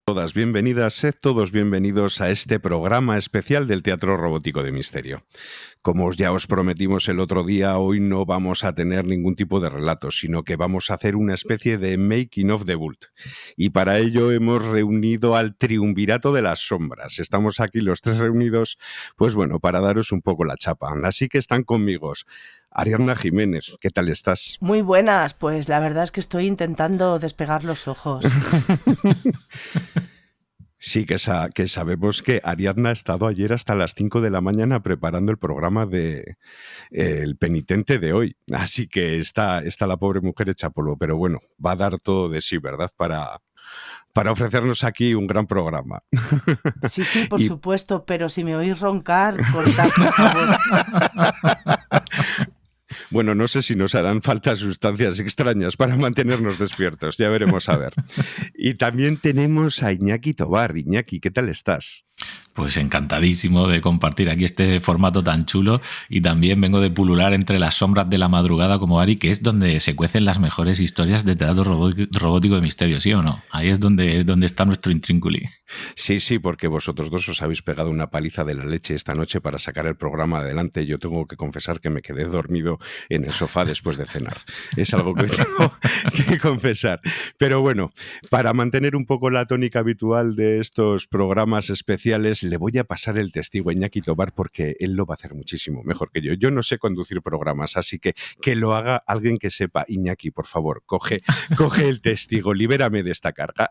Todas bienvenidas, sed todos bienvenidos a este programa especial del Teatro Robótico de Misterio. Como ya os prometimos el otro día, hoy no vamos a tener ningún tipo de relato, sino que vamos a hacer una especie de making of the Vault. Y para ello hemos reunido al triunvirato de las sombras. Estamos aquí los tres reunidos, pues bueno, para daros un poco la chapa. Así que están conmigo Ariadna Jiménez, ¿qué tal estás? Muy buenas, pues la verdad es que estoy intentando despegar los ojos. Sí, que sabemos que Ariadna ha estado ayer hasta las 5 de la mañana preparando el programa de El Penitente de hoy. Así que está la pobre mujer hecha polvo, pero bueno, va a dar todo de sí, ¿verdad? Para ofrecernos aquí un gran programa. Sí, por Y supuesto, pero si me oís roncar, cortad, por favor. bueno, no sé si nos harán falta sustancias extrañas para mantenernos despiertos, ya veremos a ver. Y también tenemos a Iñaki Tobar. Iñaki, ¿qué tal estás? Pues encantadísimo de compartir aquí este formato tan chulo, y también vengo de pulular entre las sombras de la madrugada como Ari, que es donde se cuecen las mejores historias de teatro robótico de misterio, ¿sí o no? Ahí es donde está nuestro intrínculo. Sí, porque vosotros dos os habéis pegado una paliza de la leche esta noche para sacar el programa adelante. Yo tengo que confesar que me quedé dormido en el sofá después de cenar. Es algo que tengo que confesar. Pero bueno, para mantener un poco la tónica habitual de estos programas especiales, le voy a pasar el testigo a Iñaki Tobar porque él lo va a hacer muchísimo mejor que yo. Yo no sé conducir programas, así que lo haga alguien que sepa. Iñaki, por favor, coge el testigo, libérame de esta carga.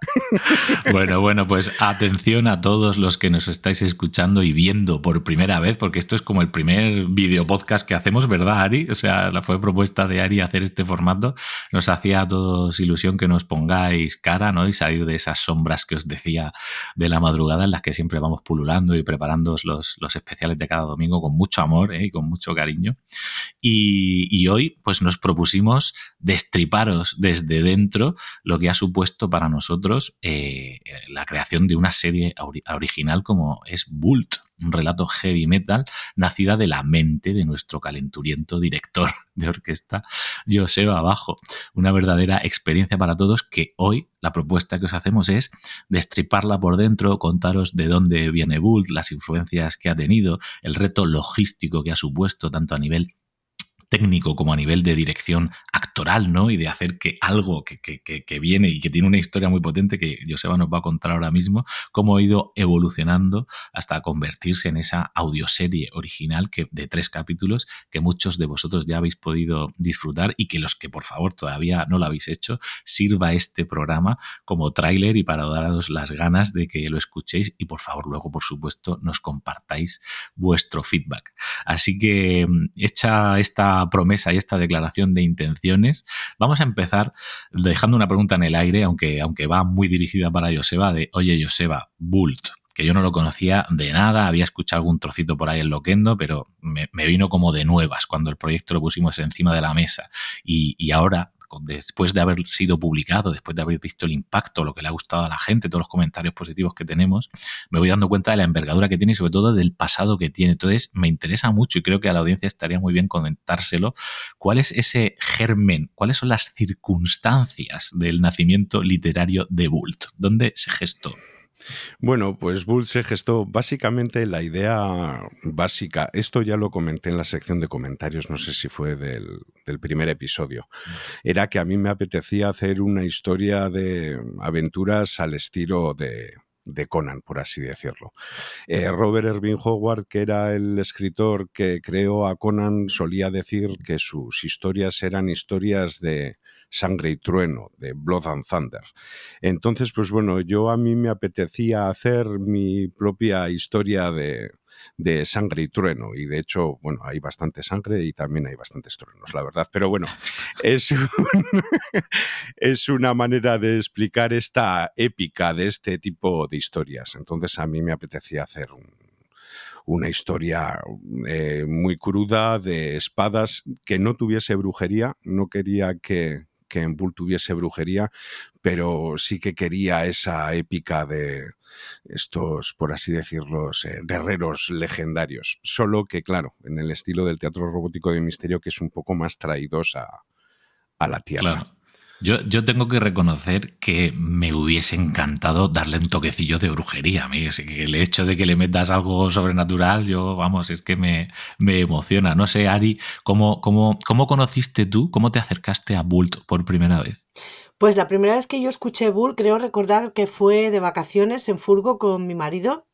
Bueno, pues atención a todos los que nos estáis escuchando y viendo por primera vez, porque esto es como el primer video podcast que hacemos, ¿verdad, Ari? O sea, fue propuesta de Ari hacer este formato. Nos hacía a todos ilusión que nos pongáis cara, ¿no? Y salir de esas sombras que os decía de la madrugada, en las que siempre vamos pululando y preparando los especiales de cada domingo con mucho amor, y con mucho cariño. Y hoy pues nos propusimos destriparos desde dentro lo que ha supuesto para nosotros la creación de una serie original como es Vault, un relato heavy metal nacida de la mente de nuestro calenturiento director de orquesta, Joseba Bajo. Una verdadera experiencia para todos, que hoy la propuesta que os hacemos es destriparla por dentro, contaros de dónde viene Vault, las influencias que ha tenido, el reto logístico que ha supuesto tanto a nivel técnico como a nivel de dirección actoral, ¿no? Y de hacer que algo que viene y que tiene una historia muy potente, que Joseba nos va a contar ahora mismo, cómo ha ido evolucionando hasta convertirse en esa audioserie original de 3 capítulos que muchos de vosotros ya habéis podido disfrutar, y que los que por favor todavía no lo habéis hecho, sirva este programa como tráiler y para daros las ganas de que lo escuchéis, y por favor luego, por supuesto, nos compartáis vuestro feedback. Así que, hecha esta promesa y esta declaración de intenciones, vamos a empezar dejando una pregunta en el aire, aunque va muy dirigida para Joseba, de oye Joseba, Vault, que yo no lo conocía de nada, había escuchado algún trocito por ahí en Loquendo, pero me vino como de nuevas cuando el proyecto lo pusimos encima de la mesa, y ahora, después de haber sido publicado, después de haber visto el impacto, lo que le ha gustado a la gente, todos los comentarios positivos que tenemos, me voy dando cuenta de la envergadura que tiene y sobre todo del pasado que tiene. Entonces me interesa mucho, y creo que a la audiencia estaría muy bien comentárselo, cuál es ese germen, cuáles son las circunstancias del nacimiento literario de Vault, dónde se gestó. Bueno, pues Bull se gestó básicamente la idea básica. Esto ya lo comenté en la sección de comentarios, no sé si fue del primer episodio. Era que a mí me apetecía hacer una historia de aventuras al estilo de Conan, por así decirlo. Robert Irving Howard, que era el escritor que creó a Conan, solía decir que sus historias eran historias de sangre y trueno, de Blood and Thunder. Entonces, pues bueno, a mí me apetecía hacer mi propia historia de sangre y trueno, y de hecho, bueno, hay bastante sangre y también hay bastantes truenos, la verdad, pero bueno, es una manera de explicar esta épica de este tipo de historias. Entonces a mí me apetecía hacer una historia muy cruda de espadas, que no tuviese brujería. No quería que en Bull tuviese brujería, pero sí que quería esa épica de estos, por así decirlo, guerreros legendarios. Solo que, claro, en el estilo del teatro robótico de misterio, que es un poco más traídos a la tierra. Claro. Yo tengo que reconocer que me hubiese encantado darle un toquecillo de brujería. A mí es que el hecho de que le metas algo sobrenatural, vamos, es que me emociona. No sé, Ari, ¿cómo conociste tú, cómo te acercaste a Bult por primera vez? Pues la primera vez que yo escuché Bull, creo recordar que fue de vacaciones en furgo con mi marido.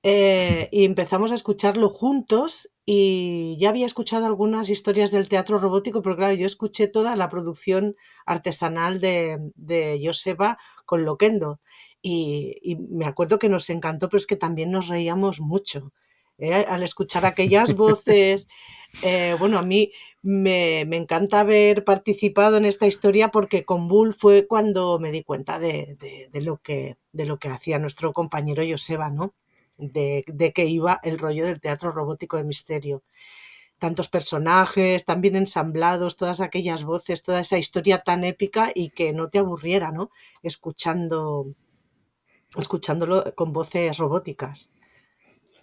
Y empezamos a escucharlo juntos y ya había escuchado algunas historias del teatro robótico, pero claro, yo escuché toda la producción artesanal de Joseba con Loquendo y me acuerdo que nos encantó, pero es que también nos reíamos mucho. Al escuchar aquellas voces, bueno, a mí me encanta haber participado en esta historia porque con Bull fue cuando me di cuenta de lo que hacía nuestro compañero Joseba, ¿no? De qué iba el rollo del teatro robótico de misterio. Tantos personajes, tan bien ensamblados, todas aquellas voces, toda esa historia tan épica y que no te aburriera, ¿no? Escuchándolo con voces robóticas.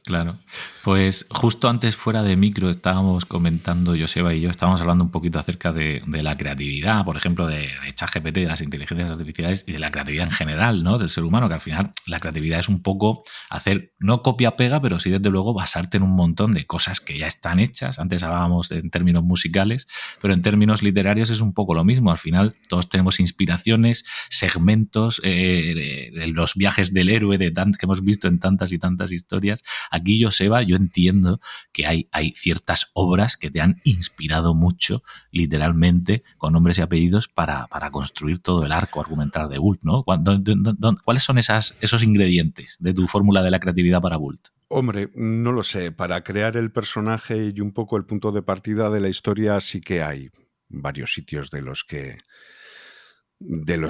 Claro. Pues justo antes fuera de micro estábamos comentando, Joseba y yo, estábamos hablando un poquito acerca de la creatividad, por ejemplo, de ChatGPT, de las inteligencias artificiales y de la creatividad en general, ¿no? Del ser humano, que al final la creatividad es un poco hacer, no copia-pega, pero sí desde luego basarte en un montón de cosas que ya están hechas. Antes hablábamos en términos musicales, pero en términos literarios es un poco lo mismo. Al final todos tenemos inspiraciones, segmentos, los viajes del héroe que hemos visto en tantas y tantas historias. Aquí, Joseba, yo entiendo que hay ciertas obras que te han inspirado mucho, literalmente, con nombres y apellidos, para construir todo el arco argumental de Bult, ¿no? ¿Cuáles son esos ingredientes de tu fórmula de la creatividad para Bult? Hombre, no lo sé. Para crear el personaje y un poco el punto de partida de la historia sí que hay varios sitios de los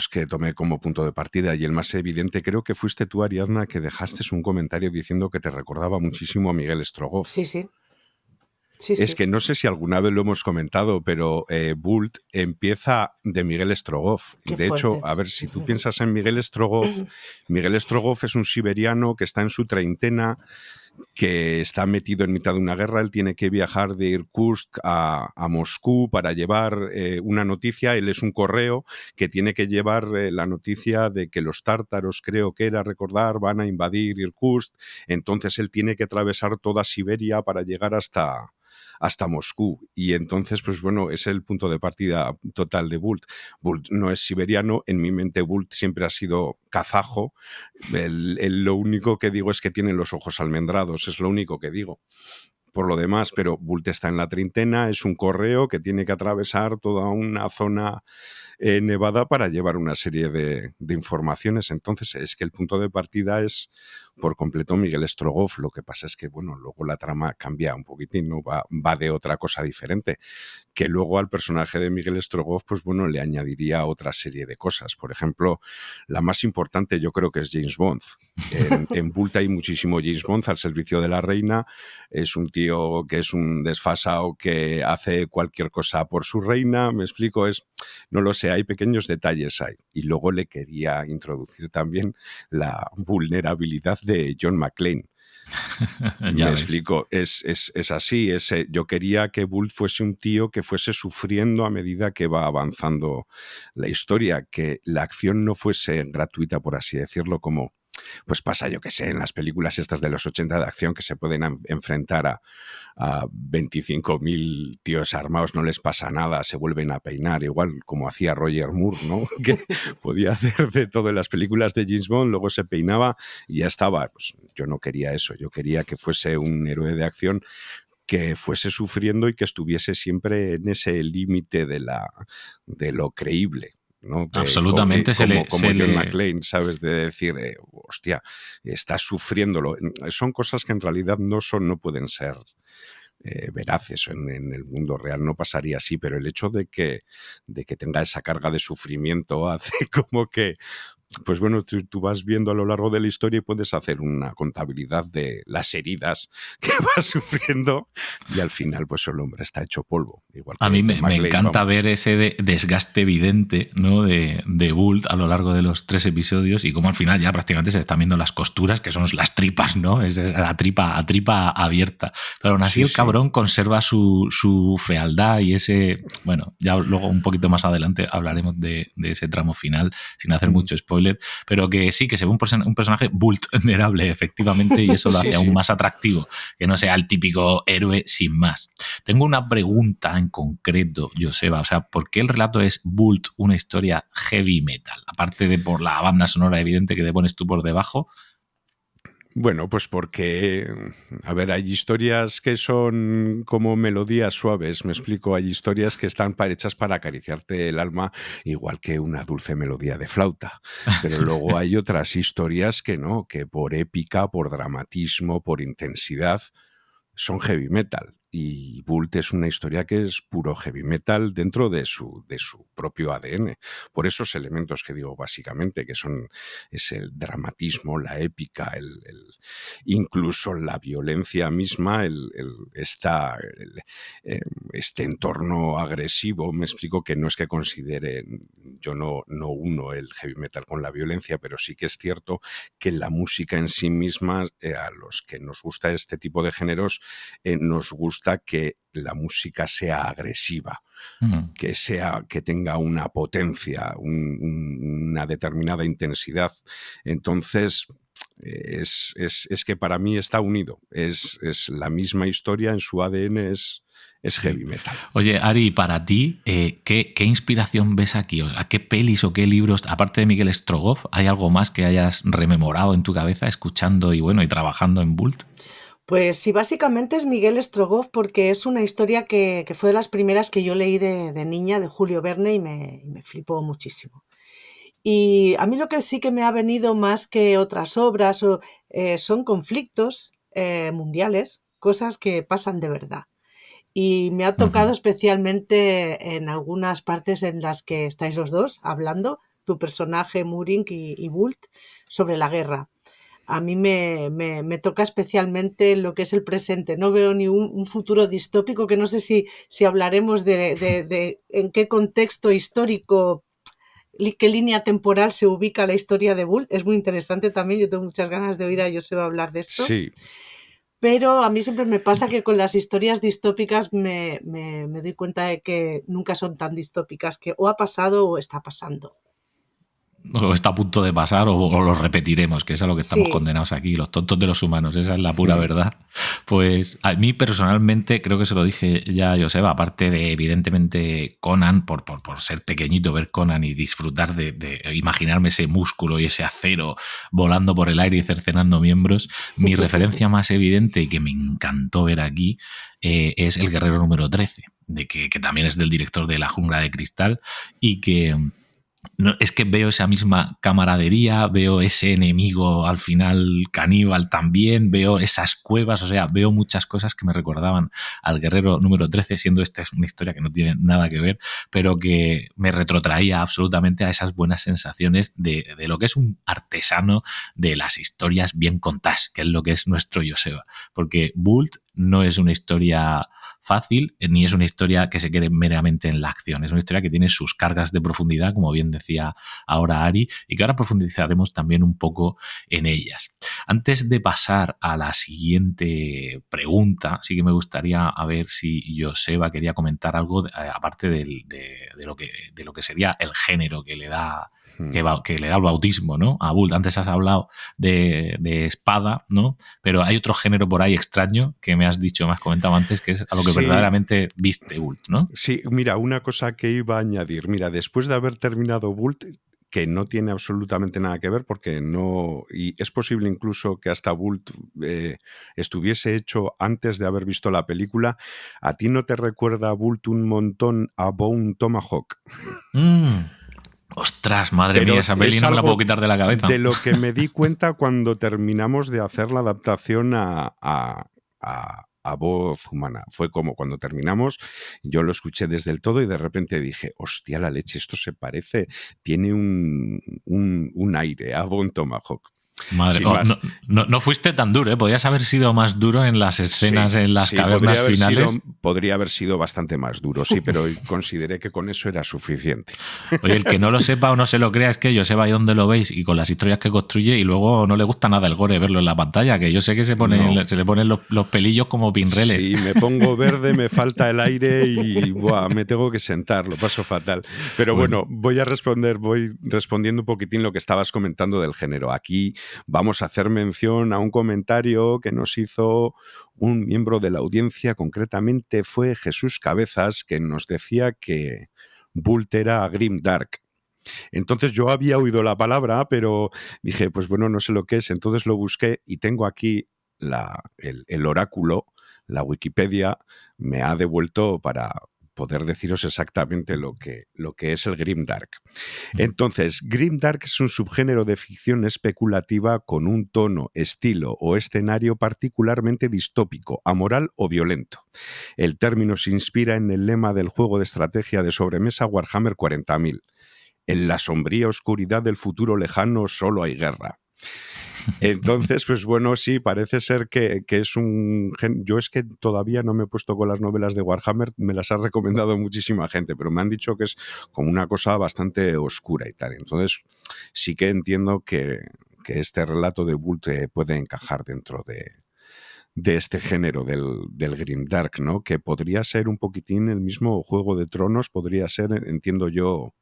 que tomé como punto de partida, y el más evidente creo que fuiste tú, Ariadna, que dejaste un comentario diciendo que te recordaba muchísimo a Miguel Strogoff. Sí, sí. Sí, Es sí. que no sé si alguna vez lo hemos comentado, pero Bult empieza de Miguel Strogoff. Qué De hecho, fuerte. a ver, si tú piensas en Miguel Strogoff es un siberiano que está en su treintena, que está metido en mitad de una guerra. Él tiene que viajar de Irkutsk a Moscú para llevar una noticia. Él es un correo que tiene que llevar la noticia de que los tártaros, creo que era recordar, van a invadir Irkutsk. Entonces él tiene que atravesar toda Siberia para llegar hasta Moscú. Y entonces, pues bueno, es el punto de partida total de Bult. Bult no es siberiano. En mi mente Bult siempre ha sido kazajo. Lo único que digo es que tiene los ojos almendrados, es lo único que digo. Por lo demás, pero Bult está en la treintena, es un correo que tiene que atravesar toda una zona nevada para llevar una serie de informaciones. Entonces, es que el punto de partida es por completo Miguel Strogoff. Lo que pasa es que, bueno, luego la trama cambia un poquitín, ¿no? Va de otra cosa diferente, que luego al personaje de Miguel Strogoff, pues bueno, le añadiría otra serie de cosas. Por ejemplo, la más importante yo creo que es James Bond. En Bult hay muchísimo James Bond al servicio de la reina. Es un tío que es un desfasado que hace cualquier cosa por su reina, me explico, no lo sé, hay pequeños detalles ahí. Y luego le quería introducir también la vulnerabilidad de John McClane. Me explico, es así. Yo quería que Bult fuese un tío que fuese sufriendo a medida que va avanzando la historia, que la acción no fuese gratuita, por así decirlo, como pues pasa, yo que sé, en las películas estas de los 80 de acción, que se pueden enfrentar a 25.000 tíos armados, no les pasa nada, se vuelven a peinar, igual como hacía Roger Moore, ¿no? Que podía hacer de todo en las películas de James Bond, luego se peinaba y ya estaba. Pues yo no quería eso, yo quería que fuese un héroe de acción que fuese sufriendo y que estuviese siempre en ese límite de lo creíble, ¿no? Absolutamente Como John McClane, ¿sabes? De decir, hostia, estás sufriéndolo. Son cosas que en realidad no pueden ser veraces. En el mundo real no pasaría así, pero el hecho de que tenga esa carga de sufrimiento hace como que pues bueno, tú vas viendo a lo largo de la historia y puedes hacer una contabilidad de las heridas que vas sufriendo y al final pues el hombre está hecho polvo. Igual A que mí que me McLean, encanta vamos. ver ese desgaste evidente, ¿no? de Bult a lo largo de los 3 episodios y cómo al final ya prácticamente se están viendo las costuras, que son las tripas, ¿no? Es la tripa abierta. Pero aún así Sí, el sí. cabrón conserva su frialdad y ese... Bueno, ya luego un poquito más adelante hablaremos de ese tramo final, sin hacer mucho spoiler, pero que sí, que se ve un personaje vulnerable, efectivamente, y eso lo hace aún más atractivo, que no sea el típico héroe sin más. Tengo una pregunta en concreto, Joseba, o sea, ¿por qué el relato es Bult una historia heavy metal? Aparte de por la banda sonora evidente que te pones tú por debajo. Bueno, pues porque, a ver, hay historias que son como melodías suaves, me explico, hay historias que están hechas para acariciarte el alma, igual que una dulce melodía de flauta, pero luego hay otras historias que no, que por épica, por dramatismo, por intensidad, son heavy metal. Y Bult es una historia que es puro heavy metal dentro de su propio ADN. Por esos elementos que digo básicamente, que es el dramatismo, la épica, incluso la violencia misma, este entorno agresivo. Me explico, que no es que considere, yo no uno el heavy metal con la violencia, pero sí que es cierto que la música en sí misma, a los que nos gusta este tipo de géneros, nos gusta que la música sea agresiva, que tenga una potencia, una determinada intensidad. Entonces, es que para mí está unido. Es la misma historia, en su ADN es heavy metal. Oye, Ari, para ti, ¿qué inspiración ves aquí? ¿A qué pelis o qué libros, aparte de Miguel Strogoff, hay algo más que hayas rememorado en tu cabeza escuchando y trabajando en Bult? Pues sí, básicamente es Miguel Strogoff, porque es una historia que fue de las primeras que yo leí de niña, de Julio Verne, y me flipó muchísimo. Y a mí lo que sí que me ha venido más que otras obras son conflictos mundiales, cosas que pasan de verdad. Y me ha tocado especialmente en algunas partes en las que estáis los dos hablando, tu personaje Murink y Bult, sobre la guerra. A mí me toca especialmente lo que es el presente. No veo ni un futuro distópico, que no sé si hablaremos de en qué contexto histórico, qué línea temporal se ubica la historia de Bult. Es muy interesante también. Yo tengo muchas ganas de oír a Joseba hablar de esto. Sí. Pero a mí siempre me pasa que con las historias distópicas me doy cuenta de que nunca son tan distópicas, que o ha pasado o está pasando. O está a punto de pasar o lo repetiremos, que es a lo que estamos condenados aquí, los tontos de los humanos, esa es la pura verdad. Pues a mí personalmente, creo que se lo dije ya a Joseba, aparte de evidentemente Conan, por ser pequeñito, ver Conan y disfrutar de imaginarme ese músculo y ese acero volando por el aire y cercenando miembros, mi referencia más evidente y que me encantó ver aquí es El Guerrero número 13, que también es del director de La Jungla de Cristal y que... No, es que veo esa misma camaradería, veo ese enemigo al final caníbal también, veo esas cuevas, o sea, veo muchas cosas que me recordaban al Guerrero número 13, siendo esta es una historia que no tiene nada que ver, pero que me retrotraía absolutamente a esas buenas sensaciones de lo que es un artesano de las historias bien contadas, que es lo que es nuestro Joseba. Porque Bult no es una historia fácil, ni es una historia que se quede meramente en la acción. Es una historia que tiene sus cargas de profundidad, como bien decía ahora Ari, y que ahora profundizaremos también un poco en ellas. Antes de pasar a la siguiente pregunta, sí que me gustaría a ver si Joseba quería comentar algo, aparte de lo que sería el género que le da que le da el bautismo, ¿no? A Bult. Antes has hablado de espada, ¿no? Pero hay otro género por ahí extraño que me has comentado antes, que es a lo que verdaderamente viste Bult, ¿no? Sí, mira, una cosa que iba a añadir. Mira, después de haber terminado Bult, que no tiene absolutamente nada que ver, porque no... Y es posible incluso que hasta Bult estuviese hecho antes de haber visto la película. ¿A ti no te recuerda Bult un montón a Bone Tomahawk? Ostras, madre mía, esa peli no me la puedo quitar de la cabeza. De lo que me di cuenta cuando terminamos de hacer la adaptación a a voz humana. Fue como cuando terminamos, yo lo escuché desde el todo y de repente dije, hostia la leche, esto se parece, tiene un aire a Bone Tomahawk. Madre, Sin más. No fuiste tan duro, ¿eh? Podías haber sido más duro en las escenas, en las cavernas finales. Podría haber sido bastante más duro, sí, pero consideré que con eso era suficiente. Oye, el que no lo sepa o no se lo crea es que Joseba ahí donde lo veis y con las historias que construye y luego no le gusta nada el gore verlo en la pantalla, que yo sé que se le ponen los pelillos como pinreles. Sí, me pongo verde, me falta el aire y me tengo que sentar, lo paso fatal. Pero bueno, voy respondiendo un poquitín lo que estabas comentando del género. Aquí vamos a hacer mención a un comentario que nos hizo un miembro de la audiencia, concretamente fue Jesús Cabezas, que nos decía que Bult era grimdark. Entonces yo había oído la palabra, pero dije, pues bueno, no sé lo que es. Entonces lo busqué y tengo aquí el oráculo, la Wikipedia, me ha devuelto para poder deciros exactamente lo que es el grimdark. Entonces, grimdark es un subgénero de ficción especulativa con un tono, estilo o escenario particularmente distópico, amoral o violento. El término se inspira en el lema del juego de estrategia de sobremesa Warhammer 40.000. En la sombría oscuridad del futuro lejano solo hay guerra. Entonces, pues bueno, sí, parece ser que es un... Yo es que todavía no me he puesto con las novelas de Warhammer, me las ha recomendado muchísima gente, pero me han dicho que es como una cosa bastante oscura y tal. Entonces, sí que entiendo que este relato de Bult puede encajar dentro de este género del grimdark, ¿no? Que podría ser un poquitín el mismo Juego de Tronos, podría ser, entiendo yo,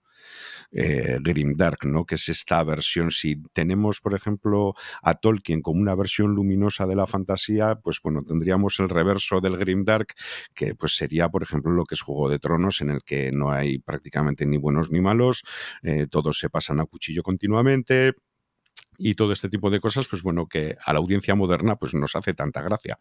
grimdark, ¿no? Que es esta versión. Si tenemos, por ejemplo, a Tolkien como una versión luminosa de la fantasía, pues bueno, tendríamos el reverso del grimdark, que pues sería, por ejemplo, lo que es Juego de Tronos, en el que no hay prácticamente ni buenos ni malos, todos se pasan a cuchillo continuamente. Y todo este tipo de cosas, pues bueno, que a la audiencia moderna pues nos hace tanta gracia.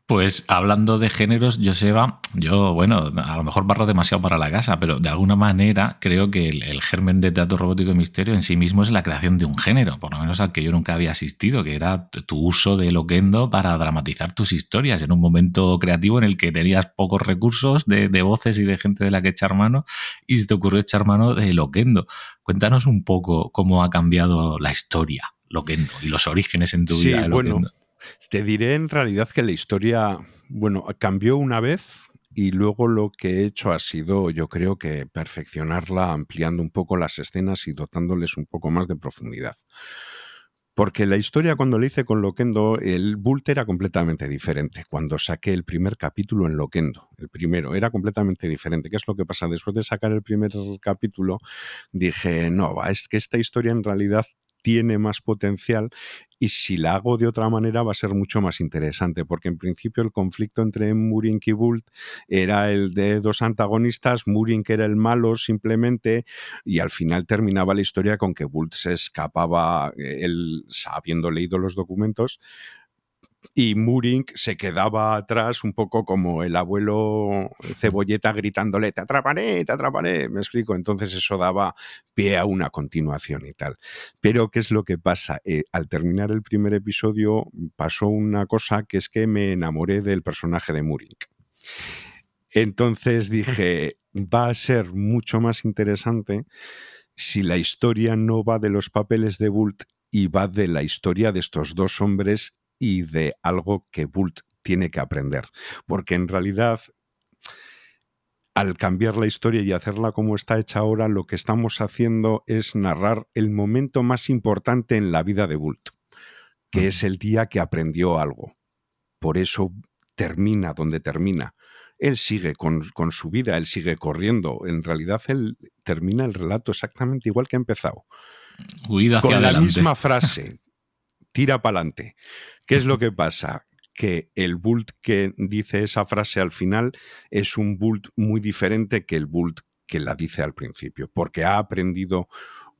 Pues hablando de géneros, Joseba, yo, bueno, a lo mejor barro demasiado para la casa, pero de alguna manera creo que el germen de Teatro Robótico y Misterio en sí mismo es la creación de un género, por lo menos al que yo nunca había asistido, que era tu uso de Loquendo para dramatizar tus historias en un momento creativo en el que tenías pocos recursos de voces y de gente de la que echar mano, y se te ocurrió echar mano de Loquendo. Cuéntanos un poco cómo ha cambiado la historia Loquendo y los orígenes en tu vida de Loquendo. Bueno, te diré en realidad que la historia, bueno, cambió una vez y luego lo que he hecho ha sido, yo creo que perfeccionarla ampliando un poco las escenas y dotándoles un poco más de profundidad. Porque la historia cuando la hice con Loquendo, el Bult era completamente diferente. Cuando saqué el primer capítulo en Loquendo, el primero, era completamente diferente. ¿Qué es lo que pasa? Después de sacar el primer capítulo, dije, no, es que esta historia en realidad tiene más potencial y si la hago de otra manera va a ser mucho más interesante, porque en principio el conflicto entre Murink y Bult era el de dos antagonistas, Murink era el malo simplemente, y al final terminaba la historia con que Bult se escapaba, él habiendo leído los documentos, y Murink se quedaba atrás un poco como el abuelo Cebolleta gritándole te atraparé, me explico. Entonces eso daba pie a una continuación y tal. Pero ¿qué es lo que pasa? Al terminar el primer episodio pasó una cosa, que es que me enamoré del personaje de Murink. Entonces dije, va a ser mucho más interesante si la historia no va de los papeles de Bult y va de la historia de estos dos hombres y de algo que Bult tiene que aprender. Porque en realidad, al cambiar la historia y hacerla como está hecha ahora, lo que estamos haciendo es narrar el momento más importante en la vida de Bult, que es el día que aprendió algo. Por eso termina donde termina. Él sigue con su vida, él sigue corriendo. En realidad, él termina el relato exactamente igual que ha empezado. Huida hacia con adelante. La misma frase, tira para adelante. ¿Qué es lo que pasa? Que el Bult que dice esa frase al final es un Bult muy diferente que el Bult que la dice al principio, porque ha aprendido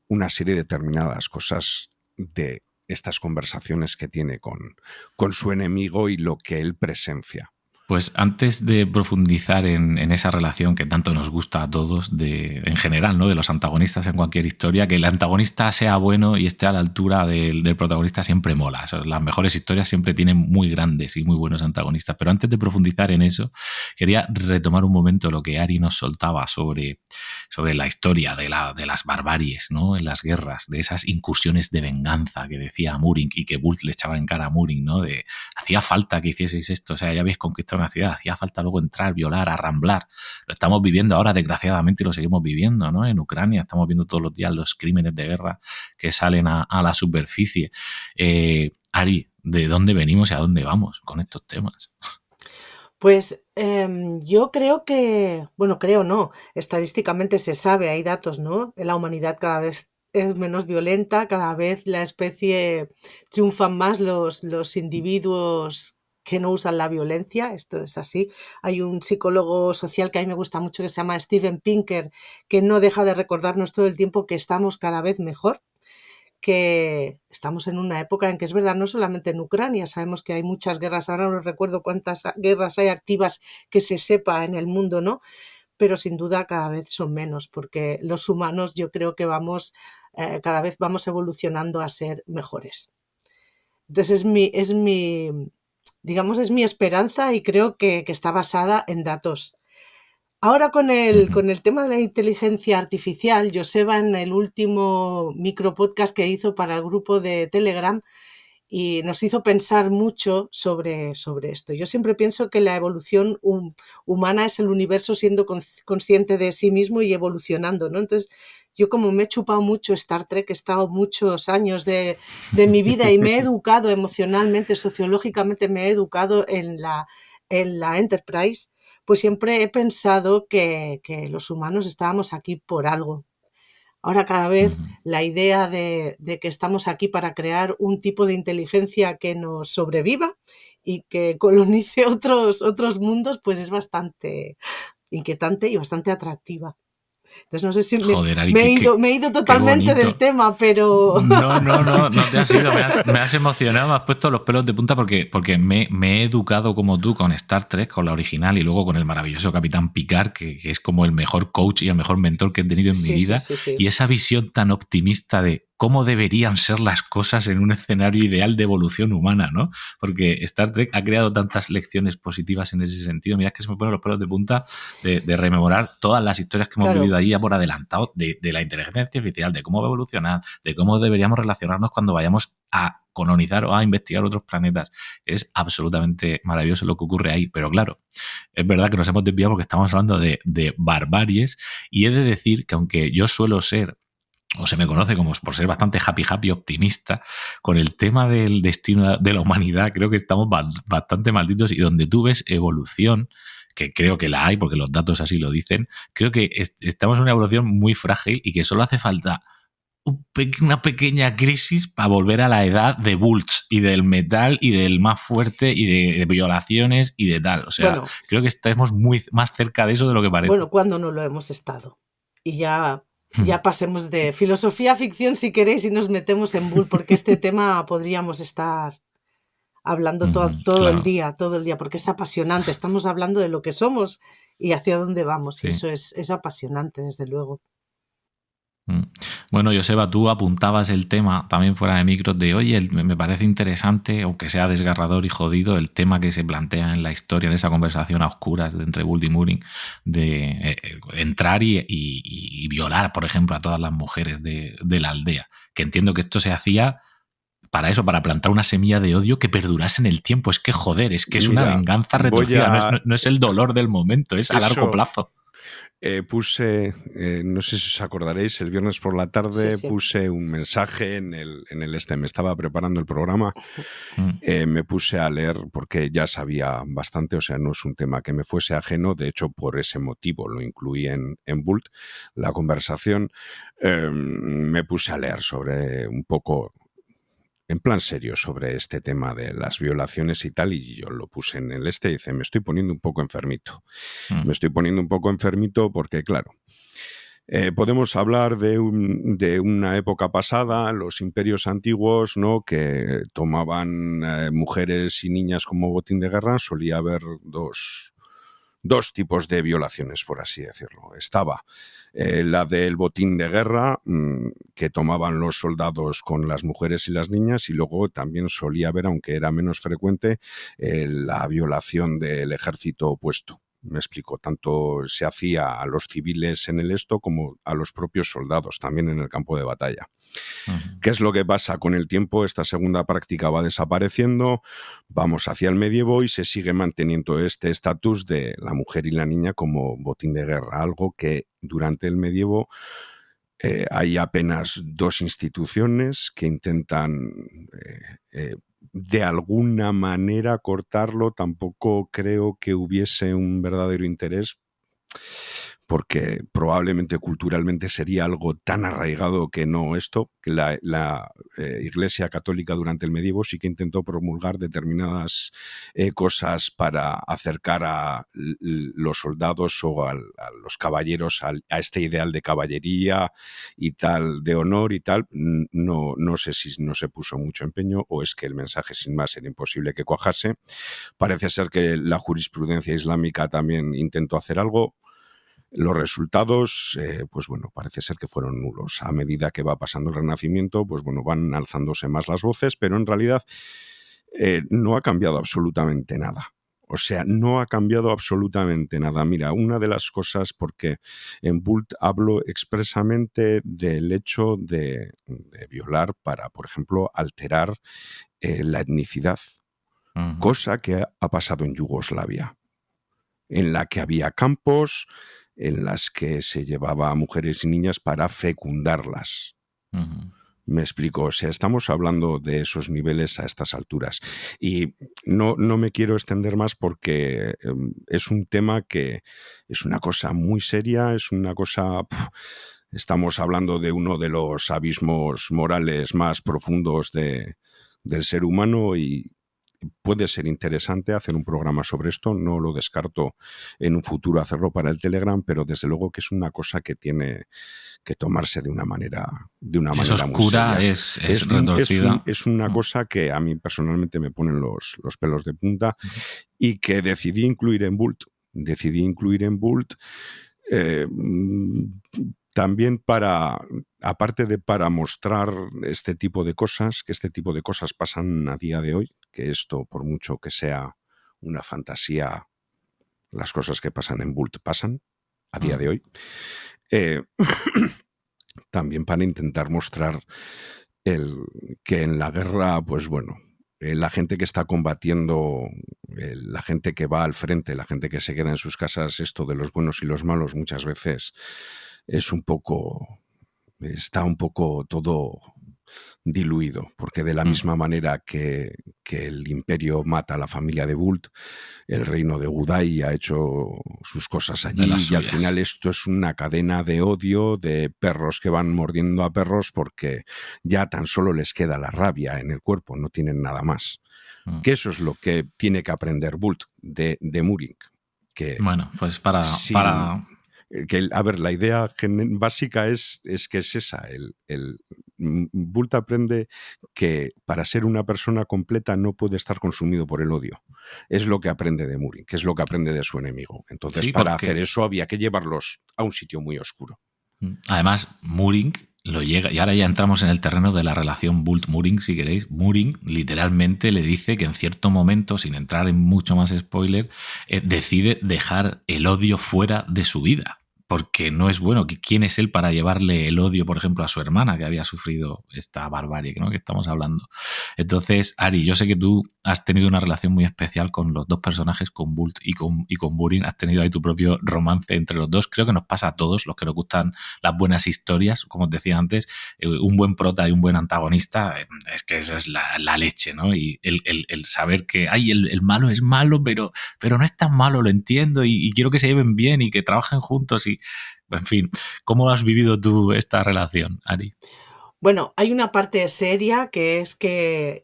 una serie de determinadas cosas de estas conversaciones que tiene con su enemigo y lo que él presencia. Pues antes de profundizar en esa relación que tanto nos gusta a todos, en general, ¿no? De los antagonistas en cualquier historia, que el antagonista sea bueno y esté a la altura del protagonista siempre mola. O sea, las mejores historias siempre tienen muy grandes y muy buenos antagonistas. Pero antes de profundizar en eso, quería retomar un momento lo que Ari nos soltaba sobre la historia de las barbaries, ¿no? En las guerras, de esas incursiones de venganza que decía Murin y que Bult le echaba en cara a Murin, ¿no? De hacía falta que hicieseis esto, o sea, ya habéis conquistado una ciudad, hacía falta luego entrar, violar, arramblar. Lo estamos viviendo ahora, desgraciadamente, y lo seguimos viviendo, ¿no? En Ucrania estamos viendo todos los días los crímenes de guerra que salen a la superficie. Ari, ¿de dónde venimos y a dónde vamos con estos temas? Pues yo creo que, bueno, creo no, estadísticamente se sabe, hay datos, ¿no? La humanidad cada vez es menos violenta, cada vez la especie triunfan más los individuos que no usan la violencia, esto es así. Hay un psicólogo social que a mí me gusta mucho que se llama Steven Pinker, que no deja de recordarnos todo el tiempo que estamos cada vez mejor, que estamos en una época en que es verdad, no solamente en Ucrania, sabemos que hay muchas guerras, ahora no recuerdo cuántas guerras hay activas que se sepa en el mundo, ¿no? Pero sin duda cada vez son menos, porque los humanos yo creo que cada vez vamos evolucionando a ser mejores. Entonces digamos, es mi esperanza y creo que está basada en datos. Ahora con el tema de la inteligencia artificial, Joseba en el último micropodcast que hizo para el grupo de Telegram y nos hizo pensar mucho sobre esto. Yo siempre pienso que la evolución humana es el universo siendo consciente de sí mismo y evolucionando, ¿no? Entonces, yo como me he chupado mucho Star Trek, he estado muchos años de mi vida y me he educado emocionalmente, sociológicamente, me he educado en la Enterprise, pues siempre he pensado que los humanos estábamos aquí por algo. Ahora cada vez la idea de que estamos aquí para crear un tipo de inteligencia que nos sobreviva y que colonice otros mundos, pues es bastante inquietante y bastante atractiva. Entonces no sé si Joder, Ari, me he ido totalmente del tema, pero... No te has ido, me has emocionado, me has puesto los pelos de punta porque me he educado como tú con Star Trek, con la original y luego con el maravilloso Capitán Picard, que es como el mejor coach y el mejor mentor que he tenido en mi vida. Sí. Y esa visión tan optimista de cómo deberían ser las cosas en un escenario ideal de evolución humana, ¿no? Porque Star Trek ha creado tantas lecciones positivas en ese sentido. Mira que se me ponen los pelos de punta de rememorar todas las historias que hemos vivido ahí ya por adelantado de la inteligencia artificial, de cómo va a evolucionar, de cómo deberíamos relacionarnos cuando vayamos a colonizar o a investigar otros planetas. Es absolutamente maravilloso lo que ocurre ahí. Pero claro, es verdad que nos hemos desviado porque estamos hablando de barbaries y he de decir que aunque yo suelo ser o se me conoce como por ser bastante happy optimista, con el tema del destino de la humanidad creo que estamos bastante malditos y donde tú ves evolución, que creo que la hay porque los datos así lo dicen, creo que estamos en una evolución muy frágil y que solo hace falta una pequeña crisis para volver a la edad de Bult y del metal y del más fuerte y de violaciones y de tal. O sea, creo que estamos muy más cerca de eso de lo que parece. Bueno, cuando no lo hemos estado. Y ya pasemos de filosofía a ficción si queréis y nos metemos en Bult, porque este tema podríamos estar hablando todo el día, porque es apasionante. Estamos hablando de lo que somos y hacia dónde vamos, y eso es apasionante, desde luego. Bueno, Joseba, tú apuntabas el tema también fuera de micros de, oye, me parece interesante, aunque sea desgarrador y jodido, el tema que se plantea en la historia, en esa conversación a oscuras entre Bult y Murin, de entrar y violar, por ejemplo, a todas las mujeres de la aldea. Que entiendo que esto se hacía para eso, para plantar una semilla de odio que perdurase en el tiempo. Es que, joder, es que es una venganza retorcida, no es el dolor del momento, es a largo plazo. Puse, no sé si os acordaréis, el viernes por la tarde puse un mensaje en el me estaba preparando el programa, me puse a leer porque ya sabía bastante, o sea, no es un tema que me fuese ajeno, de hecho por ese motivo lo incluí en Bult, la conversación, me puse a leer sobre un poco, en plan serio, sobre este tema de las violaciones y tal, y yo lo puse en el y dice, me estoy poniendo un poco enfermito. Me estoy poniendo un poco enfermito porque, claro, Podemos hablar de una época pasada, los imperios antiguos, ¿no?, que tomaban mujeres y niñas como botín de guerra. Solía haber dos tipos de violaciones, por así decirlo. Estaba la del botín de guerra, que tomaban los soldados con las mujeres y las niñas, y luego también solía haber, aunque era menos frecuente, la violación del ejército opuesto. Me explico, tanto se hacía a los civiles en el esto como a los propios soldados, también en el campo de batalla. Ujú. ¿Qué es lo que pasa? Con el tiempo esta segunda práctica va desapareciendo, vamos hacia el medievo y se sigue manteniendo este estatus de la mujer y la niña como botín de guerra, algo que durante el medievo hay apenas dos instituciones que intentan de alguna manera cortarlo. Tampoco creo que hubiese un verdadero interés, porque probablemente culturalmente sería algo tan arraigado que no esto, que la Iglesia Católica durante el medievo sí que intentó promulgar determinadas cosas para acercar a los soldados o a los caballeros a este ideal de caballería y tal, de honor y tal. No sé si no se puso mucho empeño o es que el mensaje sin más era imposible que cuajase. Parece ser que la jurisprudencia islámica también intentó hacer algo. Los resultados, pues bueno, parece ser que fueron nulos. A medida que va pasando el Renacimiento, pues bueno, van alzándose más las voces, pero en realidad no ha cambiado absolutamente nada. O sea, no ha cambiado absolutamente nada. Mira, una de las cosas, porque en Bult hablo expresamente del hecho de violar para, por ejemplo, alterar la etnicidad, Ujú. cosa que ha pasado en Yugoslavia, en la que había campos en las que se llevaba a mujeres y niñas para fecundarlas. Ujú. Me explico, o sea, estamos hablando de esos niveles a estas alturas. Y no me quiero extender más porque es un tema que es una cosa muy seria, es una cosa... estamos hablando de uno de los abismos morales más profundos del ser humano y puede ser interesante hacer un programa sobre esto. No lo descarto en un futuro hacerlo para el Telegram, pero desde luego que es una cosa que tiene que tomarse de una manera Es muy oscura, seria. es retorcida. Es una cosa que a mí personalmente me ponen los pelos de punta Ujú. y que decidí incluir en Bult. eh, también aparte de para mostrar este tipo de cosas, que este tipo de cosas pasan a día de hoy, que esto, por mucho que sea una fantasía, las cosas que pasan en Bult pasan a día de Ujú. hoy. Eh, también para intentar mostrar que en la guerra, pues bueno, la gente que está combatiendo, la gente que va al frente, la gente que se queda en sus casas, esto de los buenos y los malos muchas veces está un poco todo diluido, porque de la misma manera que el imperio mata a la familia de Bult, el reino de Gudai ha hecho sus cosas De las allí y al final suyas. esto es una cadena de odio, de perros que van mordiendo a perros porque ya tan solo les queda la rabia en el cuerpo, no tienen nada más. Mm. Que eso es lo que tiene que aprender Bult de Muring, que Bueno, pues sin... a ver, la idea básica es que es esa. Bult aprende que para ser una persona completa no puede estar consumido por el odio. Es lo que aprende de Muring, que es lo que aprende de su enemigo. Entonces, Sí, para hacer porque eso había que llevarlos a un sitio muy oscuro. además Muring lo llega, y ahora ya entramos en el terreno de la relación Bult-Muring, si queréis. Muring literalmente le dice que en cierto momento, sin entrar en mucho más spoiler, decide dejar el odio fuera de su vida. Porque no es bueno. ¿Quién es él para llevarle el odio, por ejemplo, a su hermana que había sufrido esta barbarie, ¿no?, que estamos hablando? Entonces, Ari, yo sé que tú has tenido una relación muy especial con los dos personajes, con Bult y con Muring. Has tenido ahí tu propio romance entre los dos. Creo que nos pasa a todos los que nos gustan las buenas historias, como os decía antes. Un buen prota y un buen antagonista, es que eso es la leche, ¿no? Y el saber que el malo es malo, pero no es tan malo, lo entiendo, y quiero que se lleven bien y que trabajen juntos. Y en fin, ¿cómo has vivido tú esta relación, Ari? Bueno, hay una parte seria que es que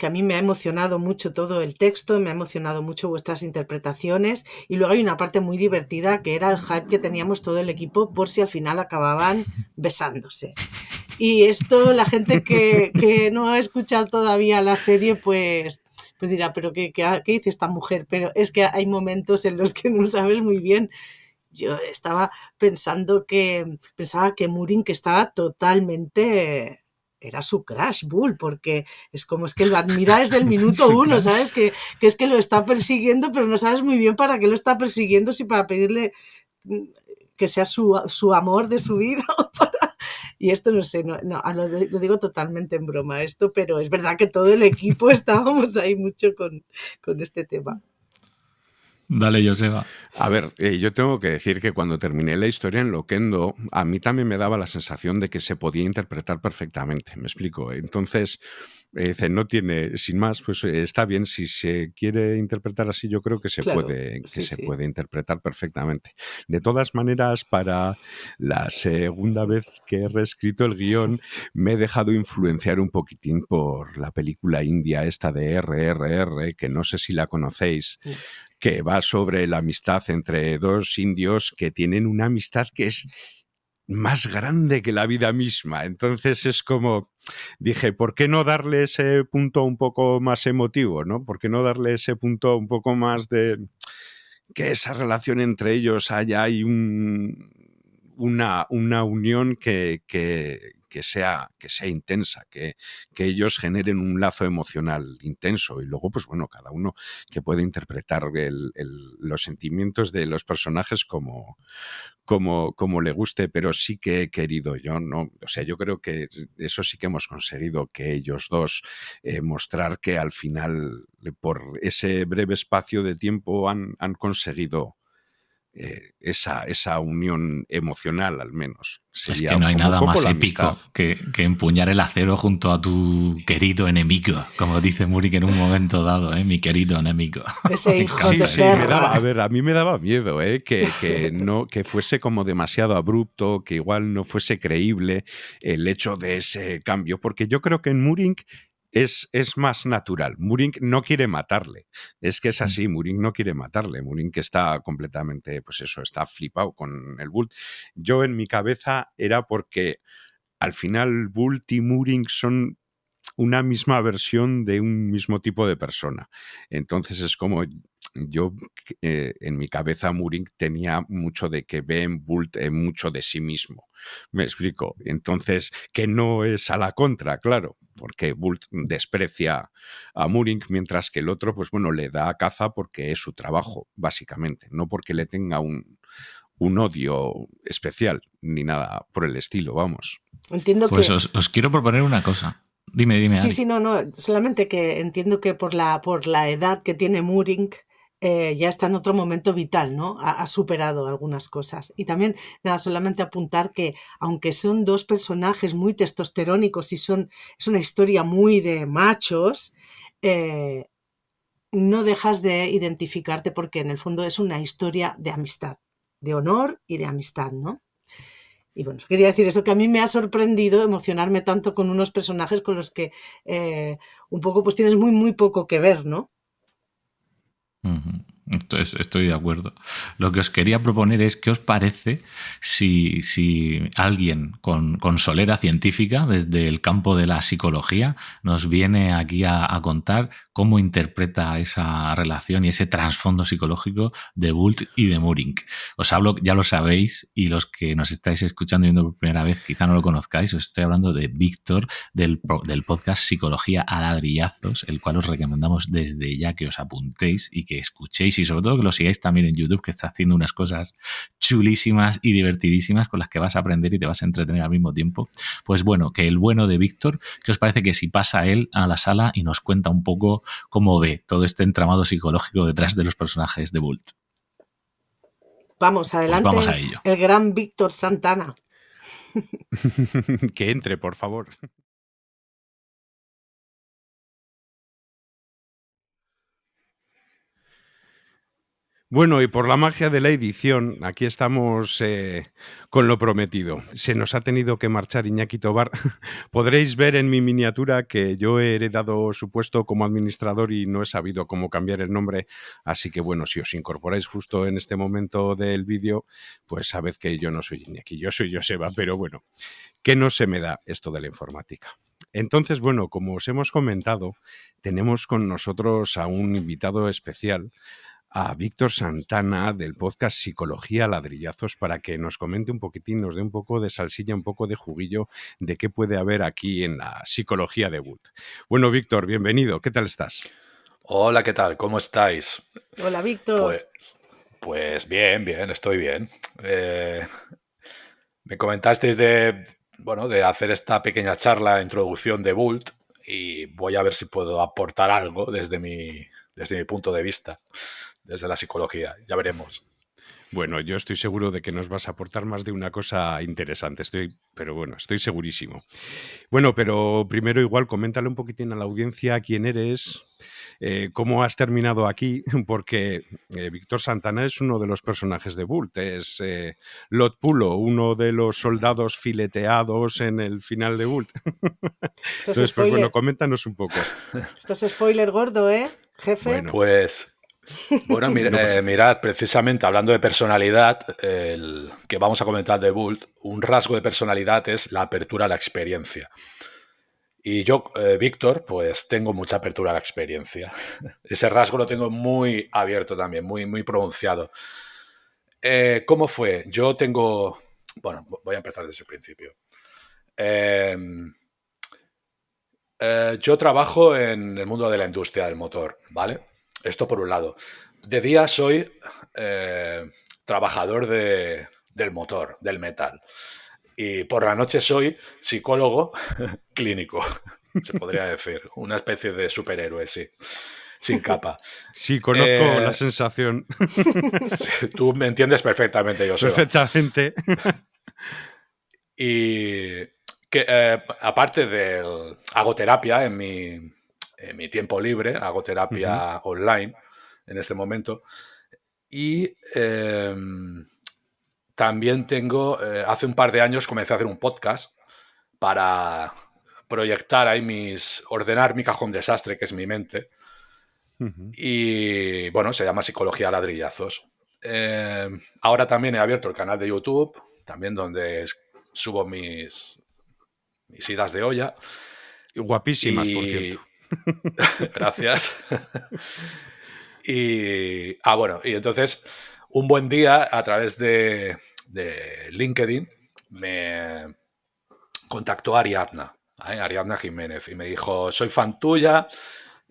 a mí me ha emocionado mucho todo el texto, me ha emocionado mucho vuestras interpretaciones, y luego hay una parte muy divertida que era el hype que teníamos todo el equipo por si al final acababan besándose. Y esto, la gente que no ha escuchado todavía la serie, pues dirá, pero ¿qué dice esta mujer? Pero es que hay momentos en los que no sabes muy bien. Yo estaba pensaba que Murin, que estaba totalmente, era su crush, Bull, porque es que lo admira desde el minuto Su uno, crush. ¿sabes? Que es que lo está persiguiendo, pero no sabes muy bien para qué lo está persiguiendo, si para pedirle mm, que sea su amor de su vida o para... Y esto no sé, lo digo totalmente en broma esto, pero es verdad que todo el equipo estábamos ahí mucho con este tema. Dale, Joseba. A ver, yo tengo que decir que cuando terminé la historia en Loquendo, a mí también me daba la sensación de que se podía interpretar perfectamente, me explico. Entonces, no tiene, sin más, pues está bien, si se quiere interpretar así, yo creo que Claro, que sí, se sí. puede interpretar perfectamente. De todas maneras, para la segunda vez que he reescrito el guión, me he dejado influenciar un poquitín por la película india esta de RRR, que no sé si la conocéis, que va sobre la amistad entre dos indios que tienen una amistad que es más grande que la vida misma. Entonces es como, dije, ¿por qué no darle ese punto un poco más emotivo, ¿no? ¿Por qué no darle ese punto un poco más de que esa relación entre ellos hay una unión que sea intensa, que ellos generen un lazo emocional intenso, y luego, pues bueno, cada uno que puede interpretar los sentimientos de los personajes como le guste, pero sí que he querido yo, ¿no? O sea, yo creo que eso sí que hemos conseguido, que ellos dos mostrar que al final, por ese breve espacio de tiempo, han conseguido esa unión emocional, al menos. Es que Sería no hay como un nada poco más la amistad. épico que empuñar el acero junto a tu querido enemigo, como dice Murik en un momento dado, ¿eh? Mi querido enemigo. Ese Me hijo Sí, de encanta sí, esto. a perra. ver, a mí me daba miedo, que fuese como demasiado abrupto, que igual no fuese creíble el hecho de ese cambio, porque yo creo que en Muring es más natural. Muring no quiere matarle, es que es así, Muring no quiere matarle, Muring que está completamente, pues eso, está flipado con el Bult. Yo en mi cabeza era porque al final Bult y Muring son una misma versión de un mismo tipo de persona. Entonces es como yo, en mi cabeza, Muring tenía mucho de que ve en Bult mucho de sí mismo. Me explico. Entonces, que no es a la contra, claro, porque Bult desprecia a Muring, mientras que el otro, pues bueno, le da caza porque es su trabajo, básicamente, no porque le tenga un odio especial, ni nada por el estilo, vamos. Entiendo Pues que os quiero proponer una cosa. Dime, sí, Ari. sí, no, solamente que entiendo que por la edad que tiene Muring, ya está en otro momento vital, ¿no? Ha superado algunas cosas. Y también, nada, solamente apuntar que, aunque son dos personajes muy testosterónicos y es una historia muy de machos, eh, no dejas de identificarte, porque en el fondo es una historia de amistad, de honor y de amistad, ¿no? Y bueno, quería decir eso, que a mí me ha sorprendido emocionarme tanto con unos personajes con los que un poco pues tienes muy, muy poco que ver, ¿no? Ujú. Entonces, estoy de acuerdo. Lo que os quería proponer es qué os parece si alguien con solera científica desde el campo de la psicología nos viene aquí a contar cómo interpreta esa relación y ese trasfondo psicológico de Bult y de Muring. Os hablo, ya lo sabéis, y los que nos estáis escuchando y viendo por primera vez quizá no lo conozcáis, os estoy hablando de Víctor del podcast Psicología a ladrillazos, el cual os recomendamos desde ya que os apuntéis y que escuchéis, y sobre todo que lo sigáis también en YouTube, que está haciendo unas cosas chulísimas y divertidísimas con las que vas a aprender y te vas a entretener al mismo tiempo. Pues bueno, que el bueno de Víctor, ¿qué os parece que si pasa él a la sala y nos cuenta un poco cómo ve todo este entramado psicológico detrás de los personajes de Bult? Vamos, Pues vamos adelante, a ello. el gran Víctor Santana. Que entre, por favor. Bueno, y por la magia de la edición, aquí estamos con lo prometido. Se nos ha tenido que marchar Iñaki Tobar. Podréis ver en mi miniatura que yo he heredado su puesto como administrador y no he sabido cómo cambiar el nombre. Así que bueno, si os incorporáis justo en este momento del vídeo, pues sabed que yo no soy Iñaki, yo soy Joseba, pero bueno, que no se me da esto de la informática. Entonces, bueno, como os hemos comentado, tenemos con nosotros a un invitado especial, a Víctor Santana del podcast Psicología a Ladrillazos, para que nos comente un poquitín, nos dé un poco de salsilla, un poco de juguillo de qué puede haber aquí en la psicología de Wundt. Bueno, Víctor, bienvenido. ¿Qué tal estás? Hola, ¿qué tal? ¿Cómo estáis? Hola, Víctor. Pues bien, estoy bien. Me comentasteis de hacer esta pequeña charla, introducción de Wundt, y voy a ver si puedo aportar algo desde mi punto de vista, desde la psicología. Ya veremos. Bueno, yo estoy seguro de que nos vas a aportar más de una cosa interesante, estoy segurísimo. Bueno, pero primero igual coméntale un poquitín a la audiencia quién eres, cómo has terminado aquí, porque Víctor Santana es uno de los personajes de Wundt, es Lot Pulo, uno de los soldados fileteados en el final de Wundt. Esto es Entonces, pues bueno, spoiler. coméntanos un poco. Esto es spoiler gordo, jefe? Bueno, Bueno, no pasa nada. mirad, precisamente hablando de personalidad, el que vamos a comentar de Wundt, un rasgo de personalidad es la apertura a la experiencia. Y yo, Víctor, pues tengo mucha apertura a la experiencia. Ese rasgo lo tengo muy abierto también, muy pronunciado. ¿Cómo fue? Bueno, voy a empezar desde el principio. Yo trabajo en el mundo de la industria del motor, ¿vale? Esto por un lado. De día soy trabajador del motor, del metal. Y por la noche soy psicólogo clínico, se podría decir. Una especie de superhéroe, sí. Sin capa. Sí, conozco la sensación. Sí, tú me entiendes perfectamente, Joseba. Perfectamente. Y que aparte hago terapia en mi tiempo libre, hago terapia online en este momento. Y también hace un par de años comencé a hacer un podcast para proyectar ahí ordenar mi cajón desastre, que es mi mente. Y bueno, se llama Psicología a Ladrillazos. Ahora también he abierto el canal de YouTube, también donde subo mis idas de olla. Guapísimas, por cierto. Gracias. Bueno, y entonces un buen día a través de LinkedIn me contactó Ariadna Jiménez, y me dijo: soy fan tuya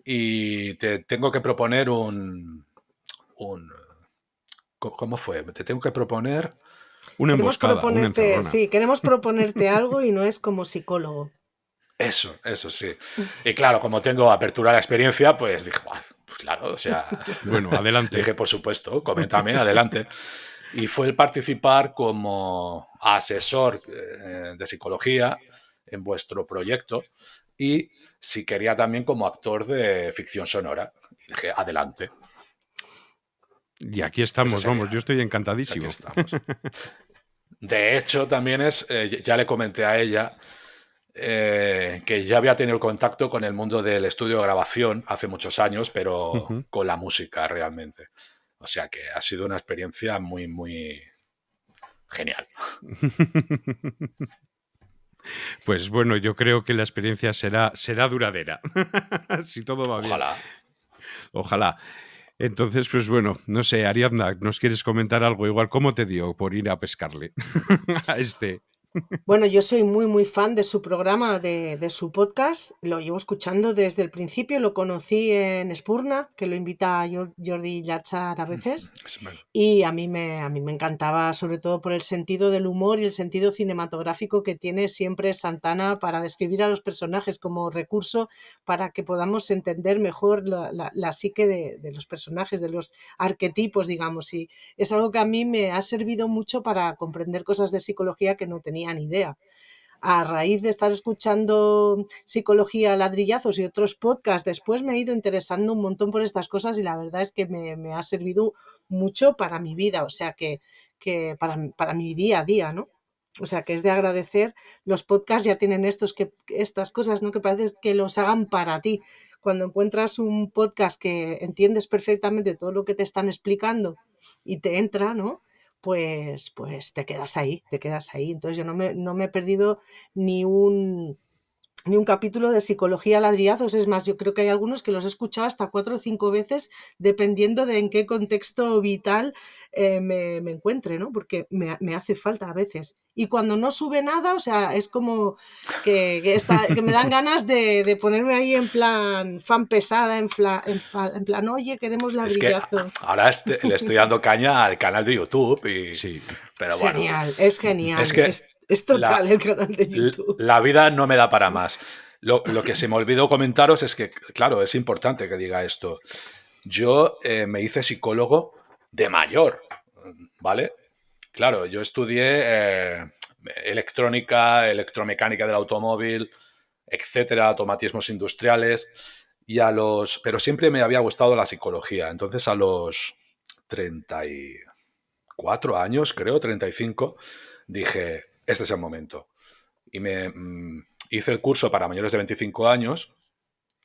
y te tengo que proponer ¿cómo fue? Te tengo que proponer una emboscada, una encerrona. Sí, queremos proponerte algo y no es como psicólogo. Eso sí. Y claro, como tengo apertura a la experiencia, pues dije, pues claro, o sea... Bueno, adelante. Dije, por supuesto, coméntame, adelante. Y fue el participar como asesor de psicología en vuestro proyecto, y si quería también como actor de ficción sonora. Y dije, adelante. Y aquí estamos, vamos, yo estoy encantadísimo. Aquí estamos. De hecho, también ya le comenté a ella que ya había tenido contacto con el mundo del estudio de grabación hace muchos años, pero con la música realmente. O sea que ha sido una experiencia muy genial. Pues bueno, yo creo que la experiencia será duradera, si todo va bien. Ojalá. Entonces, pues bueno, no sé, Ariadna, ¿nos quieres comentar algo? Igual, ¿cómo te dio por ir a pescarle a este? Bueno, yo soy muy fan de su programa, de su podcast. Lo llevo escuchando desde el principio. Lo conocí en Spurna, que lo invita a Jordi Yachar a veces. Y a mí me encantaba, sobre todo por el sentido del humor y el sentido cinematográfico que tiene siempre Santana para describir a los personajes, como recurso para que podamos entender mejor la psique de los personajes, de los arquetipos, digamos. Y es algo que a mí me ha servido mucho para comprender cosas de psicología que no tenía ni idea. a raíz de estar escuchando Psicología a Ladrillazos y otros podcasts, después me he ido interesando un montón por estas cosas y la verdad es que me ha servido mucho para mi vida, o sea que para mi día a día, ¿no? O sea, que es de agradecer. Los podcasts ya tienen estas cosas, ¿no? Que parece que los hagan para ti. Cuando encuentras un podcast que entiendes perfectamente todo lo que te están explicando y te entra, ¿no? Pues te quedas ahí, te quedas ahí. Entonces yo no me he perdido ni un capítulo de Psicología a Ladrillazos. Es más, yo creo que hay algunos que los he escuchado hasta 4 o 5 veces, dependiendo de en qué contexto vital me encuentre, ¿no? Porque me hace falta a veces. Y cuando no sube nada, o sea, es como que me dan ganas de ponerme ahí en plan fan pesada, en plan, oye, queremos Es que ladrillazo. ahora le estoy dando caña al canal de YouTube, Sí. pero Es bueno, genial, es genial. es que Es total el canal de YouTube. la vida no me da para más. Lo que se me olvidó comentaros es que, claro, es importante que diga esto. Yo me hice psicólogo de mayor, ¿vale? Claro, yo estudié electrónica, electromecánica del automóvil, etcétera, automatismos industriales, pero siempre me había gustado la psicología. Entonces, a los 34 años, creo, 35, dije, este es el momento. Y hice el curso para mayores de 25 años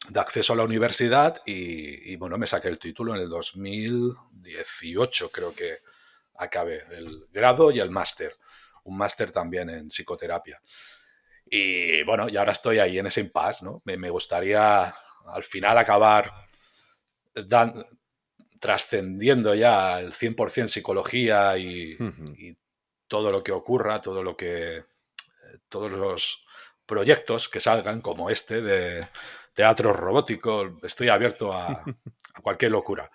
de acceso a la universidad y bueno, me saqué el título en el 2018, creo que acabé el grado y el máster. Un máster también en psicoterapia. Y bueno, y ahora estoy ahí en ese impasse, ¿no? Me gustaría al final acabar trascendiendo ya al 100% psicología y todo lo que ocurra, todos los proyectos que salgan, como este de teatro robótico. Estoy abierto a cualquier locura.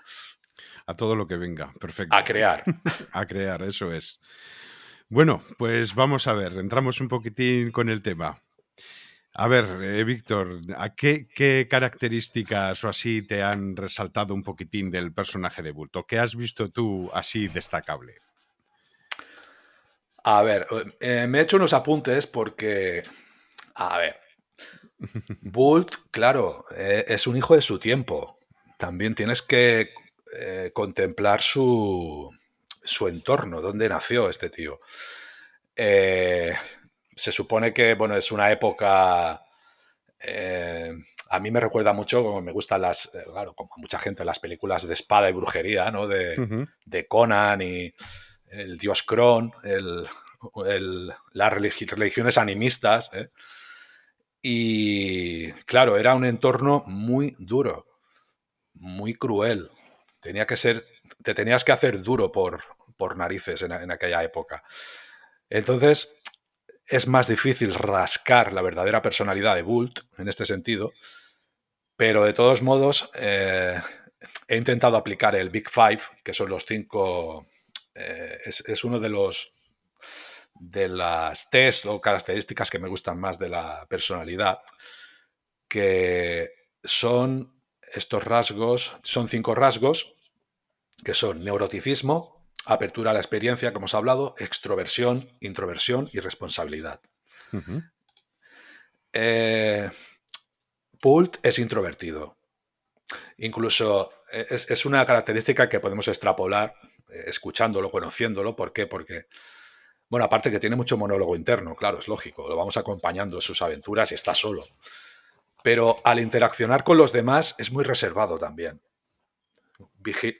A todo lo que venga, perfecto. A crear. A crear, eso es. Bueno, pues vamos a ver, entramos un poquitín con el tema. A ver, Víctor, ¿a qué características o así te han resaltado un poquitín del personaje de Bult? ¿O qué has visto tú así destacable? A ver, me he hecho unos apuntes porque, a ver, Bult, claro, es un hijo de su tiempo. También tienes que contemplar su entorno, dónde nació este tío. Se supone que, bueno, es una época... a mí me recuerda mucho, como me gustan claro, como a mucha gente, las películas de espada y brujería, ¿no? De Conan y el dios Kron, las religiones animistas, ¿eh? Y claro, era un entorno muy duro, muy cruel. Te tenías que hacer duro por narices en aquella época. Entonces, es más difícil rascar la verdadera personalidad de Bult en este sentido, pero de todos modos he intentado aplicar el Big Five, que son los 5, es uno de las test o características que me gustan más de la personalidad, que son estos rasgos, son 5 rasgos, que son neuroticismo, apertura a la experiencia, como hemos hablado, extroversión, introversión y responsabilidad. Bult es introvertido. Incluso es una característica que podemos extrapolar escuchándolo, conociéndolo. ¿Por qué? Porque, bueno, aparte que tiene mucho monólogo interno, claro, es lógico, lo vamos acompañando en sus aventuras y está solo. Pero al interaccionar con los demás es muy reservado también.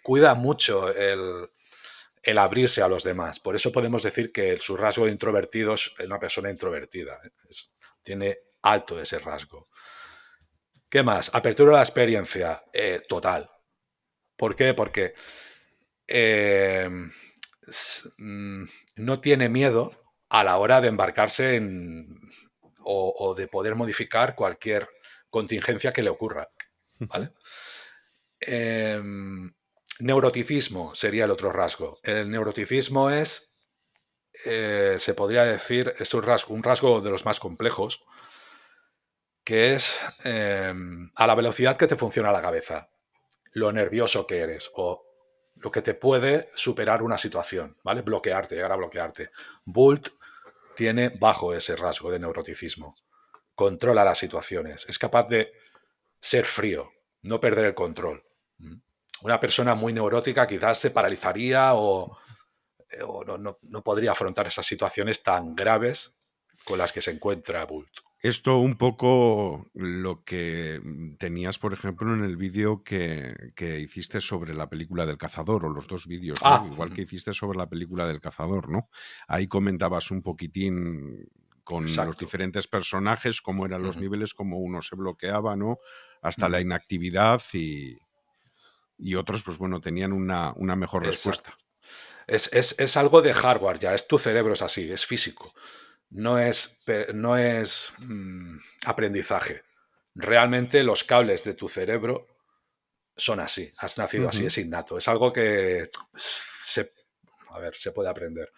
Cuida mucho el abrirse a los demás. Por eso podemos decir que su rasgo de introvertido es una persona introvertida. Tiene alto ese rasgo. ¿Qué más? Apertura a la experiencia. Total. ¿Por qué? Porque no tiene miedo a la hora de embarcarse o de poder modificar cualquier contingencia que le ocurra. ¿Vale? Neuroticismo sería el otro rasgo. El neuroticismo es, se podría decir, es un rasgo de los más complejos, que es a la velocidad que te funciona la cabeza, lo nervioso que eres o lo que te puede superar una situación, ¿vale? Bloquearte, llegar a bloquearte. Bult tiene bajo ese rasgo de neuroticismo. Controla las situaciones, es capaz de ser frío, no perder el control. Una persona muy neurótica quizás se paralizaría o no podría afrontar esas situaciones tan graves con las que se encuentra Bult. Esto un poco lo que tenías, por ejemplo, en el vídeo que hiciste sobre la película del cazador, o los dos vídeos, ¿no? Igual que hiciste sobre la película del cazador, ¿no? Ahí comentabas un poquitín con los diferentes personajes, cómo eran los niveles, cómo uno se bloqueaba, ¿no? Hasta la inactividad y otros, pues bueno, tenían una mejor respuesta. Es algo de hardware ya, es tu cerebro, es así, es físico. No es aprendizaje. Realmente los cables de tu cerebro son así, has nacido así, es innato. Es algo que se puede aprender.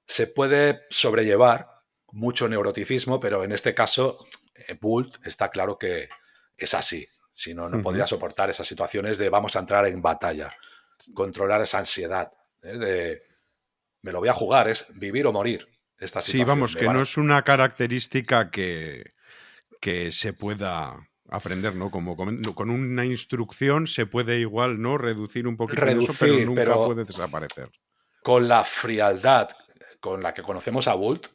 Se puede sobrellevar mucho neuroticismo, pero en este caso, Bult está claro que es así. Si no, no podría soportar esas situaciones de vamos a entrar en batalla, controlar esa ansiedad, de me lo voy a jugar, es vivir o morir. Esta situación. Sí, vamos, que no es una característica que se pueda aprender, ¿no? Como con una instrucción se puede igual, ¿no? Reducir un poquito eso, pero nunca puede desaparecer. Con la frialdad con la que conocemos a Bult,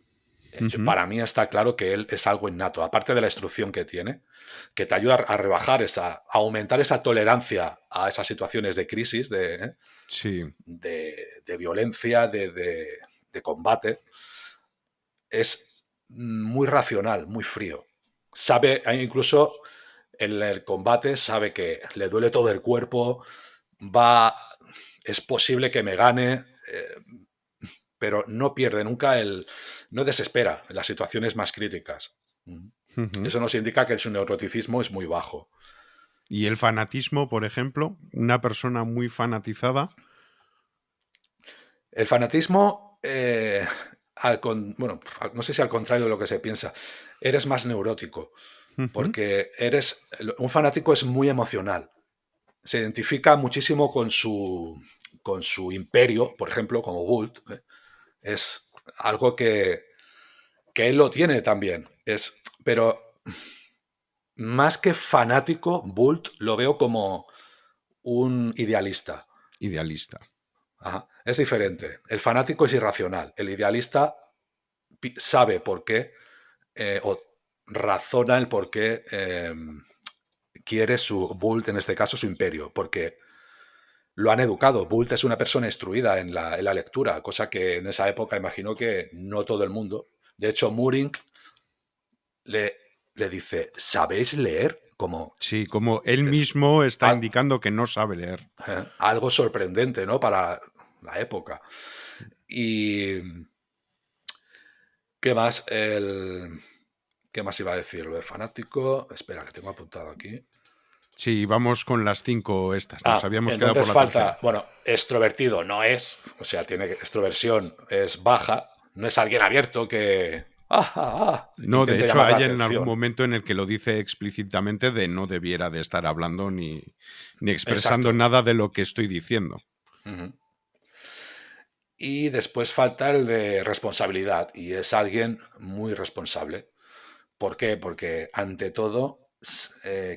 para mí está claro que él es algo innato. Aparte de la instrucción que tiene, que te ayuda a rebajar a aumentar esa tolerancia a esas situaciones de crisis, de violencia, de combate. Es muy racional, muy frío. Sabe, incluso en el combate, sabe que le duele todo el cuerpo, es posible que me gane, pero no pierde nunca no desespera en las situaciones más críticas. Eso nos indica que su neuroticismo es muy bajo. ¿Y el fanatismo, por ejemplo? Una persona muy fanatizada. El fanatismo, bueno, no sé si al contrario de lo que se piensa, eres más neurótico, porque un fanático es muy emocional. Se identifica muchísimo con su imperio, por ejemplo, como Bult. Es algo que él lo tiene también. Pero más que fanático, Bult lo veo como un idealista. Idealista. Ajá. Es diferente. El fanático es irracional. El idealista sabe por qué o razona el por qué quiere Bult, en este caso, su imperio. Porque lo han educado. Bult es una persona instruida en la lectura, cosa que en esa época imagino que no todo el mundo. De hecho, Muring le dice, ¿sabéis leer? Sí, como él mismo está indicando que no sabe leer. Algo sorprendente, ¿no? Para la época. Y ¿qué más? ¿Qué más iba a decir? Lo de fanático. Espera, que tengo apuntado aquí. Sí, vamos con las 5 estas. Nos habíamos quedado por la falta, tercera. Bueno, extrovertido no es. O sea, tiene extroversión, es baja. No es alguien abierto que... No, de hecho hay en algún momento en el que lo dice explícitamente de no debiera de estar hablando ni expresando nada de lo que estoy diciendo. Y después falta el de responsabilidad, y es alguien muy responsable. ¿Por qué? Porque ante todo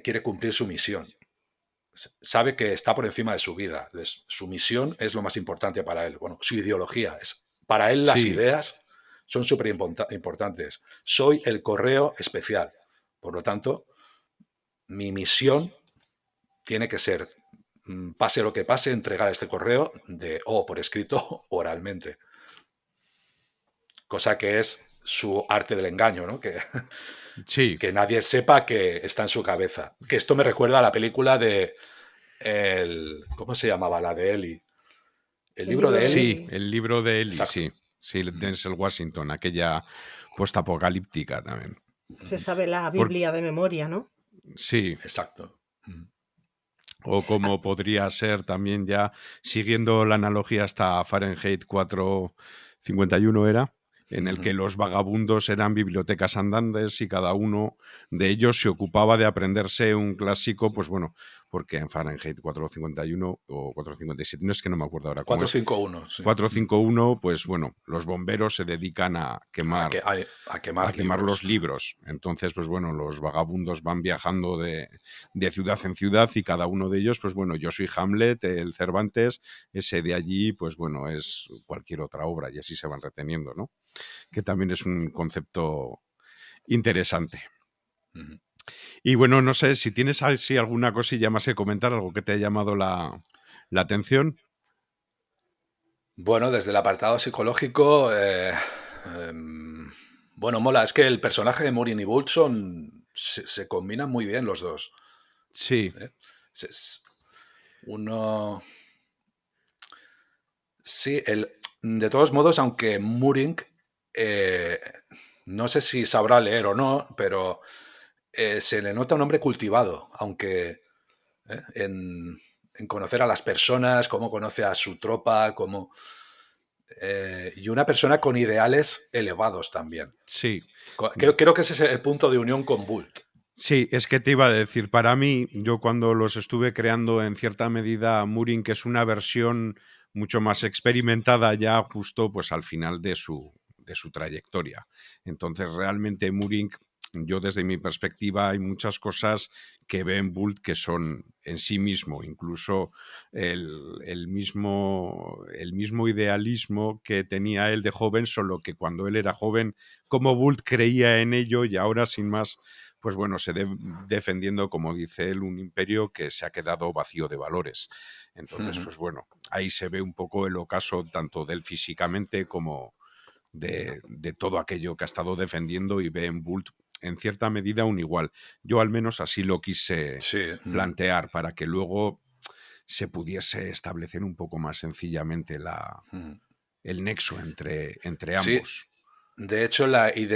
quiere cumplir su misión. Sabe que está por encima de su vida. Su misión es lo más importante para él. Bueno, su ideología para él las ideas son súper importantes. Soy el correo especial. Por lo tanto, mi misión tiene que ser, pase lo que pase, entregar este correo por escrito oralmente. Cosa que es su arte del engaño, ¿no? Que nadie sepa que está en su cabeza. Que esto me recuerda a la película de ¿cómo se llamaba? La de Eli. ¿El libro de Eli? Sí, el libro de Eli, sí. Sí, Denzel Washington, aquella postapocalíptica también. Se sabe la Biblia de memoria, ¿no? Sí. Exacto. O como podría ser también ya, siguiendo la analogía hasta Fahrenheit 451 era, en el que los vagabundos eran bibliotecas andantes y cada uno de ellos se ocupaba de aprenderse un clásico, pues bueno, porque en Fahrenheit 451 o 457, no es que no me acuerdo ahora cómo es, 451, sí. 451, pues bueno, los bomberos se dedican a A quemar quemar los libros. libros. Entonces, pues bueno, los vagabundos van viajando de ciudad en ciudad y cada uno de ellos, pues bueno, yo soy Hamlet, el Cervantes, ese de allí, pues bueno, es cualquier otra obra y así se van reteniendo, ¿no? Que también es un concepto interesante. Ujú. Y bueno, no sé si tienes así alguna cosilla más que comentar, algo que te haya llamado la atención. Bueno, desde el apartado psicológico, bueno, mola. Es que el personaje de Morin y Boult se combinan muy bien los dos. Sí, ¿eh? Uno... Sí, de todos modos, aunque Muring, no sé si sabrá leer o no, pero se le nota un hombre cultivado, aunque en conocer a las personas, cómo conoce a su tropa, y una persona con ideales elevados también. sí. Creo que ese es el punto de unión con Boult. Sí, es que te iba a decir, para mí, yo cuando los estuve creando en cierta medida, Muring, que es una versión mucho más experimentada ya justo pues al final de su trayectoria. Entonces, realmente Muring, yo desde mi perspectiva, hay muchas cosas que ve en Boult que son en sí mismo, incluso el mismo idealismo que tenía él de joven, solo que cuando él era joven, como Boult creía en ello y ahora sin más, pues bueno, se defendiendo, como dice él, un imperio que se ha quedado vacío de valores. Entonces, pues bueno, ahí se ve un poco el ocaso tanto de él físicamente como de todo aquello que ha estado defendiendo, y ve en Boult en cierta medida un igual. Yo al menos así lo quise plantear para que luego se pudiese establecer un poco más sencillamente el nexo entre Sí. ambos. De hecho,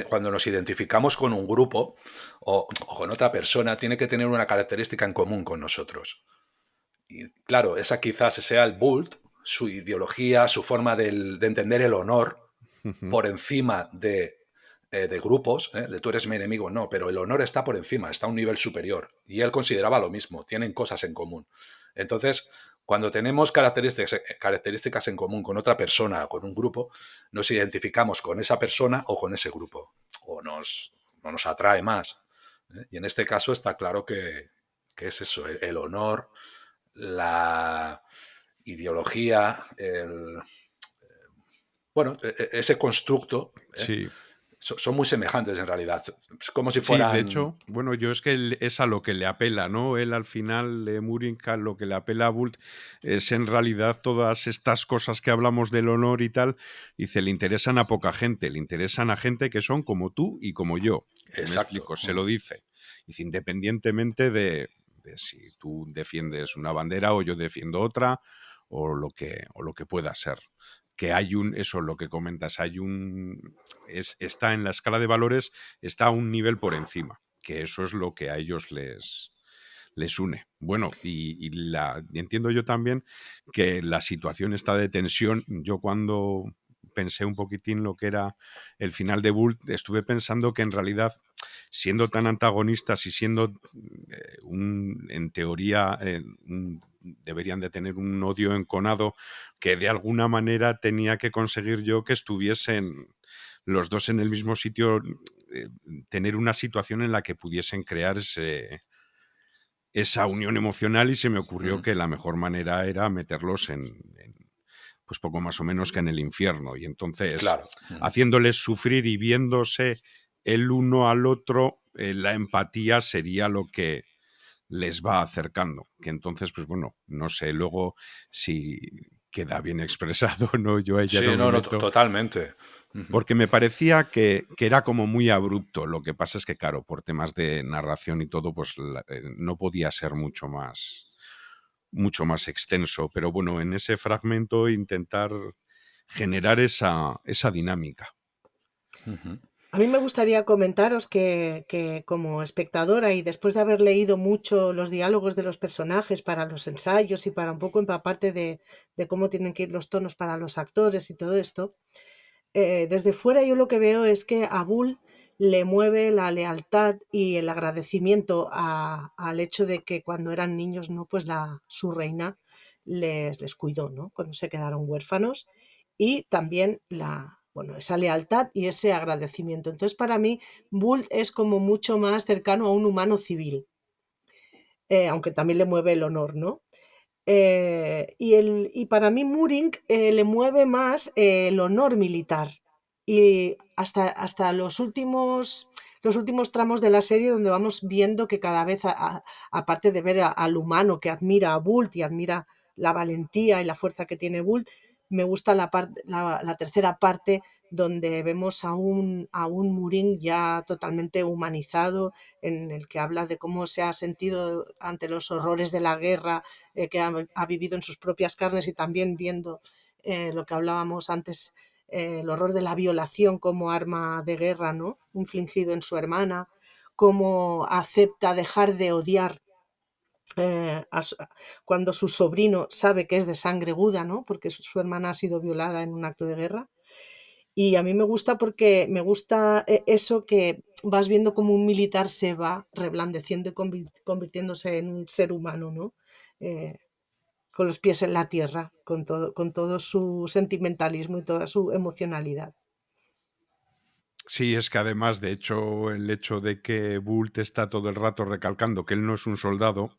cuando nos identificamos con un grupo o con otra persona, tiene que tener una característica en común con nosotros. Y claro, esa quizás sea el Boult, su ideología, su forma de entender el honor por encima de grupos, de tú eres mi enemigo, no, pero el honor está por encima, está a un nivel superior. Y él consideraba lo mismo, tienen cosas en común. Entonces, cuando tenemos características en común con otra persona, con un grupo, nos identificamos con esa persona o con ese grupo, o nos atrae más. Y en este caso está claro que es eso, el honor, la ideología, bueno, ese constructo, Sí. son muy semejantes en realidad. Es como si Sí, de fueran... hecho, bueno, yo es que es a lo que le apela, ¿no? Él al final, Muring, lo que le apela a Boult es en realidad todas estas cosas que hablamos del honor y tal, dice, le interesan a poca gente, le interesan a gente que son como tú y como yo. Me Exacto. explico, se lo dice. Dice, independientemente de si tú defiendes una bandera o yo defiendo otra, o lo que pueda ser. Que hay eso, lo que comentas, está en la escala de valores, está a un nivel por encima, que eso es lo que a ellos les une. Bueno, y entiendo yo también que la situación está de tensión. Yo cuando pensé un poquitín lo que era el final de Boult, estuve pensando que en realidad, siendo tan antagonistas y siendo en teoría deberían de tener un odio enconado, que de alguna manera tenía que conseguir yo que estuviesen los dos en el mismo sitio, tener una situación en la que pudiesen crear esa unión emocional, y se me ocurrió que la mejor manera era meterlos pues poco más o menos que en el infierno, y entonces Claro. haciéndoles sufrir y viéndose el uno al otro, la empatía sería lo que les va acercando, que entonces, pues bueno, no sé luego si queda bien expresado, ¿no? Yo a ella no Sí, me no, meto, totalmente. porque me parecía que era como muy abrupto. Lo que pasa es que, claro, por temas de narración y todo, pues no podía ser mucho más extenso, pero bueno, en ese fragmento intentar generar esa dinámica. A mí me gustaría comentaros que como espectadora y después de haber leído mucho los diálogos de los personajes para los ensayos y para un poco empaparte de cómo tienen que ir los tonos para los actores y todo esto, desde fuera yo lo que veo es que a Bull le mueve la lealtad y el agradecimiento al hecho de que cuando eran niños, ¿no? Pues su reina les cuidó, ¿no? Cuando se quedaron huérfanos, y también bueno, esa lealtad y ese agradecimiento. Entonces, para mí, Bull es como mucho más cercano a un humano civil, aunque también le mueve el honor, ¿no? Y para mí Muring le mueve más el honor militar. Y hasta los últimos tramos de la serie, donde vamos viendo que cada vez, aparte de ver al humano que admira a Bult y admira la valentía y la fuerza que tiene Bult, me gusta la tercera parte, donde vemos a un Muring ya totalmente humanizado, en el que habla de cómo se ha sentido ante los horrores de la guerra, que ha vivido en sus propias carnes, y también viendo lo que hablábamos antes, el horror de la violación como arma de guerra, ¿no? Infligido en su hermana, cómo acepta dejar de odiar cuando su sobrino sabe que es de sangre Guda, ¿no? Porque su hermana ha sido violada en un acto de guerra. Y a mí me gusta porque me gusta eso, que vas viendo cómo un militar se va reblandeciendo y convirtiéndose en un ser humano, ¿no? Eh, con los pies en la tierra, con todo su sentimentalismo y toda su emocionalidad. Sí, es que además, de hecho, el hecho de que Bult está todo el rato recalcando que él no es un soldado,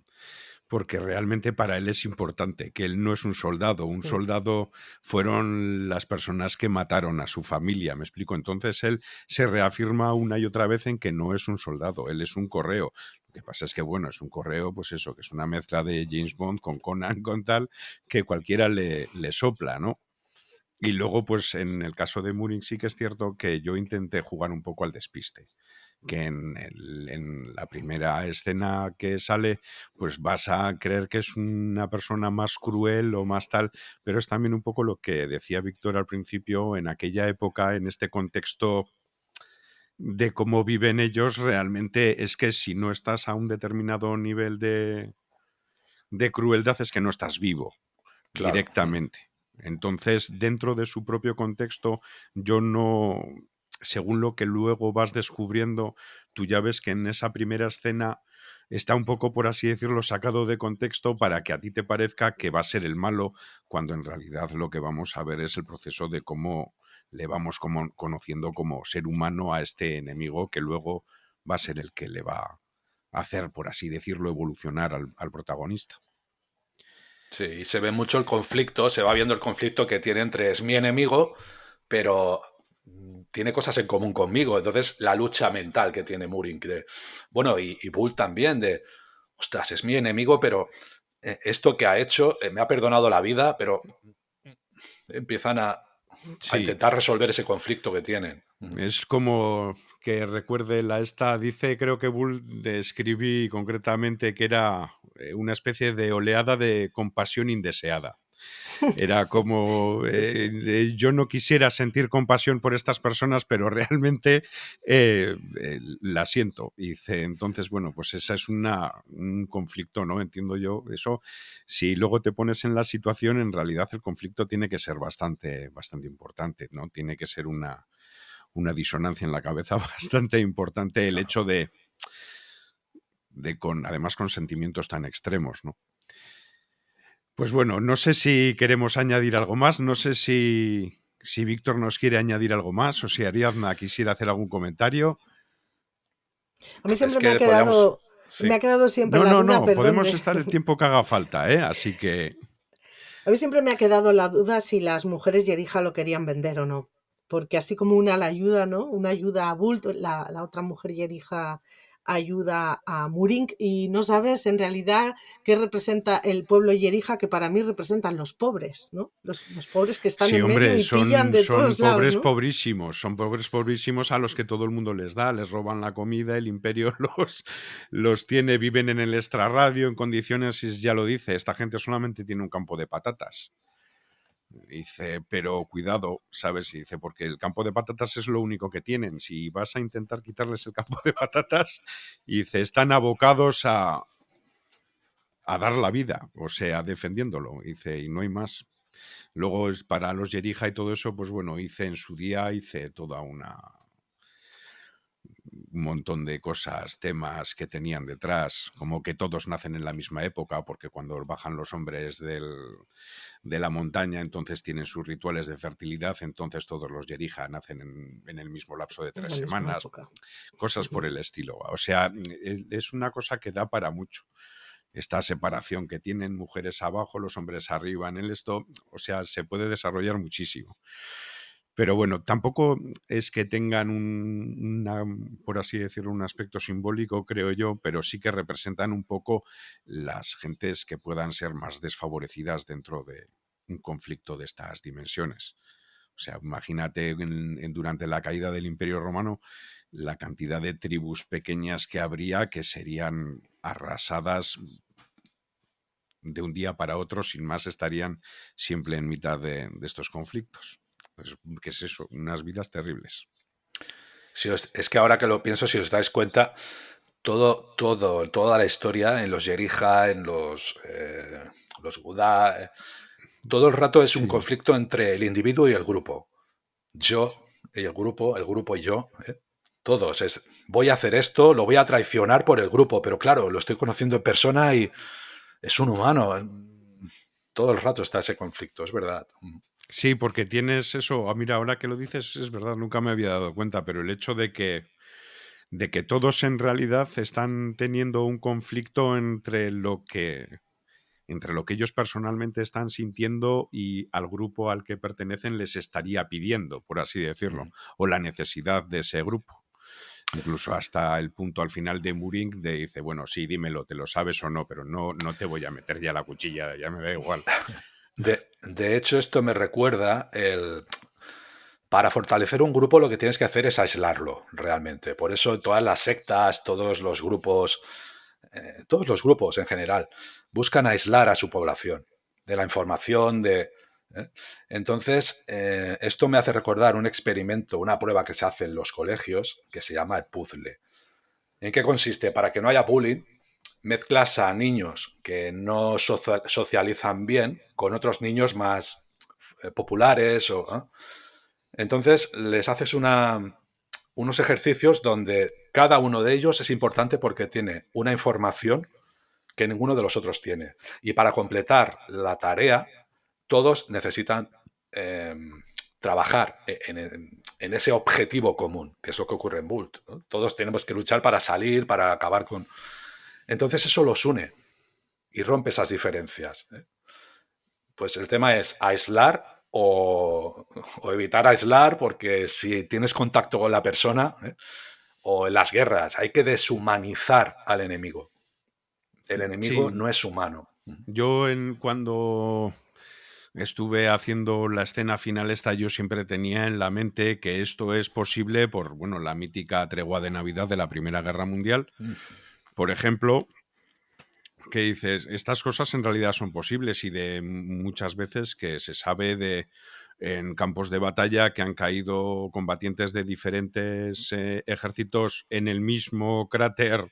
porque realmente para él es importante, que él no es un soldado. Un Mm. soldado fueron las personas que mataron a su familia, ¿me explico? Entonces él se reafirma una y otra vez en que no es un soldado, él es un correo. Lo que pasa es que, bueno, es un correo, pues eso, que es una mezcla de James Bond con Conan, con tal, que cualquiera le sopla, ¿no? Y luego, pues en el caso de Muring sí que es cierto que yo intenté jugar un poco al despiste, que en la primera escena que sale, pues vas a creer que es una persona más cruel o más tal, pero es también un poco lo que decía Víctor al principio. En aquella época, en este contexto de cómo viven ellos, realmente es que si no estás a un determinado nivel de crueldad, es que no estás vivo Claro. directamente. Entonces, dentro de su propio contexto, yo no, según lo que luego vas descubriendo, tú ya ves que en esa primera escena está un poco, por así decirlo, sacado de contexto para que a ti te parezca que va a ser el malo, cuando en realidad lo que vamos a ver es el proceso de cómo le vamos conociendo como ser humano a este enemigo, que luego va a ser el que le va a hacer, por así decirlo, evolucionar al protagonista. Sí, y se ve mucho el conflicto, se va viendo el conflicto que tiene entre es mi enemigo, pero tiene cosas en común conmigo. Entonces, la lucha mental que tiene Muring, bueno, y Bull también, de, ostras, es mi enemigo, pero esto que ha hecho, me ha perdonado la vida, pero empiezan a Sí, intentar resolver ese conflicto que tienen. es como que recuerde dice, creo que Bull describí concretamente que era una especie de oleada de compasión indeseada. Era Sí, como, sí, sí. yo no quisiera sentir compasión por estas personas, pero realmente la siento. Y dice, entonces, bueno, pues esa es un conflicto, ¿no? Entiendo yo eso. Si luego te pones en la situación, en realidad el conflicto tiene que ser bastante, bastante importante, ¿no? Tiene que ser una disonancia en la cabeza bastante importante, el hecho además con sentimientos tan extremos, ¿no? Pues bueno, no sé si queremos añadir algo más, no sé si Víctor nos quiere añadir algo más o si Ariadna quisiera hacer algún comentario. A mí Es siempre que podríamos... me Sí. ha quedado siempre No, la no, duda, no, perdón, podemos estar el tiempo que haga falta, ¿eh? Así que a mí siempre me ha quedado la duda si las mujeres Yerija lo querían vender o no. Porque así como una la ayuda, ¿no? Una ayuda a Bult, la otra mujer Yerija ayuda a Muring, y no sabes en realidad qué representa el pueblo Yerija, que para mí representan los pobres, ¿no? Los pobres que están sí, en medio hombre, y pillan de son todos lados, pobres ¿no? pobrísimos, son pobres pobrísimos a los que todo el mundo les da, les roban la comida, el imperio los tiene, viven en el extrarradio en condiciones, y ya lo dice, esta gente solamente tiene un campo de patatas. Dice, pero cuidado, ¿sabes? Y dice, porque el campo de patatas es lo único que tienen. Si vas a intentar quitarles el campo de patatas, y dice, están abocados a dar la vida, o sea, defendiéndolo. Dice, y no hay más. Luego, para los Yerija y todo eso, pues bueno, hice en su día, hice toda un montón de cosas, temas que tenían detrás, como que todos nacen en la misma época, porque cuando bajan los hombres de la montaña, entonces tienen sus rituales de fertilidad, entonces todos los Yerija nacen en el mismo lapso de En 3 la misma semanas, época. cosas por el estilo. O sea, es una cosa que da para mucho. Esta separación que tienen mujeres abajo, los hombres arriba en esto, o sea, se puede desarrollar muchísimo. Pero bueno, tampoco es que tengan por así decirlo, un aspecto simbólico, creo yo, pero sí que representan un poco las gentes que puedan ser más desfavorecidas dentro de un conflicto de estas dimensiones. O sea, imagínate durante la caída del Imperio Romano la cantidad de tribus pequeñas que habría que serían arrasadas de un día para otro, sin más estarían siempre en mitad de estos conflictos. Pues, ¿qué es eso? Unas vidas terribles. Es que ahora que lo pienso, si os dais cuenta, toda la historia en los Yerija, en los Gudá, todo el rato es un Sí. conflicto entre el individuo y el grupo. Yo y el grupo y yo, todos. Voy a hacer esto, lo voy a traicionar por el grupo, pero claro, lo estoy conociendo en persona y es un humano. Todo el rato está ese conflicto, es verdad. Sí, porque tienes eso. Mira, ahora que lo dices, es verdad, nunca me había dado cuenta, pero el hecho de que todos en realidad están teniendo un conflicto entre lo que ellos personalmente están sintiendo y al grupo al que pertenecen les estaría pidiendo, por así decirlo, o la necesidad de ese grupo. Incluso hasta el punto al final de Muring de dice, bueno, sí, dímelo, te lo sabes o no, pero no te voy a meter ya la cuchilla, ya me da igual. De hecho, esto me recuerda para fortalecer un grupo lo que tienes que hacer es aislarlo realmente. Por eso todas las sectas, todos los grupos en general, buscan aislar a su población de la información, Entonces, esto me hace recordar un experimento, una prueba que se hace en los colegios, que se llama el puzzle. ¿En qué consiste? Para que no haya bullying, mezclas a niños que no socializan bien con otros niños más populares. Entonces, les haces unos ejercicios donde cada uno de ellos es importante porque tiene una información que ninguno de los otros tiene. Y para completar la tarea, todos necesitan trabajar en ese objetivo común, que es lo que ocurre en Bult, ¿no? Todos tenemos que luchar para salir, para acabar con... Entonces eso los une y rompe esas diferencias. Pues el tema es aislar o evitar aislar, porque si tienes contacto con la persona, o en las guerras, hay que deshumanizar al enemigo. El enemigo Sí, no es humano. yo cuando estuve haciendo la escena final esta, yo siempre tenía en la mente que esto es posible por, bueno, la mítica tregua de Navidad de la Primera Guerra Mundial. Por ejemplo, que dices, estas cosas en realidad son posibles y de muchas veces que se sabe en campos de batalla que han caído combatientes de diferentes ejércitos en el mismo cráter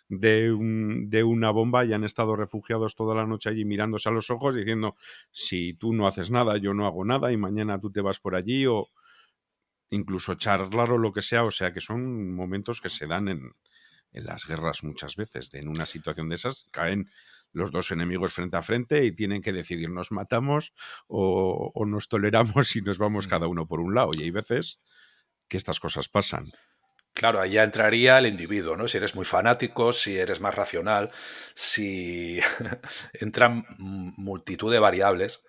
de una bomba y han estado refugiados toda la noche allí mirándose a los ojos diciendo, si tú no haces nada, yo no hago nada y mañana tú te vas por allí, o incluso charlar o lo que sea. O sea que son momentos que se dan en las guerras muchas veces. En una situación de esas caen los dos enemigos frente a frente y tienen que decidir, nos matamos o nos toleramos y nos vamos cada uno por un lado. Y hay veces que estas cosas pasan. Claro, ahí ya entraría el individuo, ¿no? Si eres muy fanático, si eres más racional, si entran multitud de variables.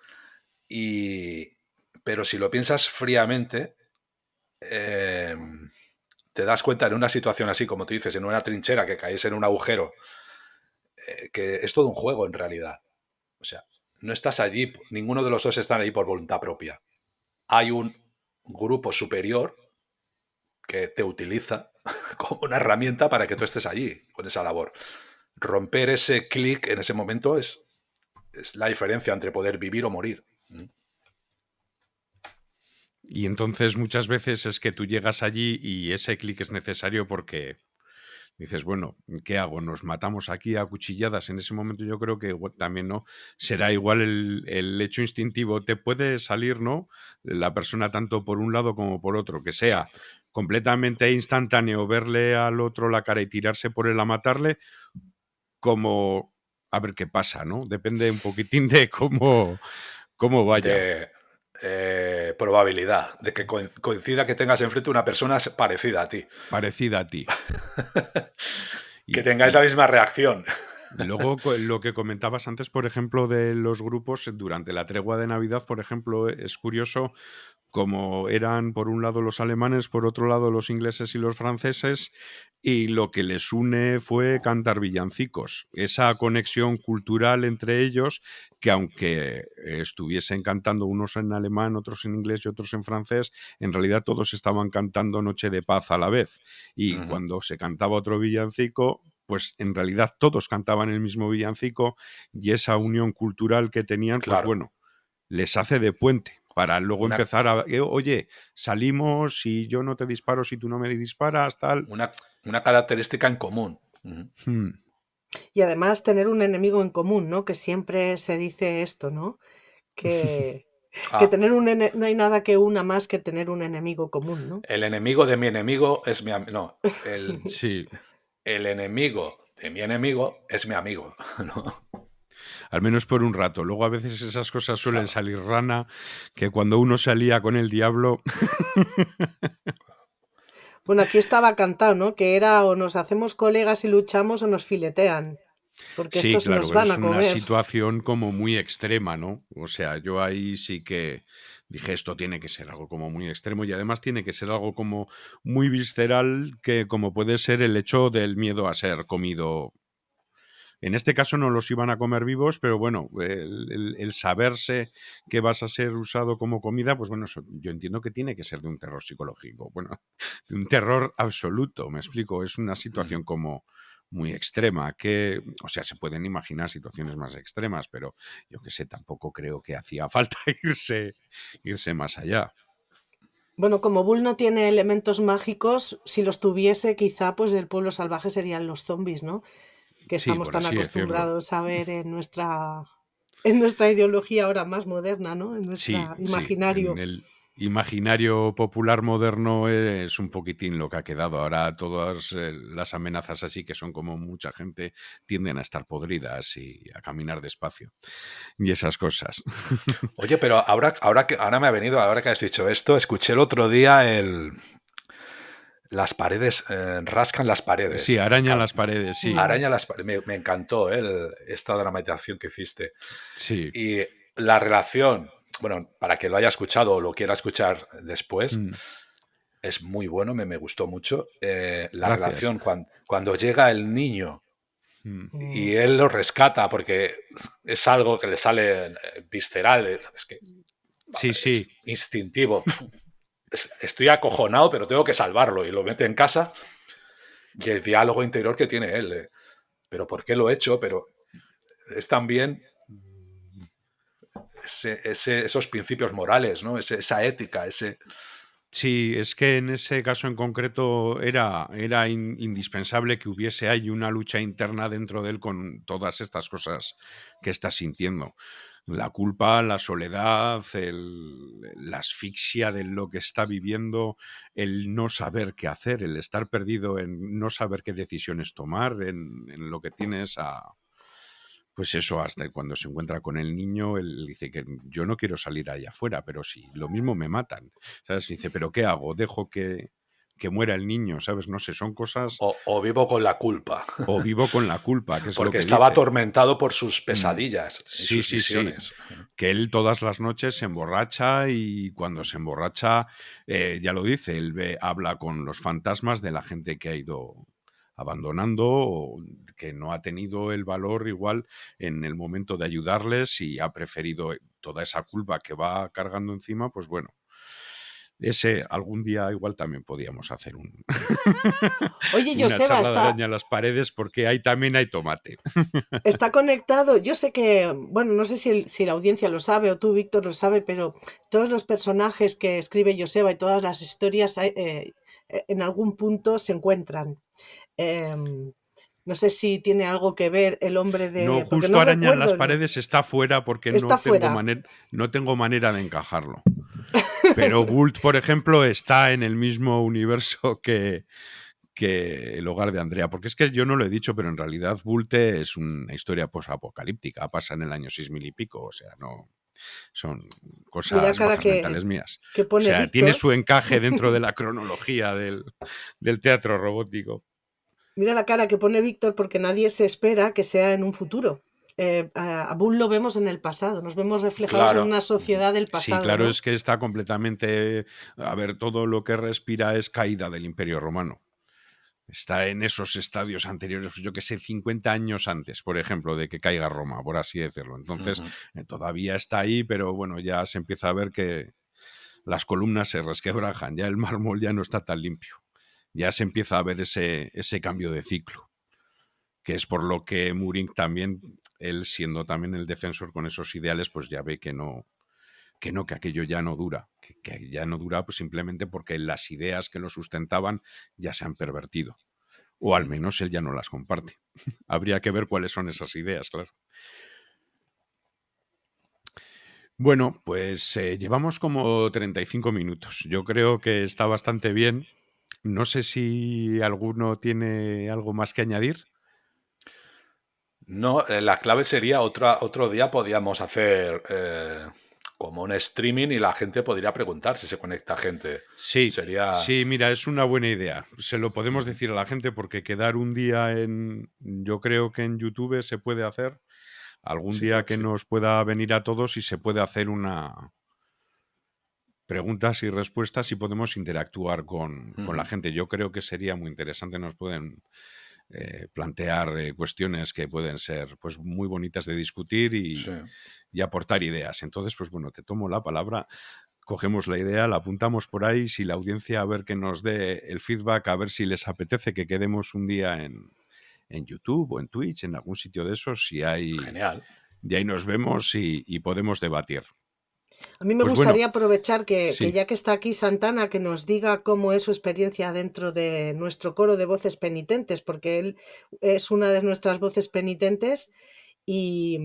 Pero si lo piensas fríamente, te das cuenta en una situación así, como tú dices, en una trinchera, que caes en un agujero, que es todo un juego en realidad. O sea, no estás allí, ninguno de los dos están allí por voluntad propia. Hay un grupo superior que te utiliza como una herramienta para que tú estés allí con esa labor. Romper ese clic en ese momento es la diferencia entre poder vivir o morir. Y entonces muchas veces es que tú llegas allí y ese clic es necesario porque dices, bueno, ¿qué hago? ¿Nos matamos aquí a cuchilladas? En ese momento yo creo que también no será igual el hecho instintivo. Te puede salir, ¿no? La persona tanto por un lado como por otro, que sea completamente instantáneo verle al otro la cara y tirarse por él a matarle, como a ver qué pasa, ¿no? Depende un poquitín de cómo vaya. De probabilidad de que coincida que tengas enfrente una persona parecida a ti. Parecida a ti. Que tengáis la misma reacción. Luego, lo que comentabas antes, por ejemplo, de los grupos, durante la tregua de Navidad, por ejemplo, es curioso como eran por un lado los alemanes, por otro lado los ingleses y los franceses, y lo que les une fue cantar villancicos. Esa conexión cultural entre ellos, que aunque estuviesen cantando unos en alemán, otros en inglés y otros en francés, en realidad todos estaban cantando Noche de Paz a la vez. Y cuando se cantaba otro villancico, pues en realidad todos cantaban el mismo villancico, y esa unión cultural que tenían, Claro. pues bueno, les hace de puente para luego empezar a... oye, salimos y yo no te disparo si tú no me disparas, tal. Una característica en común. Y además tener un enemigo en común, ¿no? Que siempre se dice esto, ¿no? Que tener no hay nada que una más que tener un enemigo común, ¿no? El enemigo de mi enemigo es mi amigo. No, sí. El enemigo de mi enemigo es mi amigo, ¿no? Al menos por un rato. Luego a veces esas cosas suelen salir rana, que cuando uno salía con el diablo... Bueno, aquí estaba cantado, ¿no? Que era o nos hacemos colegas y luchamos o nos filetean. Porque sí, estos claro, nos van a comer. Es una situación como muy extrema, ¿no? O sea, yo ahí sí que dije, esto tiene que ser algo como muy extremo, y además tiene que ser algo como muy visceral, que como puede ser el hecho del miedo a ser comido. En este caso no los iban a comer vivos, pero bueno, el saberse que vas a ser usado como comida, pues bueno, yo entiendo que tiene que ser de un terror psicológico. Bueno, de un terror absoluto, me explico. Es una situación como muy extrema, que, o sea, se pueden imaginar situaciones más extremas, pero yo qué sé, tampoco creo que hacía falta irse más allá. Bueno, como Bull no tiene elementos mágicos, si los tuviese, quizá pues el pueblo salvaje serían los zombies, ¿no? Que estamos por tan así acostumbrados a ver en nuestra ideología ahora más moderna, ¿no? En nuestro imaginario. En el imaginario popular moderno es un poquitín lo que ha quedado. Ahora todas las amenazas así, que son como mucha gente, tienden a estar podridas y a caminar despacio. Y esas cosas. Oye, pero ahora me ha venido, ahora que has dicho esto, escuché el otro día las paredes, rascan las paredes. Sí, arañan las paredes, sí. Araña las paredes. Me encantó esta dramatización que hiciste. Sí. Y la relación, bueno, para que lo haya escuchado o lo quiera escuchar después, es muy bueno, me gustó mucho. La relación cuando llega el niño y él lo rescata porque es algo que le sale visceral, es que es instintivo. Estoy acojonado, pero tengo que salvarlo, y lo mete en casa, y el diálogo interior que tiene él, pero ¿por qué lo he hecho? Pero es también esos principios morales, ¿no? Esa ética, Sí, es que en ese caso en concreto era indispensable que hubiese ahí una lucha interna dentro de él con todas estas cosas que está sintiendo. La culpa, la soledad, la asfixia de lo que está viviendo, el no saber qué hacer, el estar perdido en no saber qué decisiones tomar, en lo que tienes pues eso, hasta cuando se encuentra con el niño, él dice que yo no quiero salir allá afuera, pero si lo mismo me matan, ¿sabes? Dice, ¿pero qué hago? ¿Dejo que muera el niño? ¿Sabes? No sé, son cosas... O vivo con la culpa. O vivo con la culpa, que es porque lo que estaba dice. atormentado por sus pesadillas y sus visiones. Sí. Que él todas las noches se emborracha, y cuando se emborracha, ya lo dice, él habla con los fantasmas de la gente que ha ido abandonando, o que no ha tenido el valor igual en el momento de ayudarles, y ha preferido toda esa culpa que va cargando encima, pues bueno. Ese algún día igual también podíamos hacer Oye, una Joseba, charla de araña a las paredes, porque ahí también hay tomate. Está conectado. Yo sé que, bueno, no sé si la audiencia lo sabe o tú, Víctor, lo sabe, pero todos los personajes que escribe Joseba y todas las historias en algún punto se encuentran. No sé si tiene algo que ver el hombre de... No, justo no araña en las paredes está fuera, porque está fuera. no tengo manera de encajarlo. Pero Bult, por ejemplo, está en el mismo universo que El hogar de Andrea, porque es que yo no lo he dicho, pero en realidad Bulte es una historia posapocalíptica, pasa en el año 6000 y pico, o sea, no son Mira la cosas cara bajas mentales mías. que O pone sea, tiene Víctor. su encaje dentro de la cronología del teatro robótico. Mira la cara que pone Víctor porque nadie se espera que sea en un futuro. A Bull lo vemos en el pasado, nos vemos reflejados en Claro. una sociedad del Sí, pasado, claro, ¿no? es que está completamente... A ver, todo lo que respira es caída del Imperio Romano. Está en esos estadios anteriores, yo que sé, 50 años antes, por ejemplo, de que caiga Roma, por así decirlo. Entonces, todavía está ahí, pero bueno, ya se empieza a ver que las columnas se resquebrajan, ya el mármol ya no está tan limpio. Ya se empieza a ver ese cambio de ciclo, que es por lo que Muring también, él siendo también el defensor con esos ideales, pues ya ve que aquello ya no dura, que ya no dura pues simplemente porque las ideas que lo sustentaban ya se han pervertido. O al menos él ya no las comparte. Habría que ver cuáles son esas ideas, claro. Bueno, pues llevamos como 35 minutos. Yo creo que está bastante bien. No sé si alguno tiene algo más que añadir. No, la clave sería otro día podíamos hacer como un streaming y la gente podría preguntar si se conecta gente. Sí, Sería... sí, mira, es una buena idea. Se lo podemos decir a la gente porque quedar un día yo creo que en YouTube se puede hacer. Algún Sí, día creo que que sí. nos pueda venir a todos y se puede hacer una preguntas y respuestas y podemos interactuar con la gente. Yo creo que sería muy interesante. Nos pueden plantear cuestiones que pueden ser pues muy bonitas de discutir Sí. y aportar ideas. Entonces, pues bueno, te tomo la palabra, cogemos la idea, la apuntamos por ahí, si la audiencia a ver que nos dé el feedback, a ver si les apetece que quedemos un día en YouTube o en Twitch, en algún sitio de esos, si hay... Genial. De ahí nos vemos y podemos debatir. A mí me Pues gustaría bueno, aprovechar que sí. ya que está aquí Santana, que nos diga cómo es su experiencia dentro de nuestro coro de voces penitentes, porque él es una de nuestras voces penitentes y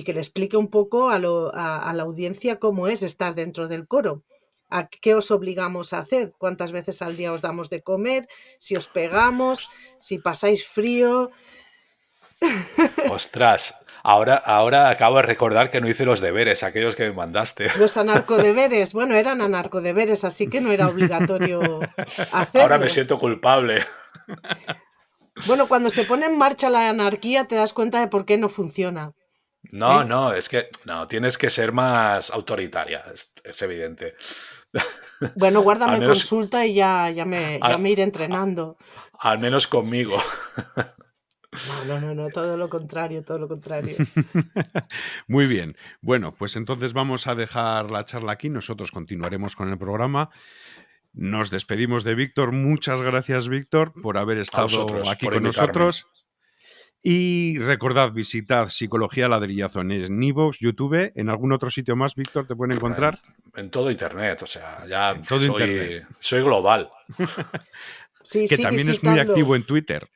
que le explique un poco a la audiencia cómo es estar dentro del coro. ¿A qué os obligamos a hacer? ¿Cuántas veces al día os damos de comer? ¿Si os pegamos? ¿Si pasáis frío? Ostras, ahora acabo de recordar que no hice los deberes, aquellos que me mandaste. Los anarcodeberes, bueno, eran anarcodeberes, así que no era obligatorio Ahora me hacerlos. siento culpable. Bueno, cuando se pone en marcha la anarquía te das cuenta de por qué no funciona. No, no, es que no, tienes que ser más autoritaria, es evidente. Bueno, Al guárdame menos, consulta y ya al, me iré entrenando. al menos conmigo. No, todo lo contrario, todo lo contrario. Muy bien. Bueno, pues entonces vamos a dejar la charla aquí. Nosotros continuaremos con el programa. Nos despedimos de Víctor. Muchas gracias, Víctor, por haber A estado vosotros, aquí por con invitarme. nosotros. Y recordad, visitad Psicología Ladrillazo en iVoox, YouTube. ¿En algún otro sitio más, Víctor, te pueden encontrar? En todo internet, o sea, ya En todo internet. soy global. Sí, Que sí, también es muy visitadlo. activo en Twitter.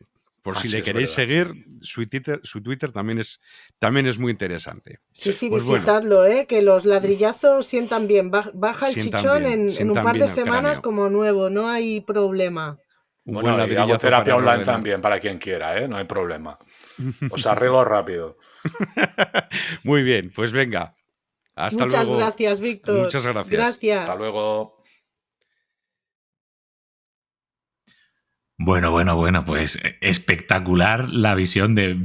Por si Sí, le es queréis verdad, seguir, sí. su Twitter también es muy interesante. Sí, Sí. Pues bueno, visitadlo, que los ladrillazos sientan bien. Baja el chichón en un sientan par de bien al semanas cráneo. como nuevo, no hay problema. Un buen Bueno, y hago ladrillazo para terapia online reordenar. también para quien quiera, ¿eh? No hay problema. Os arreglo rápido. Muy bien, pues venga. Hasta Muchas luego. gracias, Víctor. Muchas gracias. Gracias. Hasta luego. Bueno, pues espectacular la visión de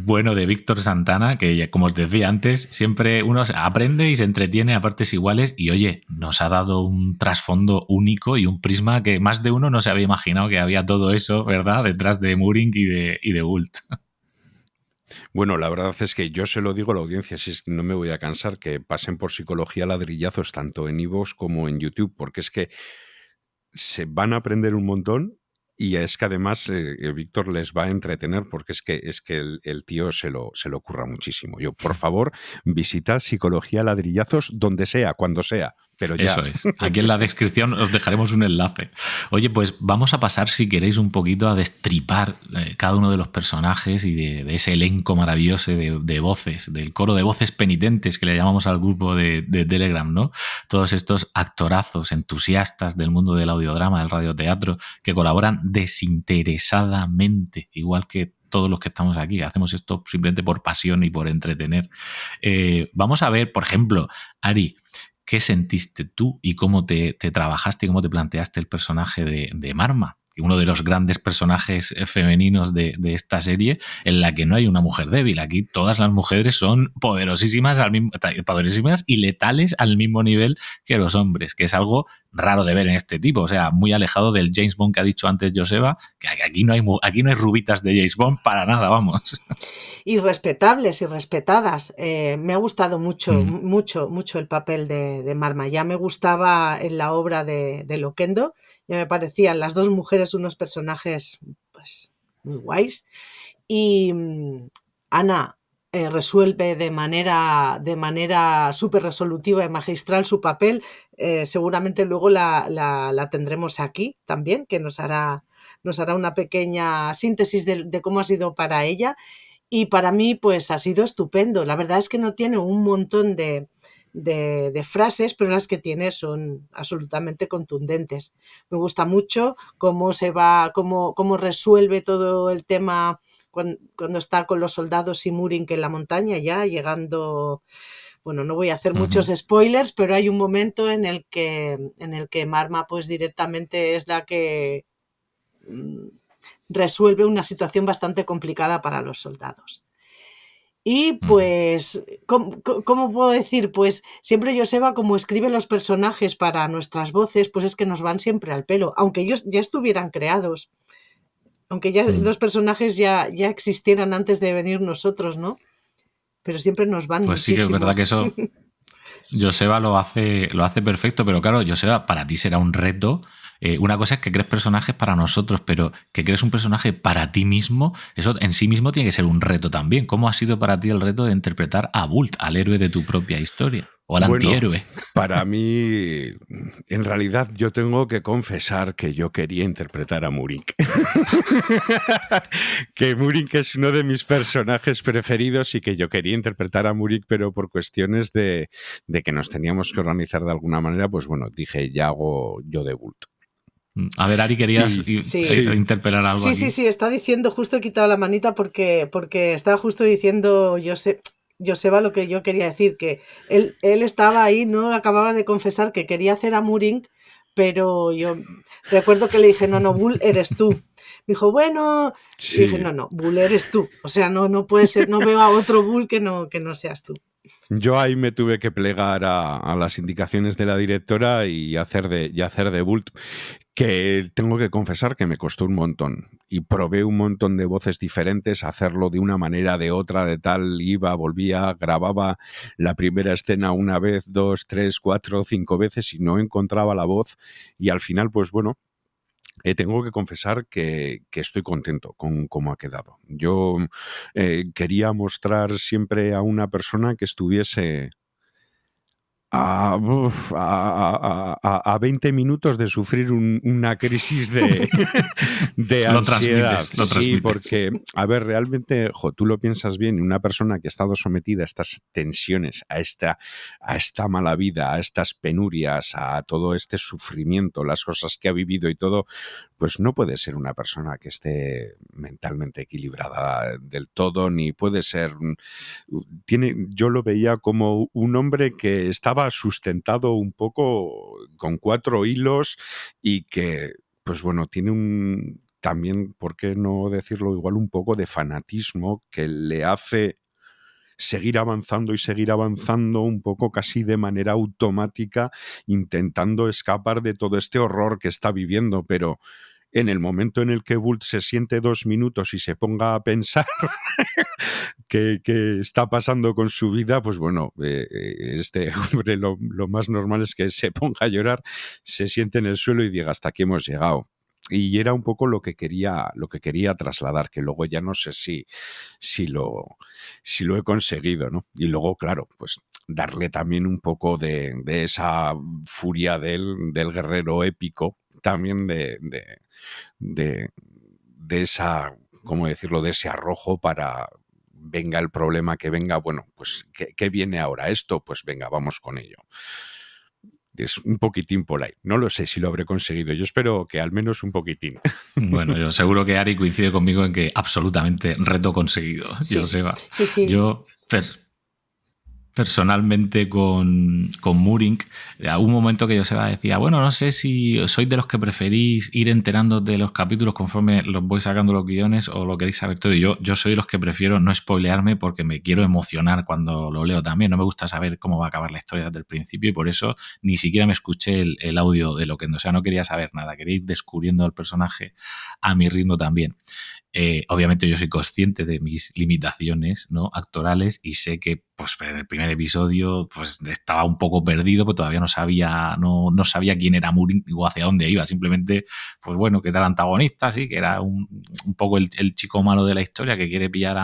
Víctor Santana, que ya, como os decía antes, siempre uno aprende y se entretiene a partes iguales y oye, nos ha dado un trasfondo único y un prisma que más de uno no se había imaginado que había todo eso, ¿verdad?, detrás de Muring y de Bult. Bueno, la verdad es que yo se lo digo a la audiencia, si es que no me voy a cansar, que pasen por Psicología Ladrillazos tanto en iVoox como en YouTube, porque es que se van a aprender un montón. Y es que además Víctor les va a entretener porque es que el tío se lo curra muchísimo. Yo, por favor, visitad Psicología Ladrillazos donde sea, cuando sea. Pero ya. Eso es. Aquí en la descripción os dejaremos un enlace. Oye, pues vamos a pasar, si queréis, un poquito a destripar cada uno de los personajes y de ese elenco maravilloso de voces, del coro de voces penitentes que le llamamos al grupo de Telegram, ¿no? Todos estos actorazos entusiastas del mundo del audiodrama, del radioteatro, que colaboran desinteresadamente, igual que todos los que estamos aquí. Hacemos esto simplemente por pasión y por entretener. Vamos a ver, por ejemplo, Ari, ¿qué sentiste tú y cómo te trabajaste y cómo te planteaste el personaje de Marma? Uno de los grandes personajes femeninos de esta serie, en la que no hay una mujer débil. Aquí todas las mujeres son poderosísimas y letales al mismo nivel que los hombres, que es algo raro de ver en este tipo. O sea, muy alejado del James Bond que ha dicho antes Joseba, que aquí no hay rubitas de James Bond para nada, vamos. Y respetables y respetadas. Me ha gustado mucho el papel de Marma. Ya me gustaba en la obra de Loquendo. Ya me parecían las dos mujeres unos personajes pues muy guays. Y Ana resuelve de manera súper resolutiva y magistral su papel. Seguramente luego la tendremos aquí también, que nos hará una pequeña síntesis de cómo ha sido para ella. Y para mí, pues ha sido estupendo. La verdad es que no tiene un montón de frases, pero las que tiene son absolutamente contundentes. Me gusta mucho cómo resuelve todo el tema cuando está con los soldados y Murin en la montaña, ya llegando. Bueno, no voy a hacer muchos spoilers, pero hay un momento en el que Marma pues directamente es la que resuelve una situación bastante complicada para los soldados. Y pues, ¿cómo puedo decir? Pues siempre Joseba, como escribe los personajes para nuestras voces, pues es que nos van siempre al pelo, aunque ellos ya estuvieran creados, aunque ya los personajes ya existieran antes de venir nosotros, ¿no? Pero siempre nos van pues muchísimo. Sí que es verdad que eso Joseba lo hace perfecto, pero claro, Joseba, para ti será un reto. Una cosa es que crees personajes para nosotros, pero que crees un personaje para ti mismo, eso en sí mismo tiene que ser un reto también. ¿Cómo ha sido para ti el reto de interpretar a Bult, al héroe de tu propia historia? O al antihéroe. Para mí, en realidad, yo tengo que confesar que yo quería interpretar a Murik. Que Murik es uno de mis personajes preferidos y que yo quería interpretar a Murik, pero por cuestiones de que nos teníamos que organizar de alguna manera, pues bueno, dije, ya hago yo de Bult. A ver, Ari, querías interpelar algo aquí. Sí, está diciendo, justo he quitado la manita porque estaba justo diciendo, Joseba, lo que yo quería decir, que él estaba ahí, no acababa de confesar que quería hacer a Murin, pero yo recuerdo que le dije, no, Bull eres tú. Me dijo, bueno, y dije, no, Bull eres tú. O sea, no puede ser, no veo a otro Bull que no seas tú. Yo ahí me tuve que plegar a las indicaciones de la directora y hacer de Bult, que tengo que confesar que me costó un montón. Y probé un montón de voces diferentes, hacerlo de una manera, de otra, de tal, iba, volvía, grababa la primera escena una vez, 2, 3, 4, 5 veces y no encontraba la voz. Y al final, pues bueno, tengo que confesar que estoy contento con cómo ha quedado. Yo quería mostrar siempre a una persona que estuviese a 20 minutos de sufrir una crisis de ansiedad. Sí, porque, a ver, realmente, tú lo piensas bien, una persona que ha estado sometida a estas tensiones, a esta mala vida, a estas penurias, a todo este sufrimiento, las cosas que ha vivido y todo, pues no puede ser una persona que esté mentalmente equilibrada del todo, ni puede ser... yo lo veía como un hombre que estaba sustentado un poco con 4 hilos y que, pues bueno, tiene también, ¿por qué no decirlo igual? Un poco de fanatismo que le hace seguir avanzando un poco casi de manera automática, intentando escapar de todo este horror que está viviendo, pero en el momento en el que Bult se siente 2 minutos y se ponga a pensar qué está pasando con su vida, pues bueno, este hombre lo más normal es que se ponga a llorar, se siente en el suelo y diga, hasta aquí hemos llegado. y era un poco lo que quería trasladar, que luego ya no sé si lo he conseguido, ¿no? Y luego, claro, pues darle también un poco de esa furia del guerrero épico, también de esa, ¿cómo decirlo?, de ese arrojo para, venga el problema que venga, bueno, pues ¿qué viene ahora? Esto, pues venga, vamos con ello. Es un poquitín por ahí. No lo sé si lo habré conseguido. Yo espero que al menos un poquitín. Bueno, yo seguro que Ari coincide conmigo en que absolutamente reto conseguido, Sí, Joseba. sí. Yo personalmente con Murink, hubo un momento que Joseba decía, bueno, no sé si sois de los que preferís ir enterando de los capítulos conforme los voy sacando los guiones o lo queréis saber todo. Y yo soy de los que prefiero no spoilearme porque me quiero emocionar cuando lo leo también. No me gusta saber cómo va a acabar la historia desde el principio y por eso ni siquiera me escuché el audio de lo que, o sea, no quería saber nada. Quería ir descubriendo el personaje a mi ritmo también. Obviamente yo soy consciente de mis limitaciones, ¿no?, actorales, y sé que pues en el primer episodio pues estaba un poco perdido, porque todavía no sabía quién era Murink o hacia dónde iba. Simplemente, pues bueno, que era el antagonista, sí, que era un poco el chico malo de la historia que quiere pillar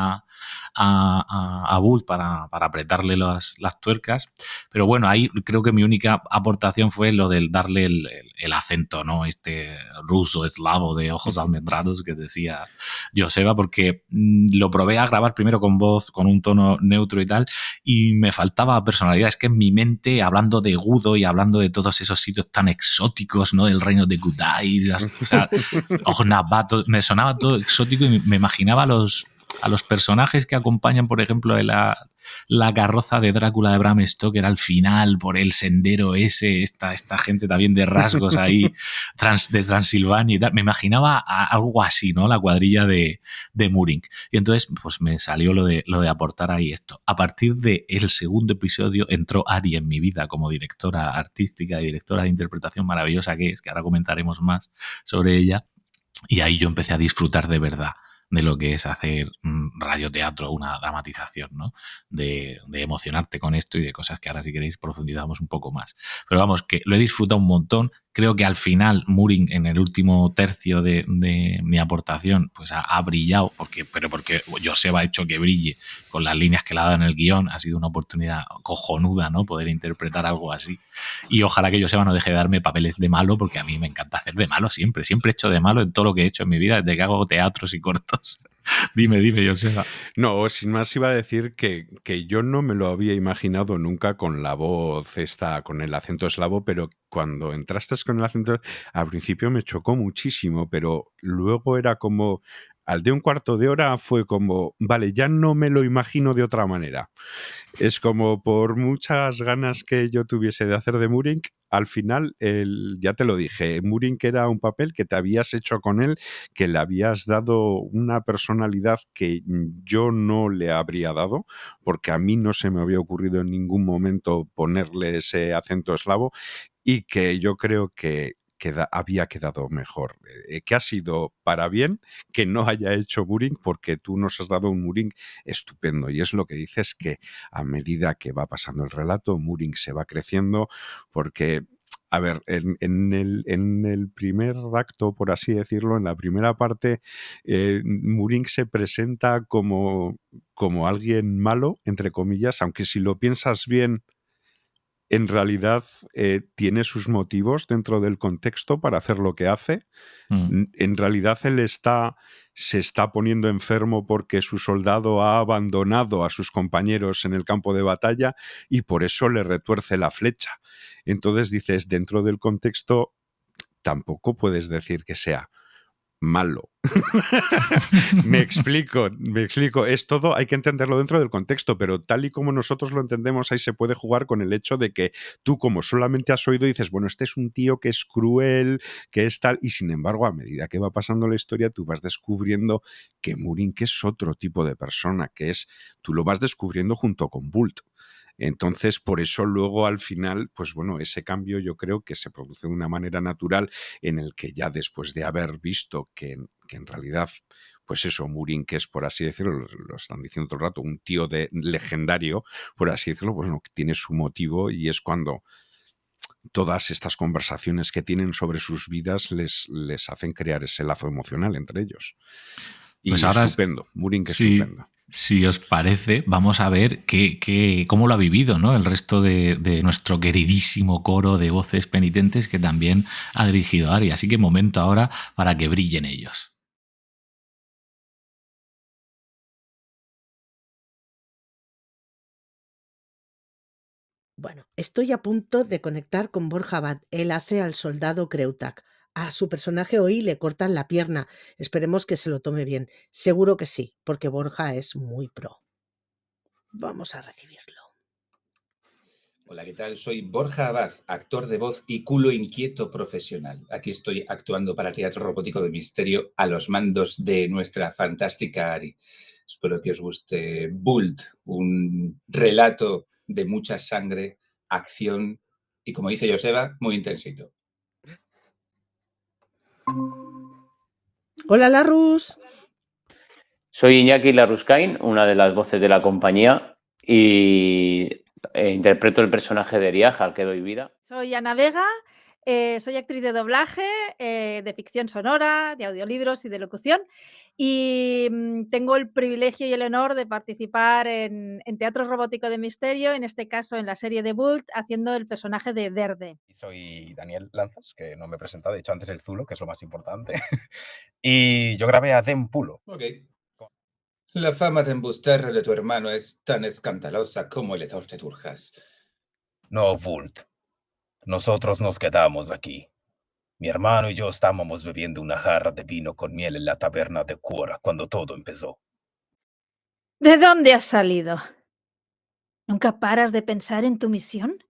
a Bull para apretarle las tuercas. Pero bueno, ahí creo que mi única aportación fue lo del darle el acento, ¿no?, este ruso eslavo de ojos almendrados que decía Joseba, porque lo probé a grabar primero con voz, con un tono neutro y tal, y me faltaba personalidad. Es que en mi mente, hablando de Gudo y hablando de todos esos sitios tan exóticos, ¿no?, del reino de Gudai, o sea, Ojnabat, me sonaba todo exótico y me imaginaba a los personajes que acompañan, por ejemplo, la carroza de Drácula de Bram Stoker al final, por el sendero ese, esta gente también de rasgos ahí de Transilvania y tal. Me imaginaba algo así, ¿no?, la cuadrilla de Murink. Y entonces pues me salió lo de aportar ahí esto. A partir del segundo episodio entró Ari en mi vida como directora artística y directora de interpretación maravillosa que es, que ahora comentaremos más sobre ella. Y ahí yo empecé a disfrutar de verdad de lo que es hacer radioteatro, una dramatización, ¿no?, de emocionarte con esto y de cosas que ahora, si queréis, profundizamos un poco más. Pero vamos, que lo he disfrutado un montón. Creo que al final Murink, en el último tercio de mi aportación, pues ha brillado, pero porque Joseba ha hecho que brille con las líneas que le ha dado en el guión. Ha sido una oportunidad cojonuda, ¿no?, poder interpretar algo así. Y ojalá que Joseba no deje de darme papeles de malo, porque a mí me encanta hacer de malo siempre. Siempre he hecho de malo en todo lo que he hecho en mi vida, desde que hago teatros y cortos. Dime, Joseba. No, sin más iba a decir que yo no me lo había imaginado nunca con la voz esta, con el acento eslavo, pero cuando entraste con el acento, al principio me chocó muchísimo, pero luego era como, al de un cuarto de hora fue como, vale, ya no me lo imagino de otra manera. Es como, por muchas ganas que yo tuviese de hacer de Murink, al final, ya te lo dije, Murink era un papel que te habías hecho con él, que le habías dado una personalidad que yo no le habría dado, porque a mí no se me había ocurrido en ningún momento ponerle ese acento eslavo, y que yo creo que había quedado mejor, que ha sido para bien que no haya hecho Murink, porque tú nos has dado un Murink estupendo, y es lo que dices, que a medida que va pasando el relato, Murink se va creciendo, porque, a ver, en el primer acto, por así decirlo, en la primera parte, Murink se presenta como alguien malo, entre comillas, aunque si lo piensas bien, en realidad tiene sus motivos dentro del contexto para hacer lo que hace. En realidad él se está poniendo enfermo porque su soldado ha abandonado a sus compañeros en el campo de batalla y por eso le retuerce la flecha. Entonces dices, dentro del contexto tampoco puedes decir que sea malo. Me explico. Es todo, hay que entenderlo dentro del contexto, pero tal y como nosotros lo entendemos, ahí se puede jugar con el hecho de que tú, como solamente has oído, dices, bueno, este es un tío que es cruel, que es tal, y sin embargo, a medida que va pasando la historia, tú vas descubriendo que Murink es otro tipo de persona, tú lo vas descubriendo junto con Bult. Entonces, por eso luego al final, pues bueno, ese cambio yo creo que se produce de una manera natural, en el que ya después de haber visto que en realidad, pues eso, Murink, que es, por así decirlo, lo están diciendo todo el rato, un tío legendario, por así decirlo, pues no, que tiene su motivo, y es cuando todas estas conversaciones que tienen sobre sus vidas les hacen crear ese lazo emocional entre ellos. Y Pues ahora, estupendo, Murink si estupendo. os parece, vamos a ver cómo lo ha vivido, ¿no? El resto de nuestro queridísimo coro de voces penitentes que también ha dirigido Ari. Así que momento ahora para que brillen ellos. Bueno, estoy a punto de conectar con Borja Abad. Él hace al soldado Kreutak. A su personaje hoy le cortan la pierna. Esperemos que se lo tome bien. Seguro que sí, porque Borja es muy pro. Vamos a recibirlo. Hola, ¿qué tal? Soy Borja Abad, actor de voz y culo inquieto profesional. Aquí estoy actuando para Teatro Robótico de Misterio a los mandos de nuestra fantástica Ari. Espero que os guste Bult, un relato de mucha sangre, acción y, como dice Joseba, muy intensito. Hola, Larrus. Soy Iñaki Larruscain, una de las voces de la compañía, y interpreto el personaje de Eriaja, al que doy vida. Soy Ana Vega, soy actriz de doblaje, de ficción sonora, de audiolibros y de locución. Y tengo el privilegio y el honor de participar en Teatro Robótico de Misterio, en este caso en la serie de Bult, haciendo el personaje de Verde. Soy Daniel Lanzas, que no me he presentado, he dicho antes el Zulo, que es lo más importante. Y yo grabé a Dempulo. Ok. La fama de embusterro de tu hermano es tan escandalosa como el hedor de Durjas. No, Vult. Nosotros nos quedamos aquí. Mi hermano y yo estábamos bebiendo una jarra de vino con miel en la taberna de Cura cuando todo empezó. ¿De dónde has salido? ¿Nunca paras de pensar en tu misión?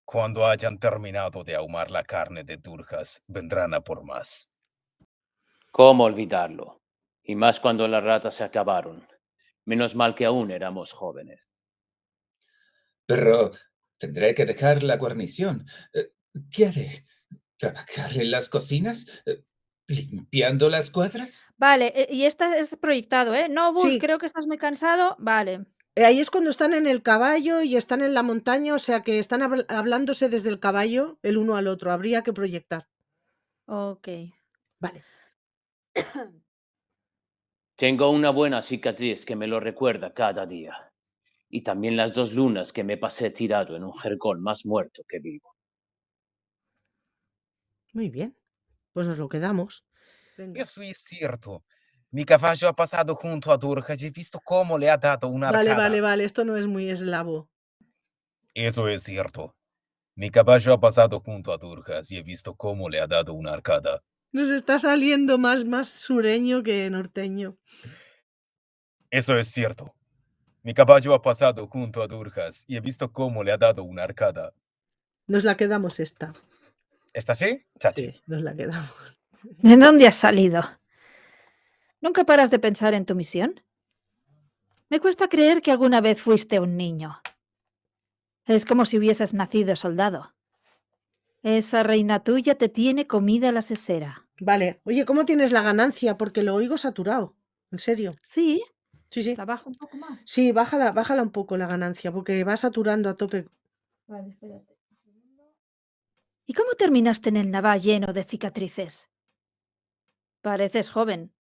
Cuando hayan terminado de ahumar la carne de Durjas, vendrán a por más. ¿Cómo olvidarlo? Y más cuando las ratas se acabaron. Menos mal que aún éramos jóvenes. Pero tendré que dejar la guarnición. ¿Qué haré? ¿Trabajar en las cocinas? ¿Limpiando las cuadras? Vale, y esta es proyectado, ¿eh? No, Bult, Sí. creo que estás muy cansado. Vale. Ahí es cuando están en el caballo y están en la montaña, o sea que están hablándose desde el caballo el uno al otro. Habría que proyectar. Ok. Vale. Tengo una buena cicatriz que me lo recuerda cada día. Y también las 2 lunas que me pasé tirado en un jergón más muerto que vivo. Muy bien. Pues nos lo quedamos. Venga. Eso es cierto. Mi caballo ha pasado junto a Durjas y he visto cómo le ha dado una arcada. Vale. Esto no es muy eslavo. Eso es cierto. Mi caballo ha pasado junto a Durjas y he visto cómo le ha dado una arcada. Nos está saliendo más sureño que norteño. Eso es cierto. Mi caballo ha pasado junto a Durjas y he visto cómo le ha dado una arcada. Nos la quedamos esta. ¿Está así, Chachi? Sí, nos la quedamos. ¿De dónde has salido? ¿Nunca paras de pensar en tu misión? Me cuesta creer que alguna vez fuiste un niño. Es como si hubieses nacido soldado. Esa reina tuya te tiene comida la sesera. Vale. Oye, ¿cómo tienes la ganancia? Porque lo oigo saturado. En serio. Sí, Sí. la bajo un poco más. Sí, bájala un poco la ganancia, porque va saturando a tope. Vale, espérate. ¿Y cómo terminaste en el naval lleno de cicatrices? Pareces joven,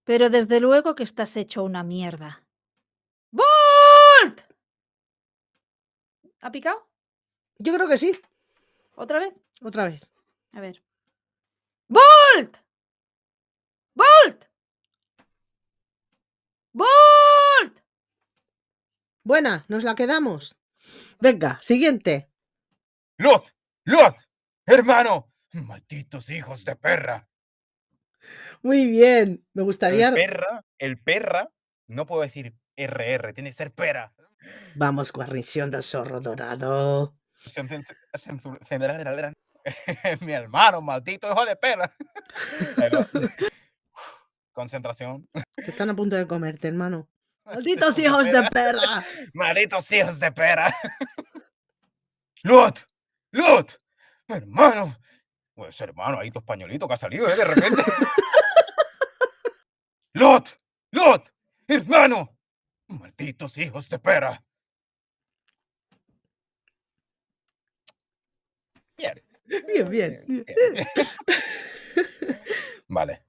pero desde luego que estás hecho una mierda. ¡Bult! ¿Ha picado? Yo creo que sí. ¿Otra vez? Otra vez. A ver. ¡Bult! ¡Bult! ¡Bult! Buena, nos la quedamos. Venga, siguiente. ¡Lot! ¡Lot! ¡Hermano! ¡Malditos hijos de perra! Muy bien. Me gustaría. El perra, no puedo decir RR, tiene que ser pera. Vamos, guarnición del zorro dorado. Mi hermano, maldito hijo de perra. Concentración. Que están a punto de comerte, hermano. ¡Malditos hijos de perra! ¡Malditos hijos de perra! ¡Lot! ¡Lot! ¡Hermano! Pues hermano, ahí tu españolito que ha salido, de repente. ¡Lot! ¡Lot! ¡Hermano! ¡Malditos hijos de perra! Bien, bien. Vale.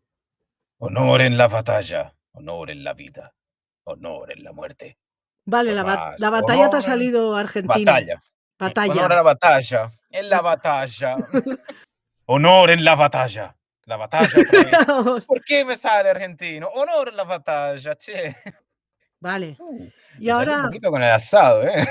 Honor en la batalla, honor en la vida, honor en la muerte. Vale, Pues la más, batalla te ha honor en salido argentino. batalla. Honor Batalla. a la batalla, en la batalla. Honor en la batalla. La batalla otra vez. Vamos. ¿Por qué me sale argentino? Honor en la batalla, che. Vale. Y Me salió un ahora, poquito con el asado, ¿eh?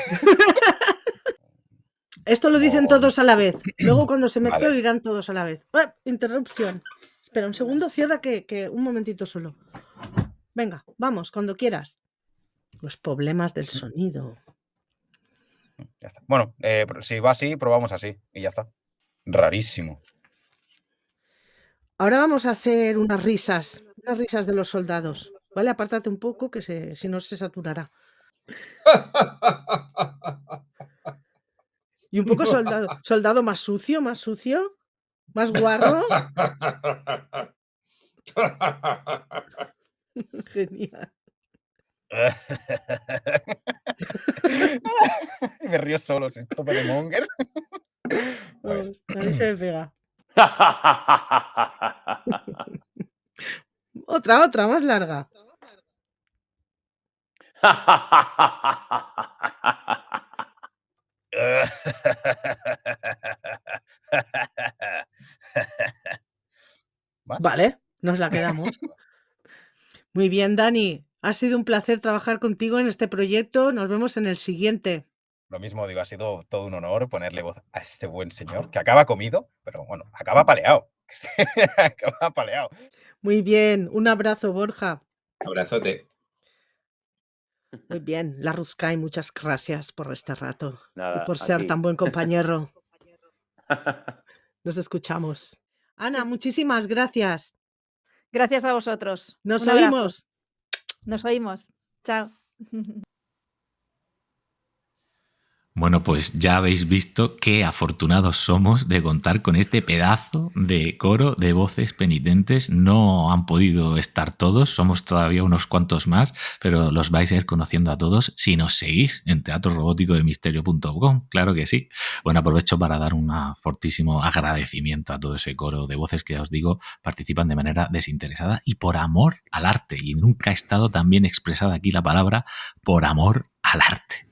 esto lo dicen todos a la vez. Luego cuando se mezcle Vale. lo dirán todos a la vez. Interrupción. Espera un segundo, cierra que un momentito solo. Venga, vamos, cuando quieras. Los problemas del sonido. Ya está. Bueno, si va así, probamos así y ya está. Rarísimo. Ahora vamos a hacer unas risas de los soldados. ¿Vale? Apártate un poco que si no se saturará. Y un poco soldado más sucio, más guarro. Genial. Me río solo, sin tope de monger. Vamos, nadie se me pega. Otra, más larga. Vale, nos la quedamos. Muy bien, Dani. Ha sido un placer trabajar contigo en este proyecto. Nos vemos en el siguiente. Lo mismo digo, ha sido todo un honor ponerle voz a este buen señor que acaba comido, pero bueno, acaba paleado. Acaba paleado. Muy bien, un abrazo, Borja. Abrazote. Muy bien, la Ruskai, muchas gracias por este rato Nada, y por ser aquí. tan buen compañero. Nos escuchamos. Ana, muchísimas gracias. Gracias a vosotros. Nos Un abrazo. oímos. Nos oímos. Chao. Bueno, pues ya habéis visto qué afortunados somos de contar con este pedazo de coro de voces penitentes. No han podido estar todos, somos todavía unos cuantos más, pero los vais a ir conociendo a todos si nos seguís en teatrorobóticodemisterio.com, claro que sí. Bueno, aprovecho para dar un fortísimo agradecimiento a todo ese coro de voces que, ya os digo, participan de manera desinteresada y por amor al arte. Y nunca ha estado tan bien expresada aquí la palabra por amor al arte.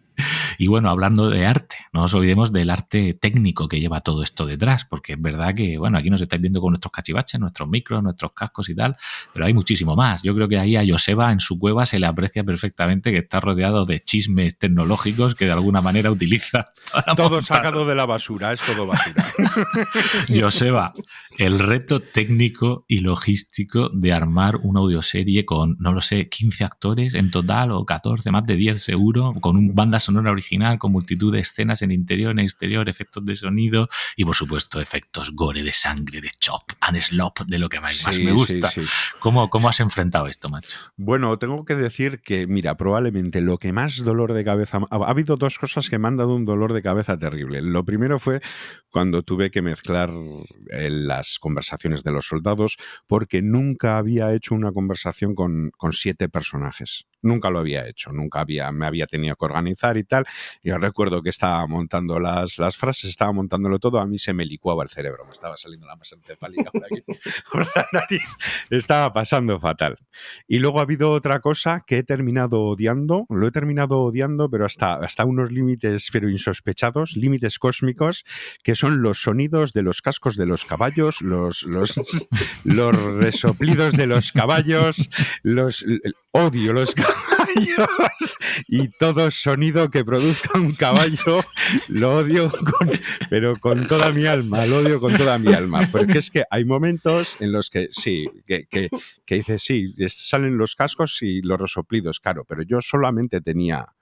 Y bueno, hablando de arte, no nos olvidemos del arte técnico que lleva todo esto detrás, porque es verdad que, bueno, aquí nos estáis viendo con nuestros cachivaches, nuestros micros, nuestros cascos y tal, pero hay muchísimo más. Yo creo que ahí a Joseba en su cueva se le aprecia perfectamente que está rodeado de chismes tecnológicos que de alguna manera utiliza. Todo sacado de la basura, es todo basura. Joseba, el reto técnico y logístico de armar una audioserie con, no lo sé, 15 actores en total o 14, más de 10 seguro, con un banda sonora original, con multitud de escenas en interior, en exterior, efectos de sonido y, por supuesto, efectos gore, de sangre, de chop and slop, de lo que más me gusta. Sí. ¿Cómo has enfrentado esto, macho? Bueno, tengo que decir que, mira, probablemente lo que más dolor de cabeza... Ha habido dos cosas que me han dado un dolor de cabeza terrible. Lo primero fue cuando tuve que mezclar las conversaciones de los soldados, porque nunca había hecho una conversación con 7 personajes. Nunca lo había hecho, me había tenido que organizar y tal. Yo recuerdo que estaba montando las frases, estaba montándolo todo, a mí se me licuaba el cerebro, me estaba saliendo la masa encefálica por aquí, por la nariz. Estaba pasando fatal. Y luego ha habido otra cosa que lo he terminado odiando, pero hasta unos límites, pero insospechados, límites cósmicos, que son los sonidos de los cascos de los caballos, los resoplidos de los caballos, odio los caballos y todo sonido que produzca un caballo lo odio pero con toda mi alma, lo odio con toda mi alma, porque es que hay momentos en los que sí, que dices, sí, salen los cascos y los resoplidos, claro, pero yo solamente tenía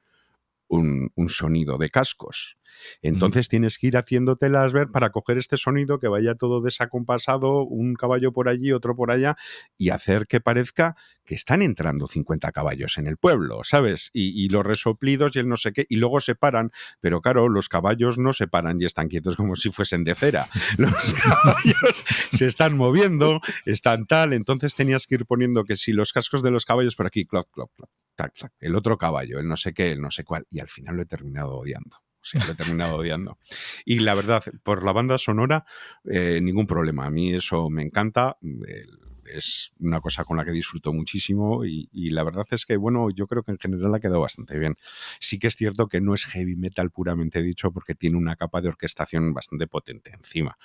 un sonido de cascos. Entonces tienes que ir haciéndotelas ver para coger este sonido que vaya todo desacompasado, un caballo por allí, otro por allá, y hacer que parezca que están entrando 50 caballos en el pueblo, ¿sabes? Y los resoplidos y el no sé qué, y luego se paran, pero claro, los caballos no se paran y están quietos como si fuesen de cera. Los caballos se están moviendo, están tal, entonces tenías que ir poniendo que si los cascos de los caballos por aquí, cloc, cloc, cloc, tac, tac, el otro caballo, el no sé qué, el no sé cuál, y al final lo he terminado odiando. O sí, lo he terminado odiando. Y la verdad, por la banda sonora, ningún problema. A mí eso me encanta. Es una cosa con la que disfruto muchísimo y la verdad es que, bueno, yo creo que en general ha quedado bastante bien. Sí que es cierto que no es heavy metal puramente dicho porque tiene una capa de orquestación bastante potente encima,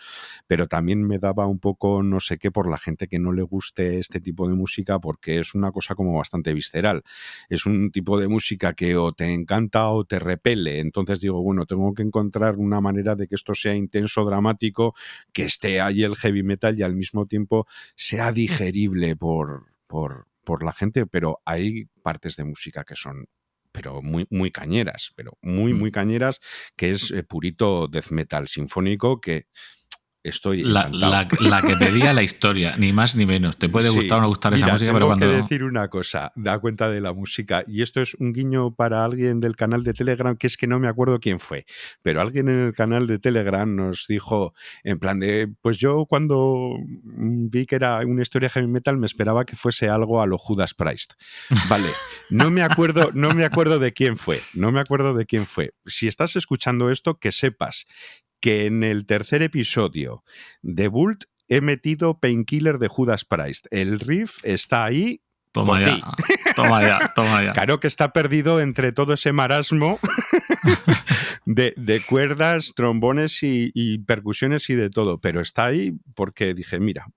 pero también me daba un poco no sé qué por la gente que no le guste este tipo de música porque es una cosa como bastante visceral. Es un tipo de música que o te encanta o te repele. Entonces digo, bueno, tengo que encontrar una manera de que esto sea intenso, dramático, que esté ahí el heavy metal y al mismo tiempo sea digerible por la gente, pero hay partes de música que son pero muy cañeras, pero muy cañeras, que es purito death metal sinfónico que estoy encantado. La que pedía la historia, ni más ni menos. Te puede gustar o no gustar esa música, pero cuando... Tengo que decir una cosa, da cuenta de la música, y esto es un guiño para alguien del canal de Telegram, que es que no me acuerdo quién fue, pero alguien en el canal de Telegram nos dijo, en plan de, pues yo cuando vi que era una historia heavy metal me esperaba que fuese algo a lo Judas Priest. Vale, no me acuerdo de quién fue, Si estás escuchando esto, que sepas que en el tercer episodio de Bult he metido Painkiller de Judas Priest. El riff está ahí. Toma ya. Claro que está perdido entre todo ese marasmo de cuerdas, trombones y percusiones y de todo, pero está ahí porque dije, mira,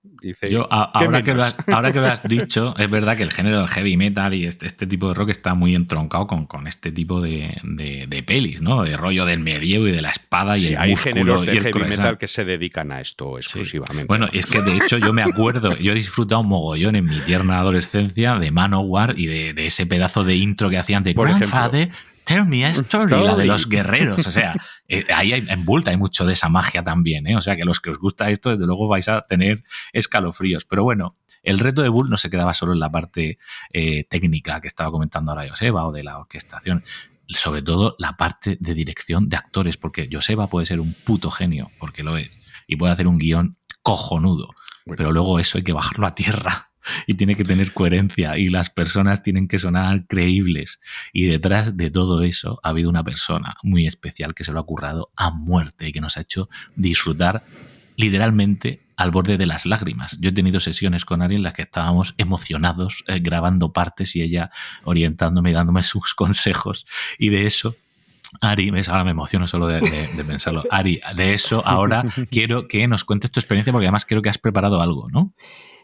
yo ahora que lo has dicho, es verdad que el género del heavy metal y este tipo de rock está muy entroncado con este tipo de pelis, ¿no? De rollo del medievo y de la espada y el hay músculo géneros de y el heavy croissant. metal que se dedican a esto exclusivamente. Sí. Bueno, es que de hecho yo me acuerdo, yo he disfrutado un mogollón en mi tierna adolescencia de Manowar y de ese pedazo de intro que hacían de Por Grandfather, ejemplo, Tell me a story, la de los guerreros. O sea, ahí en Bult hay mucho de esa magia también, ¿eh? O sea, que los que os gusta esto, desde luego vais a tener escalofríos. Pero bueno, el reto de Bult no se quedaba solo en la parte técnica que estaba comentando ahora Joseba o de la orquestación. Sobre todo la parte de dirección de actores, porque Joseba puede ser un puto genio, porque lo es, y puede hacer un guión cojonudo. Bueno. Pero luego eso hay que bajarlo a tierra. Y tiene que tener coherencia y las personas tienen que sonar creíbles. Y detrás de todo eso ha habido una persona muy especial que se lo ha currado a muerte y que nos ha hecho disfrutar literalmente al borde de las lágrimas. Yo he tenido sesiones con Ari en las que estábamos emocionados grabando partes y ella orientándome y dándome sus consejos. Y de eso... Ari, ahora me emociono solo de pensarlo. Ari, de eso ahora quiero que nos cuentes tu experiencia porque además creo que has preparado algo, ¿no?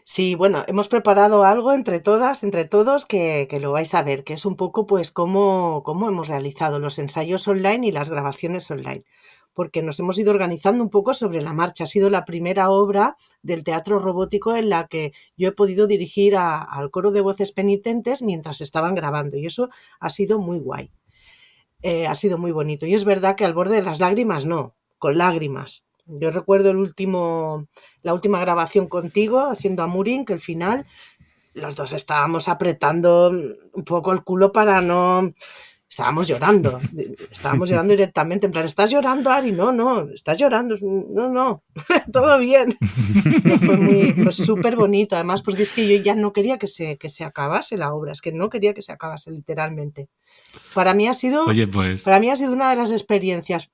Sí, bueno, hemos preparado algo entre todas, entre todos, que lo vais a ver, que es un poco pues cómo hemos realizado los ensayos online y las grabaciones online, porque nos hemos ido organizando un poco sobre la marcha. Ha sido la primera obra del teatro robótico en la que yo he podido dirigir al coro de voces penitentes mientras estaban grabando y eso ha sido muy guay. Ha sido muy bonito. Y es verdad que al borde de las lágrimas no, con lágrimas. Yo recuerdo la última grabación contigo, haciendo a Murin, que al final los dos estábamos apretando un poco el culo para no... Estábamos llorando directamente, en plan, ¿estás llorando, Ari? No, estás llorando, no, todo bien. Pero fue súper bonito, además, porque es que yo ya no quería que se acabase la obra, es que no quería que se acabase literalmente. Para mí ha sido una de las experiencias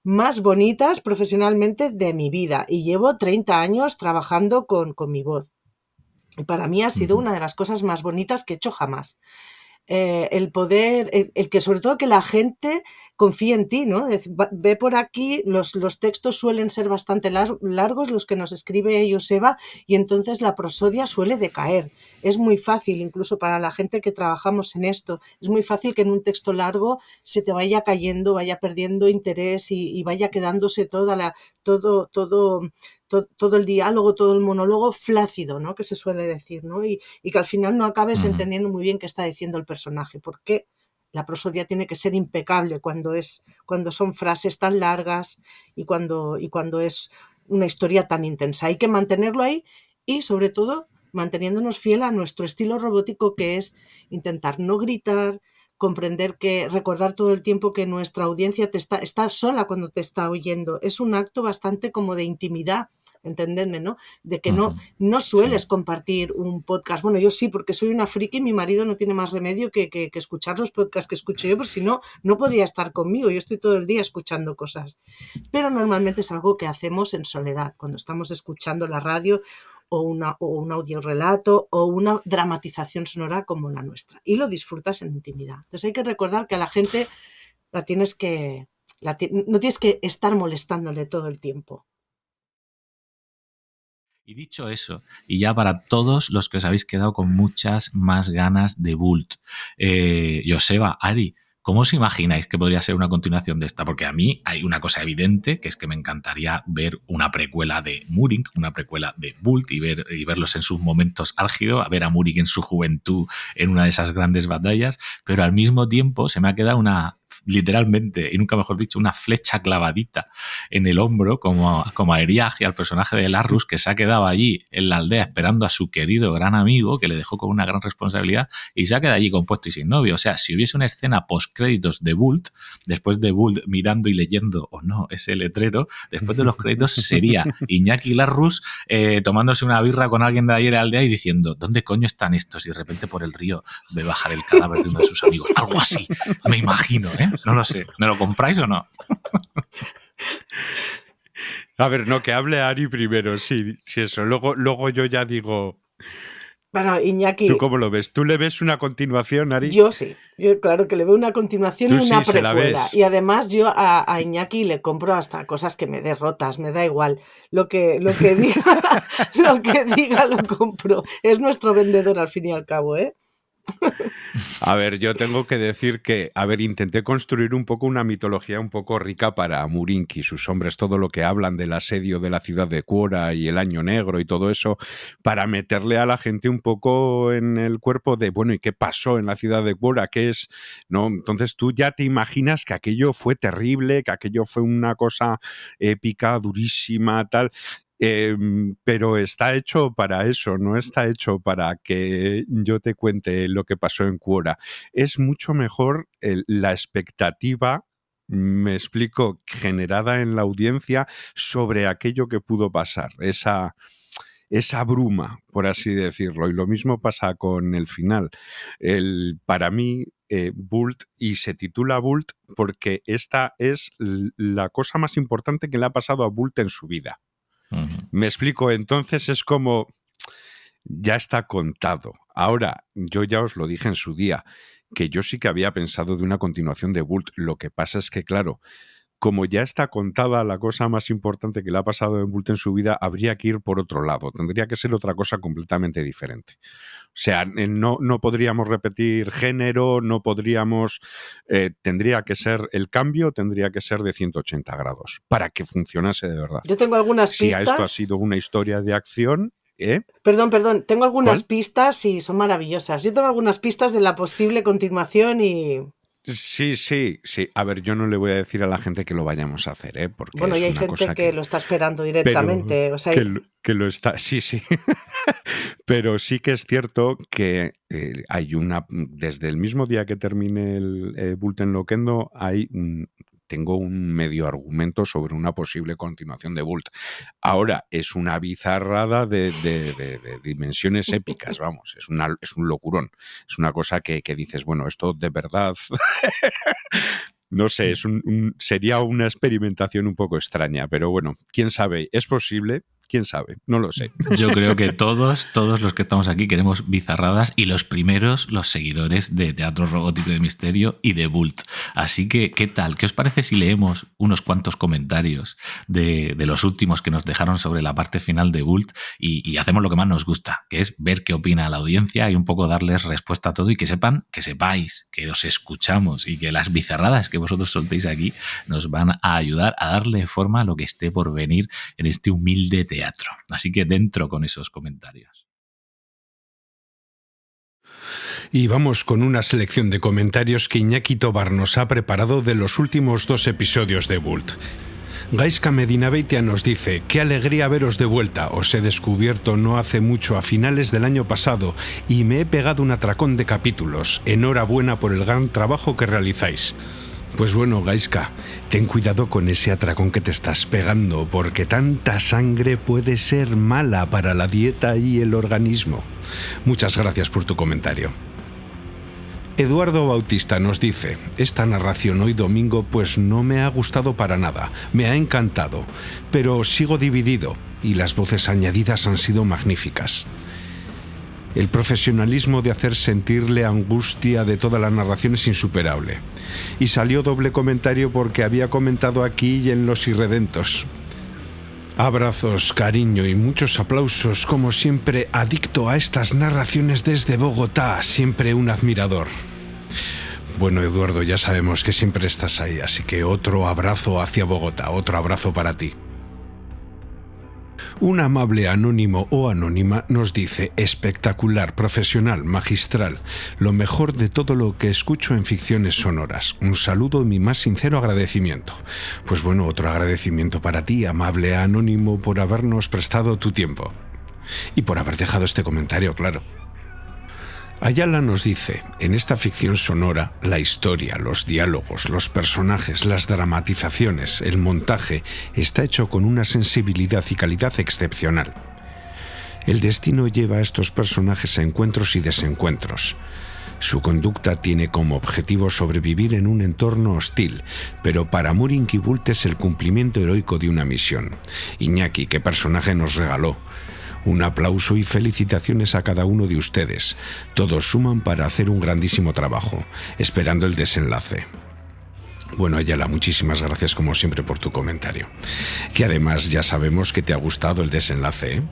más bonitas profesionalmente de mi vida y llevo 30 años trabajando con mi voz. Y para mí ha sido una de las cosas más bonitas que he hecho jamás. El poder, el que sobre todo que la gente confíe en ti, ¿no? Ve por aquí, los textos suelen ser bastante largos, los que nos escribe Joseba, y entonces la prosodia suele decaer. Es muy fácil, incluso para la gente que trabajamos en esto, es muy fácil que en un texto largo se te vaya cayendo, vaya perdiendo interés y vaya quedándose todo el diálogo, todo el monólogo flácido, ¿no? Que se suele decir, ¿no? Y que al final no acabes entendiendo muy bien qué está diciendo el personaje, porque la prosodia tiene que ser impecable cuando son frases tan largas y cuando es una historia tan intensa. Hay que mantenerlo ahí y, sobre todo, manteniéndonos fiel a nuestro estilo robótico, que es intentar no gritar, recordar todo el tiempo que nuestra audiencia está sola cuando te está oyendo. Es un acto bastante como de intimidad entendedme, ¿no? De que no sueles compartir un podcast. Bueno, yo sí, porque soy una friki y mi marido no tiene más remedio que escuchar los podcasts que escucho yo, porque si no, no podría estar conmigo. Yo estoy todo el día escuchando cosas. Pero normalmente es algo que hacemos en soledad, cuando estamos escuchando la radio o un audiorelato o una dramatización sonora como la nuestra. Y lo disfrutas en intimidad. Entonces hay que recordar que a la gente no tienes que estar molestándole todo el tiempo. Y dicho eso, y ya para todos los que os habéis quedado con muchas más ganas de Bult, Joseba, Ari, ¿cómo os imagináis que podría ser una continuación de esta? Porque a mí hay una cosa evidente, que es que me encantaría ver una precuela de Murink, una precuela de Bult y verlos en sus momentos álgidos, a ver a Murink en su juventud en una de esas grandes batallas, pero al mismo tiempo se me ha quedado literalmente, y nunca mejor dicho, una flecha clavadita en el hombro, como a Eriage, al personaje de Larrus, que se ha quedado allí en la aldea esperando a su querido gran amigo, que le dejó con una gran responsabilidad, y se ha quedado allí compuesto y sin novio. O sea, si hubiese una escena post-créditos de Bult, después de Bult mirando y leyendo, o no, ese letrero, después de los créditos sería Iñaki Larrus tomándose una birra con alguien de ayer a la aldea y diciendo, ¿dónde coño están estos? Y de repente por el río ve bajar el cadáver de uno de sus amigos. Algo así, me imagino, ¿eh? No lo sé. ¿Me lo compráis o no? A ver, no, que hable Ari primero, sí eso. Luego yo ya digo... Bueno, Iñaki... ¿Tú cómo lo ves? ¿Tú le ves una continuación, Ari? Yo sí. Yo claro que le veo una continuación y una precuela. Y además yo a Iñaki le compro hasta cosas que me dé rotas, me da igual. Lo que diga lo compro. Es nuestro vendedor al fin y al cabo, ¿eh? A ver, yo tengo que decir que, intenté construir un poco una mitología un poco rica para Murink y sus hombres, todo lo que hablan del asedio de la ciudad de Quora y el Año Negro y todo eso, para meterle a la gente un poco en el cuerpo de, bueno, ¿y qué pasó en la ciudad de Quora? ¿Qué es? ¿No? Entonces tú ya te imaginas que aquello fue terrible, que aquello fue una cosa épica, durísima, tal... pero está hecho para eso, no está hecho para que yo te cuente lo que pasó en Quora. Es mucho mejor la expectativa, me explico, generada en la audiencia sobre aquello que pudo pasar, esa bruma, por así decirlo. Y lo mismo pasa con el final. Para mí, Bult, y se titula Bult porque esta es la cosa más importante que le ha pasado a Bult en su vida. Me explico, entonces es como, ya está contado. Ahora, yo ya os lo dije en su día, que yo sí que había pensado de una continuación de Bult. Lo que pasa es que, claro, como ya está contada la cosa más importante que le ha pasado a Bult en su vida, habría que ir por otro lado. Tendría que ser otra cosa completamente diferente. O sea, no podríamos repetir género, no podríamos... tendría que ser el cambio, tendría que ser de 180 grados para que funcionase de verdad. Yo tengo algunas pistas. Si esto ha sido una historia de acción... Perdón, tengo algunas pistas y son maravillosas. Yo tengo algunas pistas de la posible continuación y... Sí. A ver, yo no le voy a decir a la gente que lo vayamos a hacer, porque bueno, y hay gente que lo está esperando directamente. Pero, o sea, que lo está, sí. Pero sí que es cierto que hay desde el mismo día que termine el Bult en Loquendo, tengo un medio argumento sobre una posible continuación de Bult. Ahora, es una bizarrada de dimensiones épicas, vamos, es un locurón. Es una cosa que dices, bueno, esto de verdad... No sé, sería una experimentación un poco extraña, pero bueno, quién sabe, ¿es posible? ¿Quién sabe? No lo sé. Yo creo que todos los que estamos aquí queremos bizarradas, y los primeros, los seguidores de Teatro Robótico de Misterio y de Bult. Así que, ¿qué tal? ¿Qué os parece si leemos unos cuantos comentarios de los últimos que nos dejaron sobre la parte final de Bult y hacemos lo que más nos gusta, que es ver qué opina la audiencia y un poco darles respuesta a todo, y que sepáis, que os escuchamos y que las bizarradas que vosotros soltéis aquí nos van a ayudar a darle forma a lo que esté por venir en este humilde teatro. Así que dentro con esos comentarios. Y vamos con una selección de comentarios que Iñaki Tobar nos ha preparado de los últimos 2 episodios de Bult. Gaizka Medinabeitia nos dice: qué alegría veros de vuelta, os he descubierto no hace mucho, a finales del año pasado, y me he pegado un atracón de capítulos. Enhorabuena por el gran trabajo que realizáis. Pues bueno, Gaiska, ten cuidado con ese atracón que te estás pegando, porque tanta sangre puede ser mala para la dieta y el organismo. Muchas gracias por tu comentario. Eduardo Bautista nos dice: esta narración hoy domingo pues no me ha gustado para nada, me ha encantado, pero sigo dividido y las voces añadidas han sido magníficas. El profesionalismo de hacer sentirle angustia de toda la narración es insuperable. Y salió doble comentario porque había comentado aquí y en Los Irredentos. Abrazos, cariño y muchos aplausos, como siempre, adicto a estas narraciones desde Bogotá, siempre un admirador. Bueno, Eduardo, ya sabemos que siempre estás ahí, así que otro abrazo hacia Bogotá, otro abrazo para ti. Un amable anónimo o anónima nos dice: espectacular, profesional, magistral, lo mejor de todo lo que escucho en ficciones sonoras. Un saludo y mi más sincero agradecimiento. Pues bueno, otro agradecimiento para ti, amable anónimo, por habernos prestado tu tiempo. Y por haber dejado este comentario, claro. Ayala nos dice: en esta ficción sonora, la historia, los diálogos, los personajes, las dramatizaciones, el montaje, está hecho con una sensibilidad y calidad excepcional. El destino lleva a estos personajes a encuentros y desencuentros. Su conducta tiene como objetivo sobrevivir en un entorno hostil, pero para Murinki Bult es el cumplimiento heroico de una misión. Iñaki, ¿qué personaje nos regaló? Un aplauso y felicitaciones a cada uno de ustedes. Todos suman para hacer un grandísimo trabajo, esperando el desenlace. Bueno, Ayala, muchísimas gracias como siempre por tu comentario. Que además ya sabemos que te ha gustado el desenlace, ¿eh?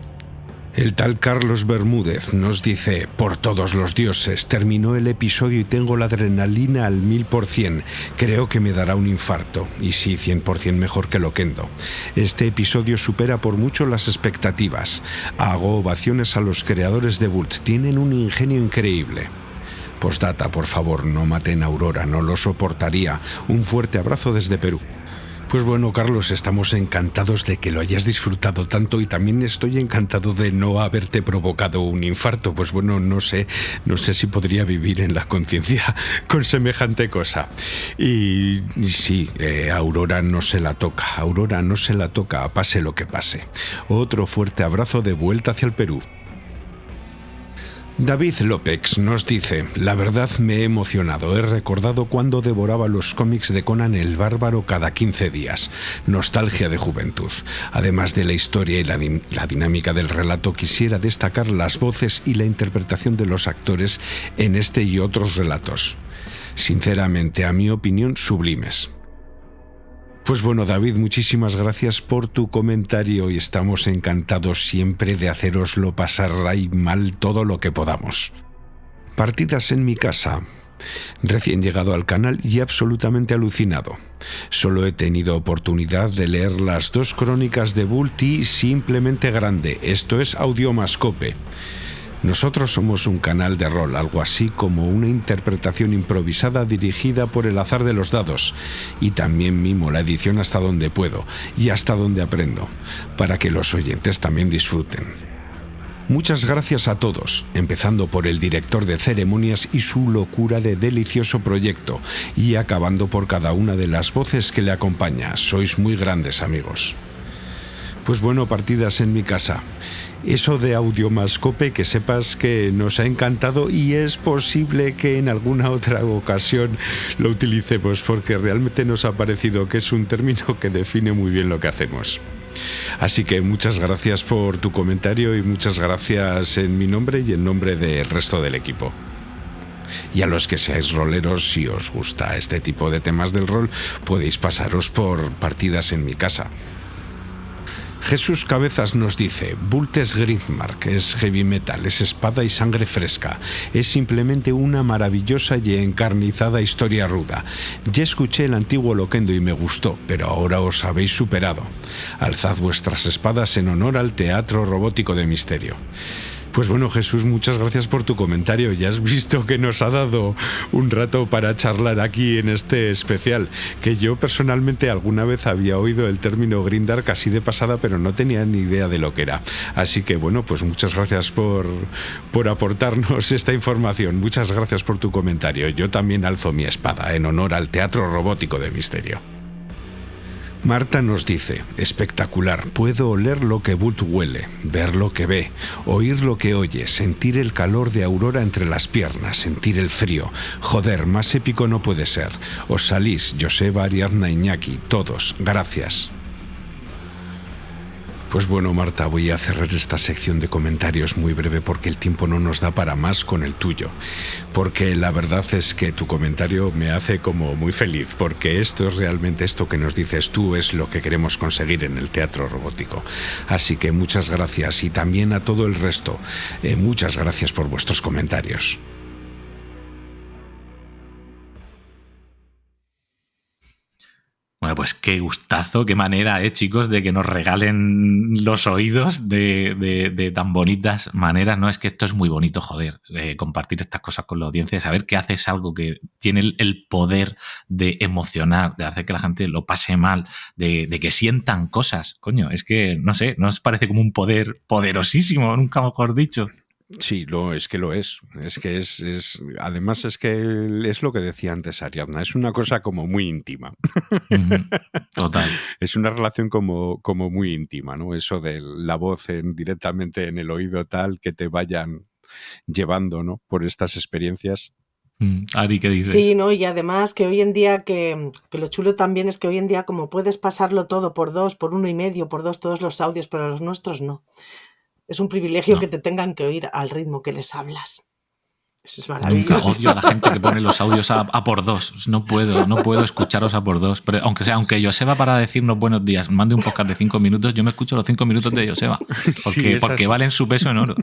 El tal Carlos Bermúdez nos dice: por todos los dioses, terminó el episodio y tengo la adrenalina al 1000%. Creo que me dará un infarto. Y sí, 100% mejor que Loquendo. Este episodio supera por mucho las expectativas. Hago ovaciones a los creadores de Bult. Tienen un ingenio increíble. Postdata, por favor, no maten a Aurora, no lo soportaría. Un fuerte abrazo desde Perú. Pues bueno, Carlos, estamos encantados de que lo hayas disfrutado tanto y también estoy encantado de no haberte provocado un infarto. Pues bueno, no sé si podría vivir en la conciencia con semejante cosa. Y sí, Aurora no se la toca, pase lo que pase. Otro fuerte abrazo de vuelta hacia el Perú. David López nos dice: la verdad me he emocionado, he recordado cuando devoraba los cómics de Conan el Bárbaro cada 15 días. Nostalgia de juventud. Además de la historia y la dinámica del relato, quisiera destacar las voces y la interpretación de los actores en este y otros relatos. Sinceramente, a mi opinión, sublimes. Pues bueno, David, muchísimas gracias por tu comentario y estamos encantados siempre de haceroslo pasar ahí mal todo lo que podamos. Partidas en mi casa. Recién llegado al canal y absolutamente alucinado. Solo he tenido oportunidad de leer las 2 crónicas de Bult y simplemente grande. Esto es Audiomascope. Nosotros somos un canal de rol, algo así como una interpretación improvisada dirigida por el azar de los dados, y también mimo la edición hasta donde puedo y hasta donde aprendo, para que los oyentes también disfruten. Muchas gracias a todos, empezando por el director de ceremonias y su locura de delicioso proyecto, y acabando por cada una de las voces que le acompaña. Sois muy grandes, amigos. Pues bueno, partidas en mi casa. Eso de Audiomascope, que sepas que nos ha encantado y es posible que en alguna otra ocasión lo utilicemos, porque realmente nos ha parecido que es un término que define muy bien lo que hacemos. Así que muchas gracias por tu comentario y muchas gracias en mi nombre y en nombre del resto del equipo. Y a los que seáis roleros, si os gusta este tipo de temas del rol, podéis pasaros por partidas en mi casa. Jesús Cabezas nos dice: Bult es Grimmark, es heavy metal, es espada y sangre fresca. Es simplemente una maravillosa y encarnizada historia ruda. Ya escuché el antiguo Loquendo y me gustó, pero ahora os habéis superado. Alzad vuestras espadas en honor al teatro robótico de misterio. Pues bueno, Jesús, muchas gracias por tu comentario. Ya has visto que nos ha dado un rato para charlar aquí en este especial, que yo personalmente alguna vez había oído el término Grimdark así de pasada, pero no tenía ni idea de lo que era. Así que bueno, pues muchas gracias por aportarnos esta información. Muchas gracias por tu comentario. Yo también alzo mi espada en honor al Teatro Robótico de Misterio. Marta nos dice, espectacular, puedo oler lo que Bult huele, ver lo que ve, oír lo que oye, sentir el calor de Aurora entre las piernas, sentir el frío. Joder, más épico no puede ser. Os salís, Joseba, Ariadna, Iñaki, todos, gracias. Pues bueno, Marta, voy a cerrar esta sección de comentarios muy breve porque el tiempo no nos da para más con el tuyo. Porque la verdad es que tu comentario me hace como muy feliz, porque esto es realmente esto que nos dices tú, es lo que queremos conseguir en el Teatro Robótico. Así que muchas gracias y también a todo el resto, muchas gracias por vuestros comentarios. Bueno, pues qué gustazo, qué manera, chicos, de que nos regalen los oídos de tan bonitas maneras. No, es que esto es muy bonito, joder, compartir estas cosas con la audiencia, saber que haces algo que tiene el poder de emocionar, de hacer que la gente lo pase mal, de que sientan cosas. Coño, es que, no sé, ¿no os parece como un poder poderosísimo, nunca mejor dicho? Sí, es que lo es. Es que además es que es lo que decía antes Ariadna, es una cosa como muy íntima. Total. Es una relación como muy íntima, ¿no? Eso de la voz directamente en el oído tal, que te vayan llevando, ¿no? Por estas experiencias. Ari, ¿qué dices? Sí, ¿no? Y además que hoy en día, que lo chulo también es que hoy en día como puedes pasarlo todo por 2, por 1,5, por 2, todos los audios, pero los nuestros no. Es un privilegio que te tengan que oír al ritmo que les hablas. Eso es maravilloso. Nunca odio a la gente que pone los audios a por 2. No puedo escucharos a por 2. Pero aunque Joseba, para decirnos buenos días, mande un podcast de 5 minutos, yo me escucho los 5 minutos de Joseba. Porque valen su peso en oro.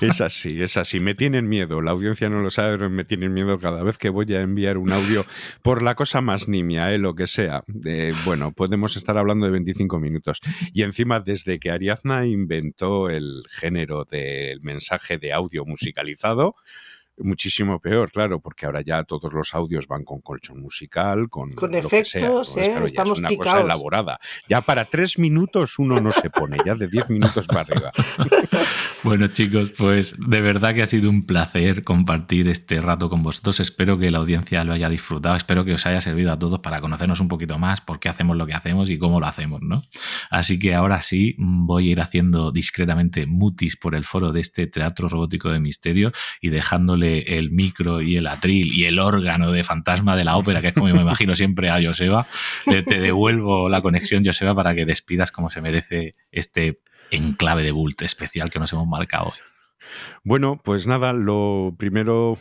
Es así. Me tienen miedo. La audiencia no lo sabe, pero me tienen miedo cada vez que voy a enviar un audio por la cosa más nimia, lo que sea. Bueno, podemos estar hablando de 25 minutos. Y encima, desde que Ariadna inventó el género del mensaje de audio musicalizado, muchísimo peor, claro, porque ahora ya todos los audios van con colchón musical, con efectos, claro, estamos ya es una picados. cosa elaborada. Ya para 3 minutos uno no se pone, ya de 10 minutos para arriba. Bueno, chicos, pues de verdad que ha sido un placer compartir este rato con vosotros. Espero que la audiencia lo haya disfrutado, espero que os haya servido a todos para conocernos un poquito más, por qué hacemos lo que hacemos y cómo lo hacemos, ¿no? Así que ahora sí voy a ir haciendo discretamente mutis por el foro de este Teatro Robótico de Misterio y dejándole el micro y el atril y el órgano de Fantasma de la Ópera, que es como me imagino siempre a Joseba. Te devuelvo la conexión, Joseba, para que despidas como se merece este enclave de Bult especial que nos hemos marcado hoy. Bueno, pues nada, lo primero,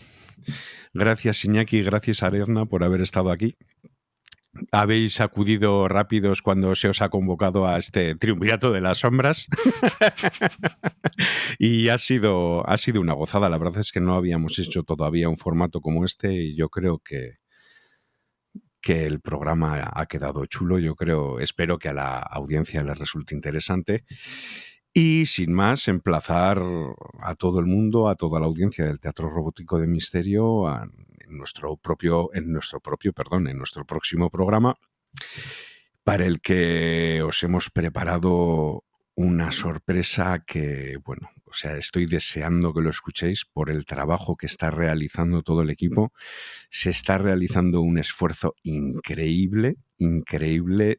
gracias Iñaki, gracias Ariadna por haber estado aquí. Habéis acudido rápidos cuando se os ha convocado a este triunvirato de las sombras y ha sido una gozada. La verdad es que no habíamos hecho todavía un formato como este y yo creo que el programa ha quedado chulo. Espero que a la audiencia les resulte interesante. Y sin más, emplazar a todo el mundo, a toda la audiencia del Teatro Robótico de Misterio en nuestro próximo programa, para el que os hemos preparado una sorpresa que, bueno, o sea, estoy deseando que lo escuchéis por el trabajo que está realizando todo el equipo. Se está realizando un esfuerzo increíble,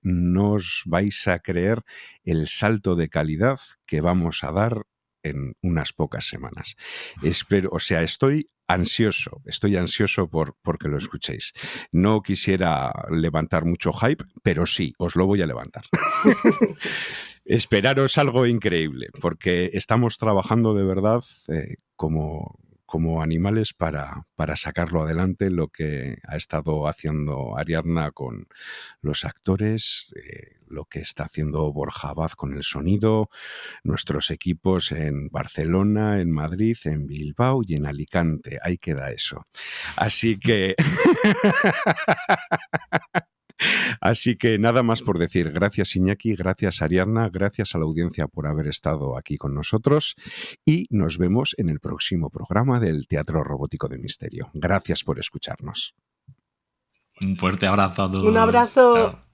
no os vais a creer el salto de calidad que vamos a dar en unas pocas semanas. Estoy ansioso porque lo escuchéis. No quisiera levantar mucho hype, pero sí, os lo voy a levantar. Esperaros algo increíble, porque estamos trabajando de verdad como animales para sacarlo adelante, lo que ha estado haciendo Ariadna con los actores, lo que está haciendo Borja Abad con el sonido, nuestros equipos en Barcelona, en Madrid, en Bilbao y en Alicante. Ahí queda eso. Así que Así que nada más por decir. Gracias, Iñaki, gracias, Ariadna, gracias a la audiencia por haber estado aquí con nosotros y nos vemos en el próximo programa del Teatro Robótico de Misterio. Gracias por escucharnos. Un fuerte abrazo a todos. Un abrazo. Chao.